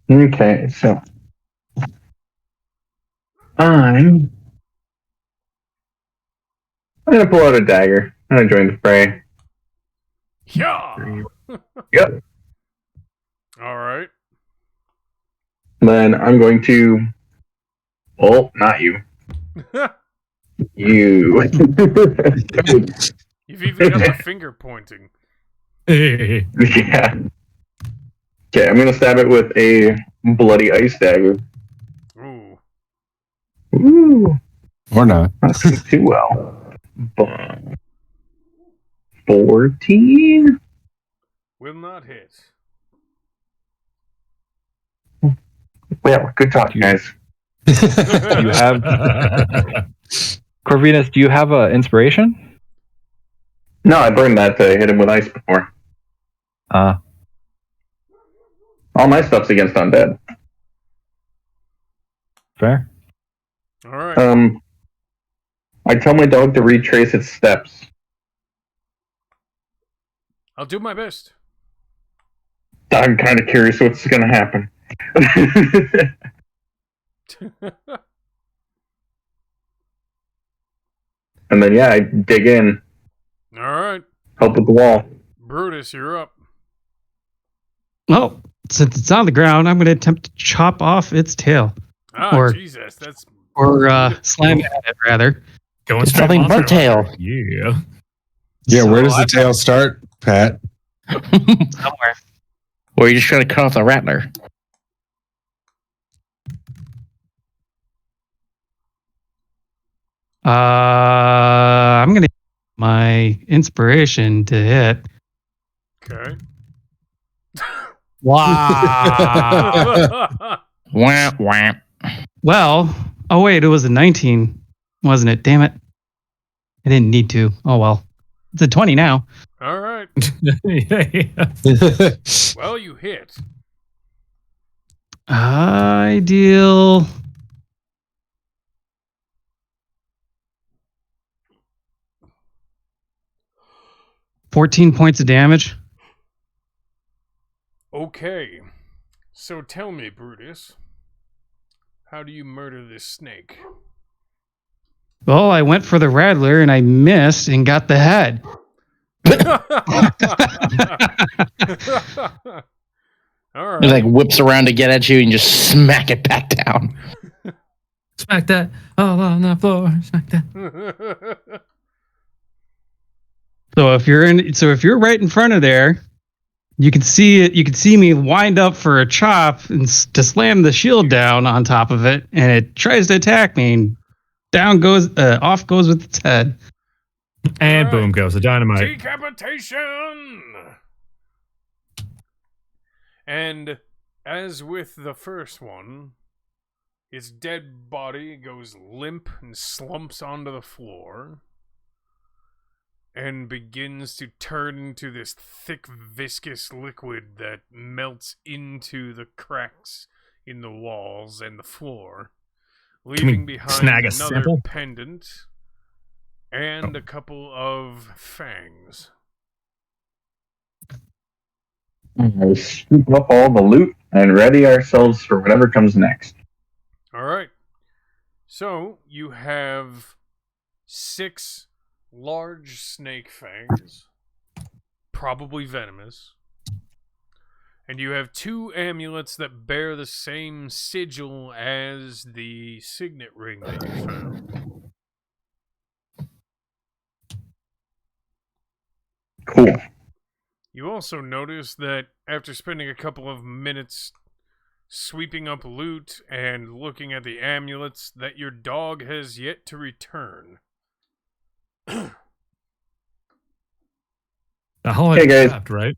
[SPEAKER 4] Okay, so I'm gonna pull out a dagger. I'm gonna join the fray.
[SPEAKER 1] Yeah.
[SPEAKER 4] Yep.
[SPEAKER 1] All right.
[SPEAKER 4] Then I'm going to. Oh, not you. You.
[SPEAKER 1] You've even got the finger pointing.
[SPEAKER 4] Yeah. Okay, I'm gonna stab it with a bloody ice dagger.
[SPEAKER 1] Ooh.
[SPEAKER 4] Ooh,
[SPEAKER 8] Or not.
[SPEAKER 4] not doing too well. But 14.
[SPEAKER 1] Will not hit.
[SPEAKER 4] Well, good talk, guys.
[SPEAKER 7] Do you have Corvinus? Do you have a inspiration?
[SPEAKER 4] No, I burned that to hit him with ice before. All my stuff's against undead.
[SPEAKER 7] Fair.
[SPEAKER 1] All right.
[SPEAKER 4] I tell my dog to retrace its steps.
[SPEAKER 1] I'll do my best.
[SPEAKER 4] I'm kind of curious what's going to happen. And then, yeah, I dig in,
[SPEAKER 1] All right.
[SPEAKER 4] help with the wall.
[SPEAKER 1] Brutus, you're up.
[SPEAKER 9] Well, since it's on the ground, I'm going to attempt to chop off its tail.
[SPEAKER 1] Ah,
[SPEAKER 9] Or-
[SPEAKER 1] Jesus. That's...
[SPEAKER 9] Or slam at it, rather.
[SPEAKER 2] Going
[SPEAKER 5] It's
[SPEAKER 2] straight
[SPEAKER 5] nothing
[SPEAKER 2] monster
[SPEAKER 5] but tail.
[SPEAKER 2] hunter. Yeah.
[SPEAKER 8] Yeah, where does
[SPEAKER 9] So
[SPEAKER 8] the tail start, Pat?
[SPEAKER 9] somewhere.
[SPEAKER 5] Or you're just trying to cut off the rattler.
[SPEAKER 9] I'm going to my inspiration to hit.
[SPEAKER 1] Okay.
[SPEAKER 9] Wow.
[SPEAKER 5] Wah, wah.
[SPEAKER 9] Well, oh wait, it was a 19, wasn't it? Damn it. I didn't need to. Oh well. It's a 20 now.
[SPEAKER 1] All right.
[SPEAKER 2] Yeah.
[SPEAKER 1] Well, you hit.
[SPEAKER 9] I deal 14 points of damage.
[SPEAKER 1] Okay. So tell me, Brutus, how do you murder this snake?
[SPEAKER 9] Well, I went for the rattler and I missed and got the head.
[SPEAKER 1] All
[SPEAKER 5] It
[SPEAKER 1] right.
[SPEAKER 5] like whips around to get at you and just smack it back down.
[SPEAKER 2] Smack that all on the floor. Smack that.
[SPEAKER 9] So if you're right in front of there, you can see it. You can see me wind up for a chop and to slam the shield down on top of it, and it tries to attack me. And off goes with its head.
[SPEAKER 2] And
[SPEAKER 1] All
[SPEAKER 2] boom
[SPEAKER 1] right.
[SPEAKER 2] goes the dynamite.
[SPEAKER 1] Decapitation! And as with the first one, its dead body goes limp and slumps onto the floor and begins to turn into this thick, viscous liquid that melts into the cracks in the walls and the floor,
[SPEAKER 2] we
[SPEAKER 1] leaving behind
[SPEAKER 2] snag a
[SPEAKER 1] another
[SPEAKER 2] sample?
[SPEAKER 1] pendant and a couple of fangs.
[SPEAKER 4] We'll scoop up all the loot and ready ourselves for whatever comes next.
[SPEAKER 1] All right. So you have 6 large snake fangs, probably venomous, and you have 2 amulets that bear the same sigil as the signet ring that you found.
[SPEAKER 4] Cool.
[SPEAKER 1] You also notice that after spending a couple of minutes sweeping up loot and looking at the amulets, that your dog has yet to return.
[SPEAKER 2] The whole
[SPEAKER 4] Hey, guys.
[SPEAKER 2] trapped, right?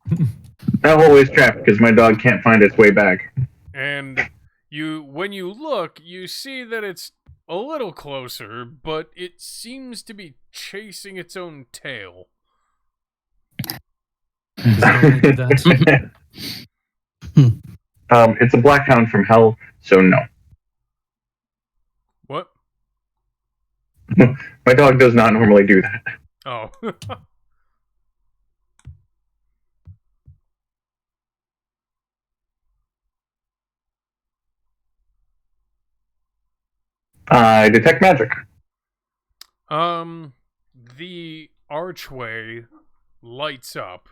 [SPEAKER 4] That hole is trapped because my dog can't find its way back.
[SPEAKER 1] And when you look, you see that it's a little closer, but it seems to be chasing its own tail.
[SPEAKER 2] Just don't do that.
[SPEAKER 4] It's a black hound from hell, so no.
[SPEAKER 1] What?
[SPEAKER 4] My dog does not normally do that.
[SPEAKER 1] Oh.
[SPEAKER 4] I detect magic.
[SPEAKER 1] The archway lights up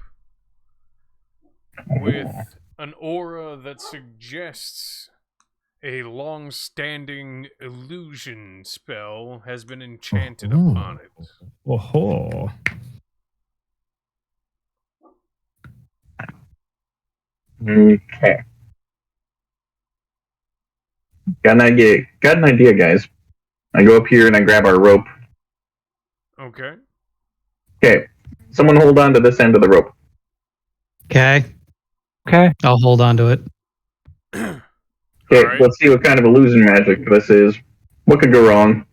[SPEAKER 1] with an aura that suggests a long-standing illusion spell has been enchanted upon it.
[SPEAKER 2] Oh.
[SPEAKER 4] Okay. Got an idea, guys. I go up here and I grab our rope.
[SPEAKER 1] Okay.
[SPEAKER 4] Okay. Someone hold on to this end of the rope.
[SPEAKER 9] Okay.
[SPEAKER 7] Okay.
[SPEAKER 9] I'll hold on to it.
[SPEAKER 4] Okay,
[SPEAKER 1] Alright.
[SPEAKER 4] let's see what kind of illusion magic this is. What could go wrong?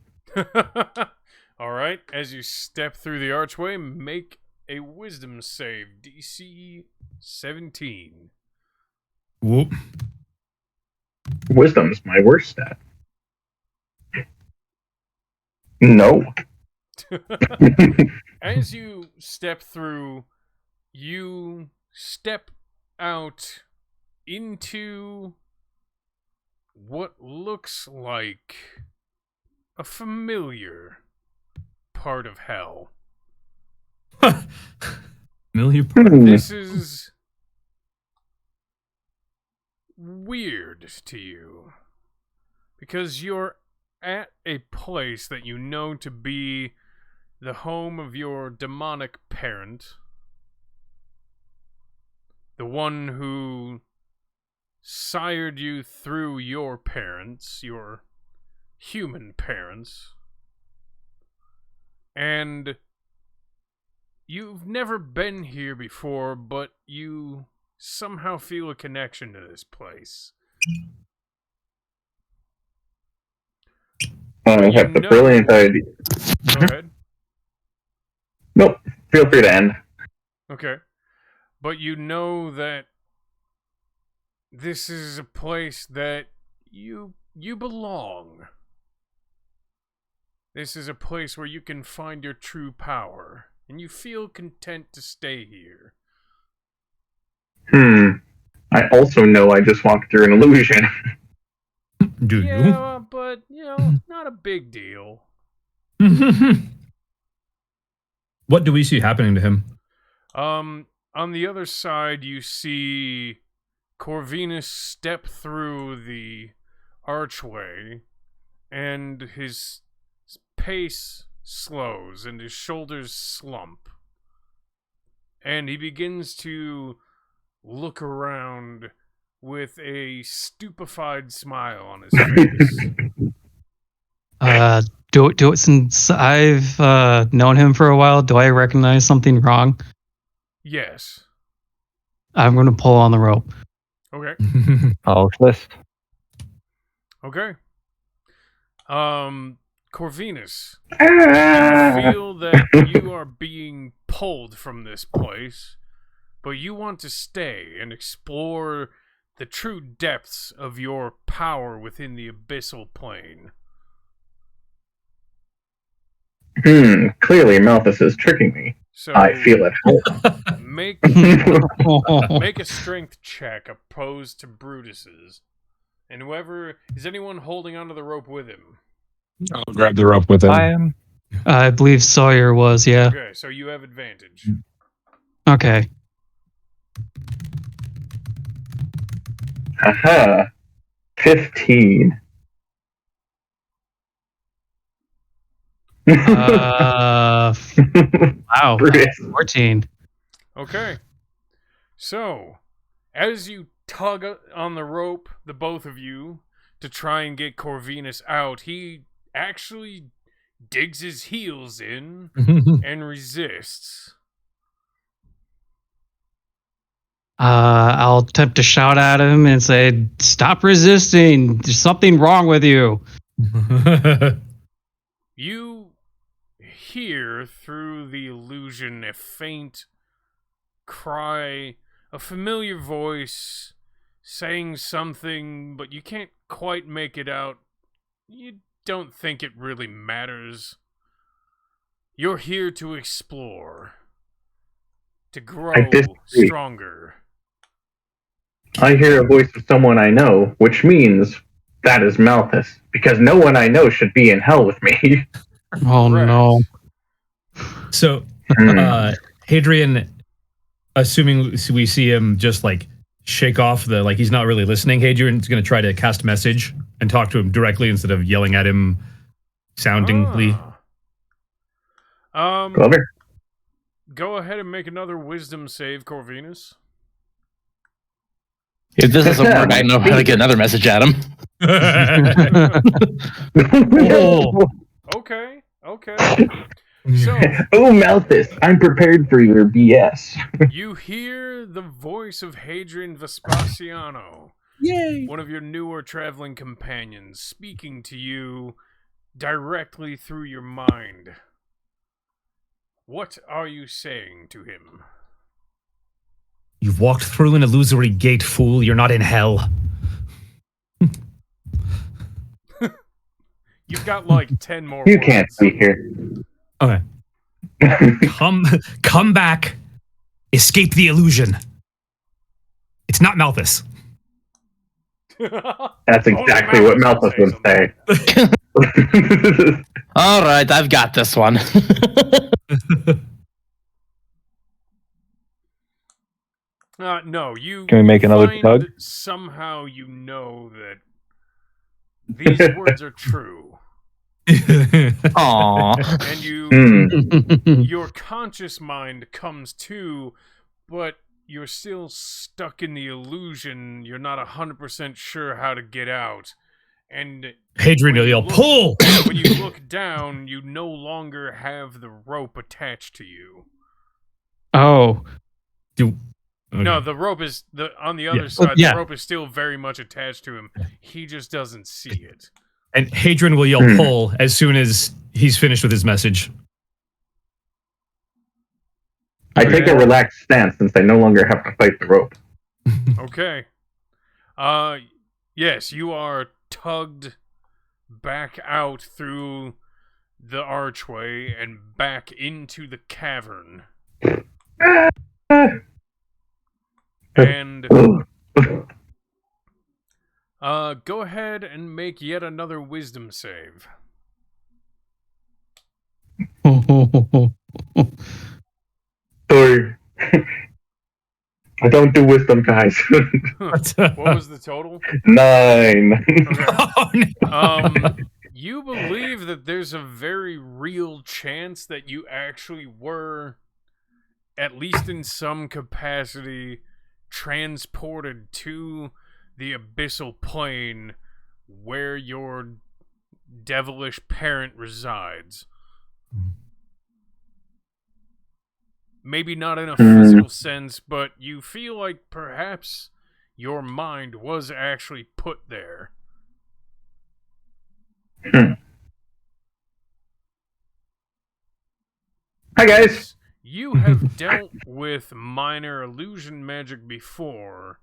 [SPEAKER 1] Alright, as you step through the archway, make a wisdom save. DC 17.
[SPEAKER 2] Whoop.
[SPEAKER 4] Wisdom's my worst stat. No.
[SPEAKER 1] As you step through, you step out into what looks like a familiar part of hell.
[SPEAKER 2] Million
[SPEAKER 1] This is weird to you because you're at a place that you know to be the home of your demonic parent, the one who sired you through your parents, your human parents, and you've never been here before, but you somehow feel a connection to this place.
[SPEAKER 4] I have the brilliant idea.
[SPEAKER 1] Go ahead.
[SPEAKER 4] Nope. Feel free to end.
[SPEAKER 1] Okay. But you know that this is a place that you belong. This is a place where you can find your true power, and you feel content to stay here.
[SPEAKER 4] I also know I just walked through an illusion.
[SPEAKER 2] Do
[SPEAKER 1] Yeah, but, not a big deal.
[SPEAKER 2] you? What do we see happening to him?
[SPEAKER 1] On the other side, you see Corvinus step through the archway, and his pace slows, and his shoulders slump. And he begins to look around with a stupefied smile on his face.
[SPEAKER 9] Do it since I've known him for a while. Do I recognize something wrong?
[SPEAKER 1] Yes.
[SPEAKER 9] I'm going to pull on the rope.
[SPEAKER 1] Okay.
[SPEAKER 7] I'll assist.
[SPEAKER 1] Okay. Corvinus, you feel that you are being pulled from this place, but you want to stay and explore the true depths of your power within the abyssal plane.
[SPEAKER 4] Clearly Malthus is tricking me.
[SPEAKER 1] So
[SPEAKER 4] I feel it.
[SPEAKER 1] make a strength check opposed to Brutus's. And whoever is anyone holding onto the rope with him?
[SPEAKER 8] I'll grab the rope with him.
[SPEAKER 7] I am.
[SPEAKER 9] I believe Sawyer was, yeah.
[SPEAKER 1] Okay, so you have advantage.
[SPEAKER 9] Okay.
[SPEAKER 4] Aha. 15.
[SPEAKER 9] Wow.
[SPEAKER 4] Brutus.
[SPEAKER 9] 14.
[SPEAKER 1] Okay. So, as you tug on the rope, the both of you, to try and get Corvinus out, he actually digs his heels in and resists.
[SPEAKER 9] I'll attempt to shout at him and say, "Stop resisting. There's something wrong with you."
[SPEAKER 1] You hear through the illusion a faint cry, a familiar voice saying something, but you can't quite make it out. You don't think it really matters. You're here to explore, to grow
[SPEAKER 4] disagree.
[SPEAKER 1] stronger.
[SPEAKER 4] I hear a voice of someone I know, which means that is Malthus, because no one I know should be in hell with me.
[SPEAKER 9] Oh
[SPEAKER 1] Correct.
[SPEAKER 9] no.
[SPEAKER 2] So, Hadrian, assuming we see him just like shake off the, like he's not really listening, Hadrian's going to try to cast a message and talk to him directly instead of yelling at him soundingly.
[SPEAKER 4] Clever.
[SPEAKER 1] Go ahead and make another wisdom save, Corvinus.
[SPEAKER 5] If this doesn't work, I know how to get another message at him.
[SPEAKER 9] Oh.
[SPEAKER 1] Okay. So,
[SPEAKER 4] Oh, Malthus, I'm prepared for your BS.
[SPEAKER 1] you hear the voice of Hadrian Vespasiano, one of your newer traveling companions, speaking to you directly through your mind. What are you saying to him?
[SPEAKER 2] You've walked through an illusory gate, fool. You're not in hell.
[SPEAKER 1] You've got like 10 more
[SPEAKER 4] You
[SPEAKER 1] words.
[SPEAKER 4] can't speak here.
[SPEAKER 2] Okay. Come back. Escape the illusion. It's not Malthus.
[SPEAKER 4] That's exactly what Malthus would say.
[SPEAKER 5] All right, I've got this one.
[SPEAKER 1] No, you
[SPEAKER 7] Can we make another
[SPEAKER 1] find
[SPEAKER 7] tug?
[SPEAKER 1] somehow you know that these words are true.
[SPEAKER 5] Aww.
[SPEAKER 1] And your conscious mind comes to, but you're still stuck in the illusion. You're not 100% sure how to get out. And
[SPEAKER 2] Hadrian will yell, pull!
[SPEAKER 1] when you look down, you no longer have the rope attached to you.
[SPEAKER 9] Oh.
[SPEAKER 1] No, the rope is on the other
[SPEAKER 2] Yeah.
[SPEAKER 1] side.
[SPEAKER 9] Yeah.
[SPEAKER 1] The rope is still very much attached to him. He just doesn't see it.
[SPEAKER 2] And Hadrian will yell, pull, as soon as he's finished with his message.
[SPEAKER 4] I take a relaxed stance since I no longer have to fight the rope.
[SPEAKER 1] Okay. Yes, you are tugged back out through the archway and back into the cavern. And go ahead and make yet another wisdom save.
[SPEAKER 4] Sorry. I don't do wisdom, guys.
[SPEAKER 1] What was the total?
[SPEAKER 4] 9.
[SPEAKER 2] Oh, no.
[SPEAKER 1] You believe that there's a very real chance that you actually were, at least in some capacity, transported to the abyssal plane where your devilish parent resides. Maybe not in a physical sense, but you feel like perhaps your mind was actually put there.
[SPEAKER 4] Hi, guys.
[SPEAKER 1] You have dealt with minor illusion magic before,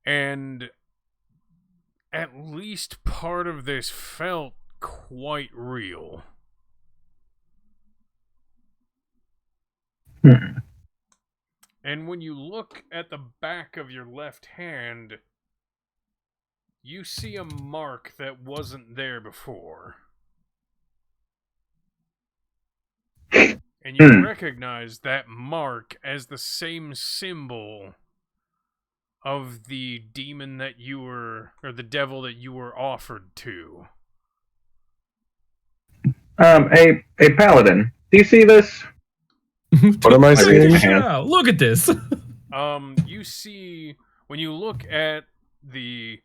[SPEAKER 1] and at least part of this felt quite real. And when you look at the back of your left hand, you see a mark that wasn't there before. And you recognize that mark as the same symbol of the demon that you were, or the devil that you were offered to.
[SPEAKER 4] A paladin. Do you see this?
[SPEAKER 8] What am I seeing?
[SPEAKER 2] Wow, look at this.
[SPEAKER 1] You see, when you look at the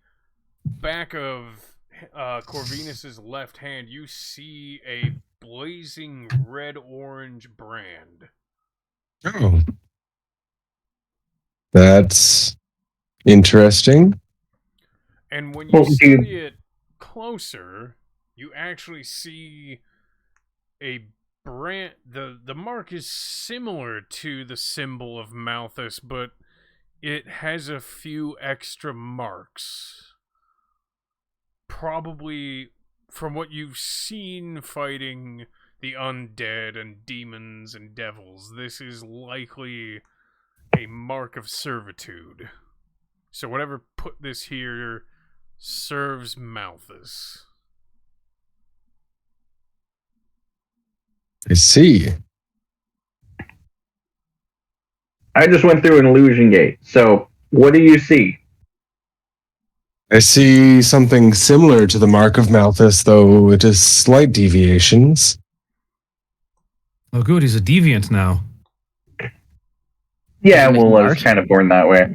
[SPEAKER 1] back of Corvinus's left hand, you see a blazing red-orange brand.
[SPEAKER 8] Oh. That's interesting.
[SPEAKER 1] And when you see it closer, you actually see a the mark is similar to the symbol of Malthus, but it has a few extra marks. Probably from what you've seen fighting the undead and demons and devils, this is likely a mark of servitude. So whatever put this here serves Malthus.
[SPEAKER 8] I see.
[SPEAKER 4] I just went through an illusion gate. So, what do you see?
[SPEAKER 8] I see something similar to the mark of Malthus, though it is slight deviations.
[SPEAKER 2] Oh, good. He's a deviant now.
[SPEAKER 4] Yeah,
[SPEAKER 5] Make
[SPEAKER 4] well, I was
[SPEAKER 5] marks?
[SPEAKER 4] kind of born that way.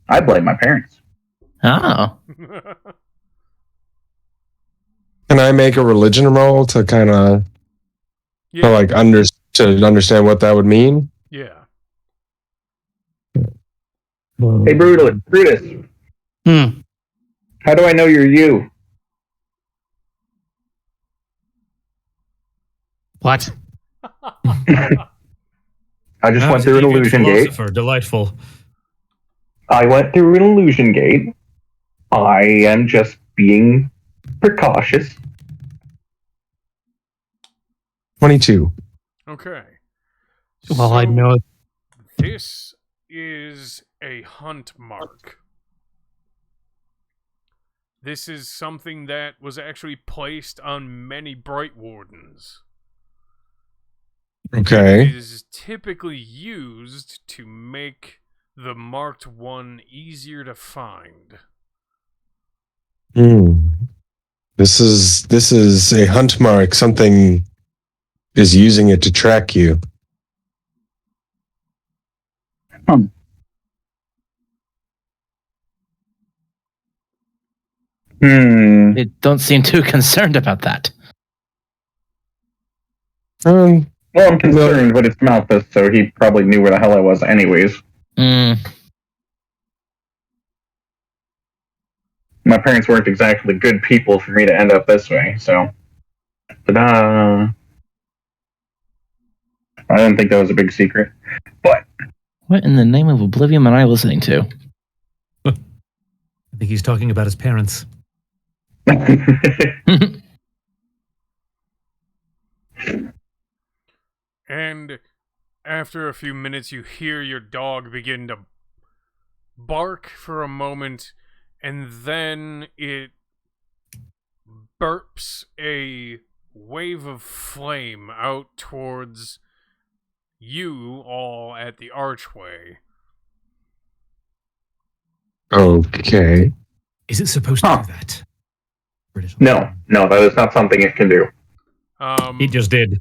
[SPEAKER 4] I blame my parents.
[SPEAKER 5] Oh.
[SPEAKER 8] Can I make a religion roll to kind of
[SPEAKER 1] Yeah.
[SPEAKER 8] to understand what that would mean?
[SPEAKER 1] Yeah.
[SPEAKER 4] Hey, Brutus,
[SPEAKER 9] Hmm.
[SPEAKER 4] how do I know you're you?
[SPEAKER 9] What?
[SPEAKER 4] I just
[SPEAKER 2] Ah,
[SPEAKER 4] went
[SPEAKER 2] he's a
[SPEAKER 4] through an
[SPEAKER 2] deviant
[SPEAKER 4] illusion gate.
[SPEAKER 2] philosopher. Delightful.
[SPEAKER 4] I went through an illusion gate. I am just being precautious.
[SPEAKER 8] 22.
[SPEAKER 1] Okay.
[SPEAKER 9] Well, I know.
[SPEAKER 1] This is a hunt mark. This is something that was actually placed on many Bright Wardens.
[SPEAKER 8] Okay.
[SPEAKER 1] It is typically used to make the marked one easier to find.
[SPEAKER 8] This is a hunt mark. Something is using it to track you.
[SPEAKER 5] They don't seem too concerned about that.
[SPEAKER 4] Well, I'm concerned, but it's Malthus, so he probably knew where the hell I was anyways.
[SPEAKER 5] Mm.
[SPEAKER 4] My parents weren't exactly good people for me to end up this way, so... Ta-da! I didn't think that was a big secret. But...
[SPEAKER 5] What in the name of oblivion am I listening to?
[SPEAKER 2] I think he's talking about his parents.
[SPEAKER 1] And after a few minutes, you hear your dog begin to bark for a moment, and then it burps a wave of flame out towards you all at the archway.
[SPEAKER 8] Okay.
[SPEAKER 2] Is it supposed to do that? British.
[SPEAKER 4] No, that is not something it can do.
[SPEAKER 2] It just did.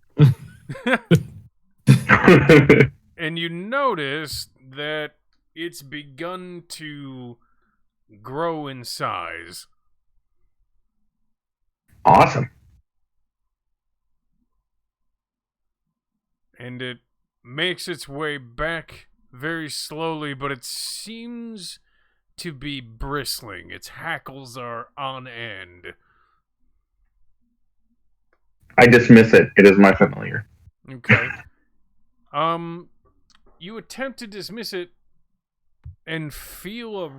[SPEAKER 1] And you notice that it's begun to grow in size.
[SPEAKER 4] Awesome.
[SPEAKER 1] And it makes its way back very slowly, but it seems to be bristling. Its hackles are on end.
[SPEAKER 4] I dismiss it. It is my familiar.
[SPEAKER 1] Okay. You attempt to dismiss it and feel a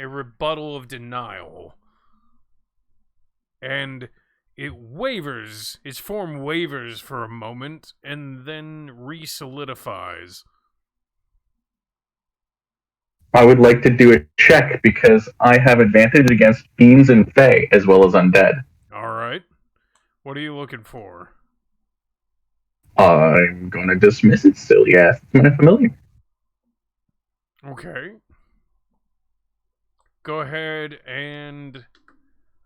[SPEAKER 1] rebuttal of denial. And it wavers, its form wavers for a moment, and then re-solidifies.
[SPEAKER 4] I would like to do a check because I have advantage against fiends and fae as well as undead.
[SPEAKER 1] Alright. What are you looking for?
[SPEAKER 4] I'm gonna dismiss it still, yes. It's my familiar.
[SPEAKER 1] Okay. Go ahead and...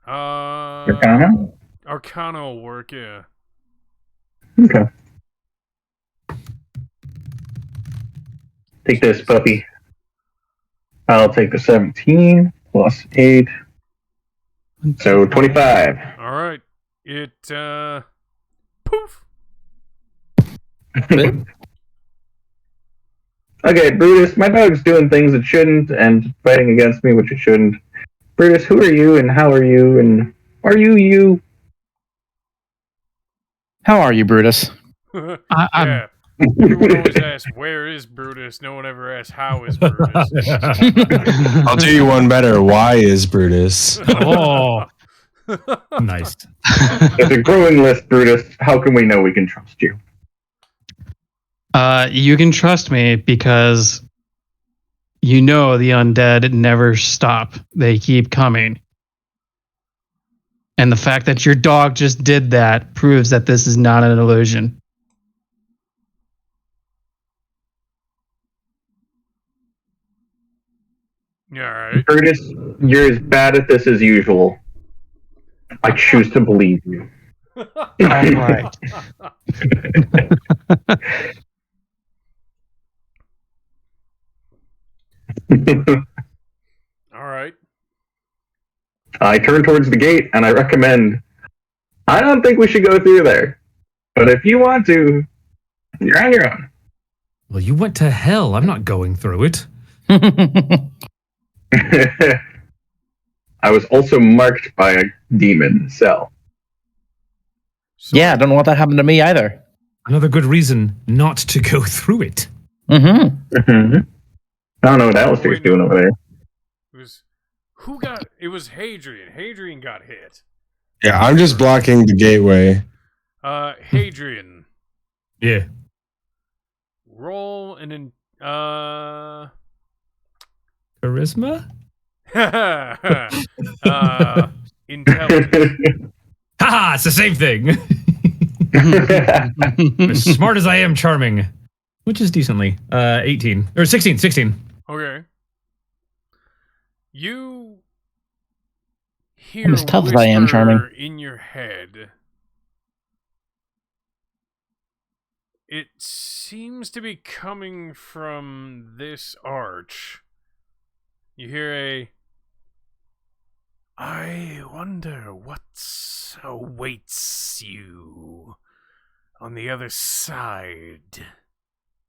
[SPEAKER 4] Arcana?
[SPEAKER 1] Arcana will work, yeah.
[SPEAKER 4] Okay. Take this, puppy. I'll take the 17 plus 8. So 25.
[SPEAKER 1] Alright. It, poof!
[SPEAKER 4] Okay, Brutus, my dog's doing things it shouldn't and fighting against me, which it shouldn't. Brutus, who are you and how are you and are you you?
[SPEAKER 5] How are you, Brutus?
[SPEAKER 1] Yeah. Everyone always asks, where is Brutus? No one ever asks, how is Brutus?
[SPEAKER 8] I'll do you one better. Why is Brutus?
[SPEAKER 9] Oh.
[SPEAKER 2] Nice.
[SPEAKER 4] There's a growing list, Brutus. How can we know we can trust you?
[SPEAKER 9] You can trust me because you know the undead never stop. They keep coming. And the fact that your dog just did that proves that this is not an illusion.
[SPEAKER 1] All right.
[SPEAKER 4] Brutus, you're as bad at this as usual. I choose to believe you.
[SPEAKER 9] All right.
[SPEAKER 1] All right.
[SPEAKER 4] I turn towards the gate and I recommend. I don't think we should go through there, but if you want to, you're on your own.
[SPEAKER 2] Well, you went to hell. I'm not going through it.
[SPEAKER 4] I was also marked by a demon cell.
[SPEAKER 5] Yeah, I don't know what that happened to me either.
[SPEAKER 2] Another good reason not to go through it.
[SPEAKER 5] Mm-hmm.
[SPEAKER 4] I don't know what Alistair's doing over there.
[SPEAKER 1] It was Hadrian. Hadrian got hit.
[SPEAKER 8] Yeah, I'm just blocking the gateway.
[SPEAKER 1] Hadrian.
[SPEAKER 2] Yeah.
[SPEAKER 1] Roll an
[SPEAKER 2] Charisma?
[SPEAKER 1] intelligence.
[SPEAKER 2] Haha, it's the same thing. As smart as I am charming. Which is decently. 18. Or 16.
[SPEAKER 1] Okay. You hear
[SPEAKER 5] I'm as tough as I am charming.
[SPEAKER 1] in your head. It seems to be coming from this arch. You hear I wonder what awaits you on the other side.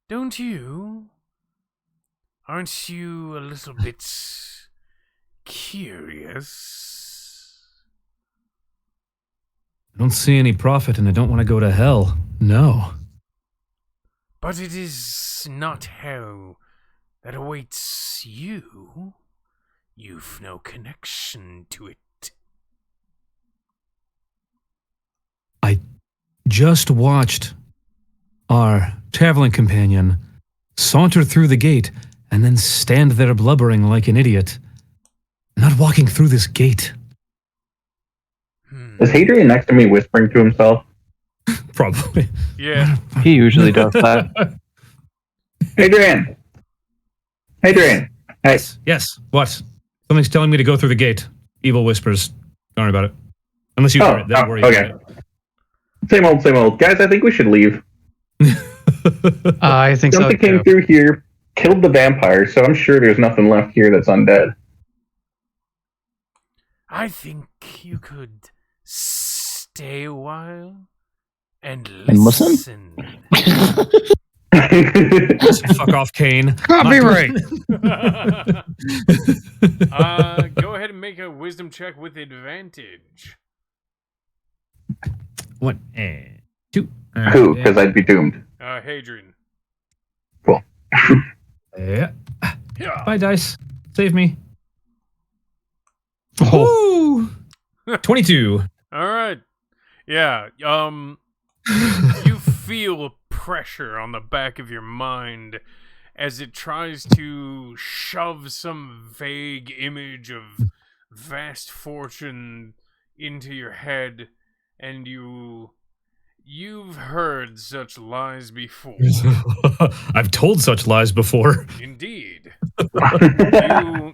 [SPEAKER 1] Don't you? Aren't you a little bit curious?
[SPEAKER 2] I don't see any profit and I don't want to go to hell. No.
[SPEAKER 1] But it is not hell that awaits you. You've no connection to it.
[SPEAKER 2] I just watched our traveling companion saunter through the gate and then stand there blubbering like an idiot. Not walking through this gate.
[SPEAKER 4] Is Hadrian next to me whispering to himself?
[SPEAKER 2] Probably.
[SPEAKER 1] Yeah.
[SPEAKER 7] He usually does that.
[SPEAKER 4] Hadrian! Hadrian! Hey.
[SPEAKER 2] Yes. What? Something's telling me to go through the gate. Evil whispers. Don't worry about it. Unless you worry
[SPEAKER 4] okay.
[SPEAKER 2] about it.
[SPEAKER 4] Same old. Guys, I think we should leave.
[SPEAKER 9] I think
[SPEAKER 4] Something
[SPEAKER 9] so.
[SPEAKER 4] came through here, killed the vampire, so I'm sure there's nothing left here that's undead.
[SPEAKER 1] I think you could stay a while and
[SPEAKER 5] listen?
[SPEAKER 2] Fuck off, Kane.
[SPEAKER 9] Copyright.
[SPEAKER 1] Go ahead and make a wisdom check with advantage.
[SPEAKER 2] 1 and 2.
[SPEAKER 4] Who? Because I'd be doomed.
[SPEAKER 1] Hadrian.
[SPEAKER 4] Cool.
[SPEAKER 2] Yeah.
[SPEAKER 1] Yeah.
[SPEAKER 2] Bye, dice. Save me.
[SPEAKER 9] Oh.
[SPEAKER 2] Woo! 22.
[SPEAKER 1] All right. Yeah. You feel pressure on the back of your mind as it tries to shove some vague image of vast fortune into your head, and you've heard such lies before.
[SPEAKER 2] I've told such lies before.
[SPEAKER 1] Indeed.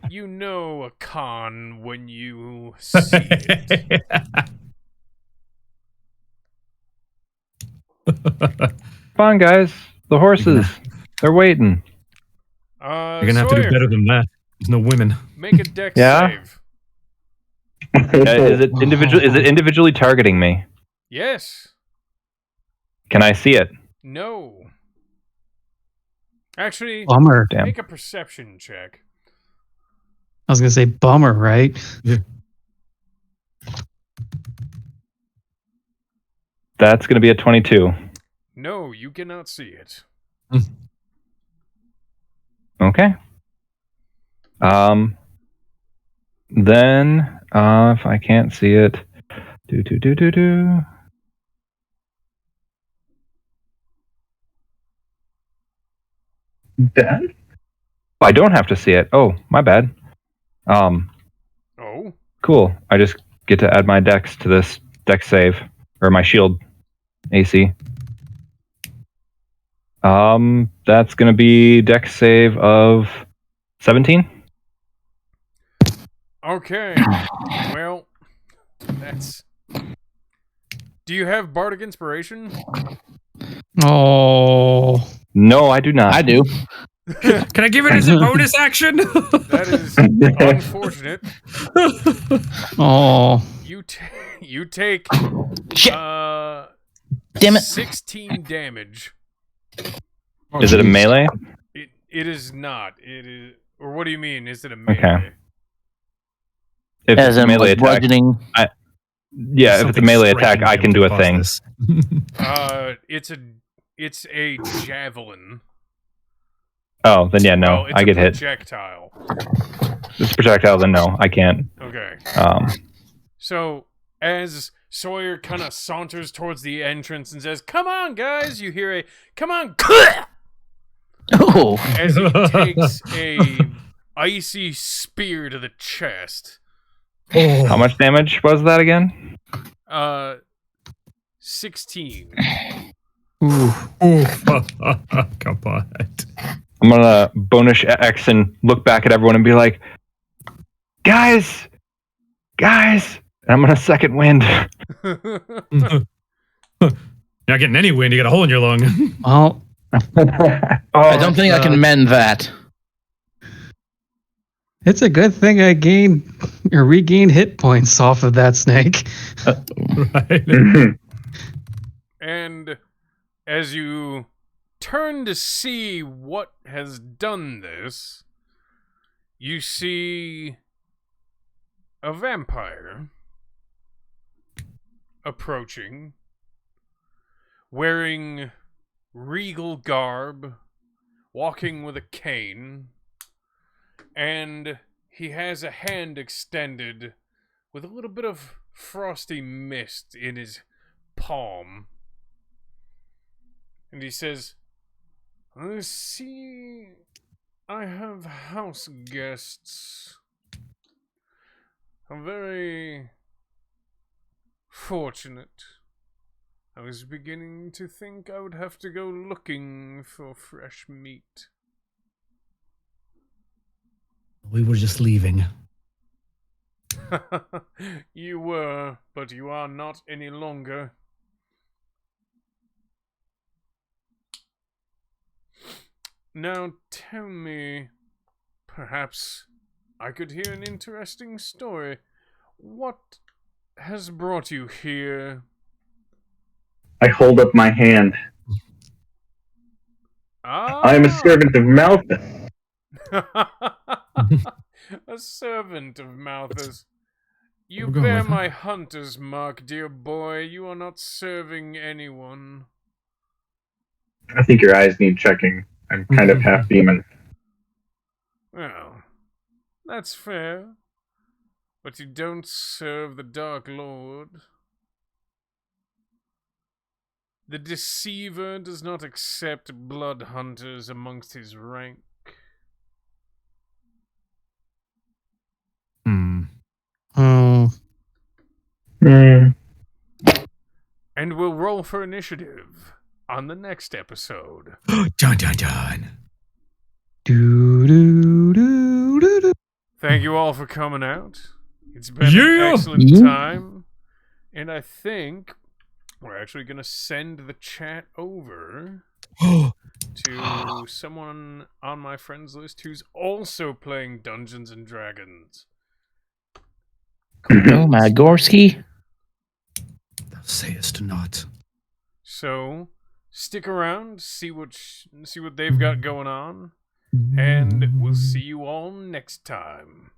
[SPEAKER 1] You know a con when you see it.
[SPEAKER 7] Come on, guys. The horses. They're waiting.
[SPEAKER 2] You're gonna have to do better than that. There's no women.
[SPEAKER 1] Make a dex
[SPEAKER 7] Yeah?
[SPEAKER 1] save.
[SPEAKER 7] Is it individually targeting me?
[SPEAKER 1] Yes.
[SPEAKER 7] Can I see it?
[SPEAKER 1] No. Actually,
[SPEAKER 9] Bummer.
[SPEAKER 7] Damn.
[SPEAKER 1] make a perception check.
[SPEAKER 9] I was going to say bummer, right?
[SPEAKER 7] That's going to be a 22.
[SPEAKER 1] No, you cannot see it.
[SPEAKER 7] Okay. Then, if I can't see it, do.
[SPEAKER 4] Ben?
[SPEAKER 7] I don't have to see it. Oh, my bad.
[SPEAKER 1] Oh?
[SPEAKER 7] Cool. I just get to add my dex to this dex save, or my shield AC. That's gonna be dex save of 17.
[SPEAKER 1] Okay. Well, that's... Do you have Bardic Inspiration?
[SPEAKER 9] Oh.
[SPEAKER 7] No, I do not.
[SPEAKER 5] I do.
[SPEAKER 2] Can I give it as a bonus action?
[SPEAKER 1] That is unfortunate.
[SPEAKER 9] Oh.
[SPEAKER 1] You take
[SPEAKER 5] Shit.
[SPEAKER 1] uh
[SPEAKER 5] Damn it.
[SPEAKER 1] 16 damage.
[SPEAKER 7] Is it a melee?
[SPEAKER 1] It is not. It is, or what do you mean? Is it a melee?
[SPEAKER 7] Okay. If
[SPEAKER 5] As
[SPEAKER 7] it's a
[SPEAKER 5] in
[SPEAKER 7] melee
[SPEAKER 5] like
[SPEAKER 7] attack,
[SPEAKER 5] bludgeoning.
[SPEAKER 7] yeah, if it's a melee attack, I can do a thing.
[SPEAKER 1] It's a javelin.
[SPEAKER 7] Oh, then yeah, no,
[SPEAKER 1] Well, it's
[SPEAKER 7] I
[SPEAKER 1] a
[SPEAKER 7] get hit.
[SPEAKER 1] projectile.
[SPEAKER 7] It's a projectile, then no, I can't.
[SPEAKER 1] Okay.
[SPEAKER 7] Um,
[SPEAKER 1] So as Sawyer kind of saunters towards the entrance and says, "Come on, guys!" You hear a "Come on!"
[SPEAKER 5] Oh.
[SPEAKER 1] as he takes a icy spear to the chest.
[SPEAKER 7] how much damage was that again?
[SPEAKER 1] 16.
[SPEAKER 9] Ooh.
[SPEAKER 2] Come on.
[SPEAKER 7] I'm gonna bonus X and look back at everyone and be like, guys, and I'm gonna second wind.
[SPEAKER 2] You're not getting any wind. You got a hole in your lung.
[SPEAKER 9] Well,
[SPEAKER 5] I don't think I can mend that.
[SPEAKER 9] it's a good thing I regained hit points off of that snake.
[SPEAKER 2] Right.
[SPEAKER 1] And as you turn to see what has done this, you see a vampire approaching, wearing regal garb, walking with a cane, and he has a hand extended with a little bit of frosty mist in his palm. And he says, "I see I have house guests. I'm very fortunate. I was beginning to think I would have to go looking for fresh meat."
[SPEAKER 2] We were just leaving.
[SPEAKER 1] You were, but you are not any longer. Now tell me, perhaps I could hear an interesting story. What has brought you here?
[SPEAKER 4] I hold up my hand. I am a servant of Malthus.
[SPEAKER 1] A servant of Malthus. You
[SPEAKER 2] We're going
[SPEAKER 1] bear
[SPEAKER 2] with it.
[SPEAKER 1] my hunter's mark, dear boy. You are not serving anyone.
[SPEAKER 4] I think your eyes need checking. I'm kind of half demon.
[SPEAKER 1] Well, that's fair. But you don't serve the Dark Lord. The Deceiver does not accept blood hunters amongst his rank.
[SPEAKER 9] Oh.
[SPEAKER 4] Mm.
[SPEAKER 1] And we'll roll for initiative on the next episode.
[SPEAKER 2] Dun dun dun.
[SPEAKER 9] Do, do, do, do, do.
[SPEAKER 1] Thank you all for coming out. It's been
[SPEAKER 2] Yeah!
[SPEAKER 1] an excellent time. And I think we're actually going to send the chat over to someone on my friends list who's also playing Dungeons and Dragons.
[SPEAKER 5] Oh my Gorski.
[SPEAKER 2] Thou sayest not.
[SPEAKER 1] So stick around, see what they've got going on, and we'll see you all next time.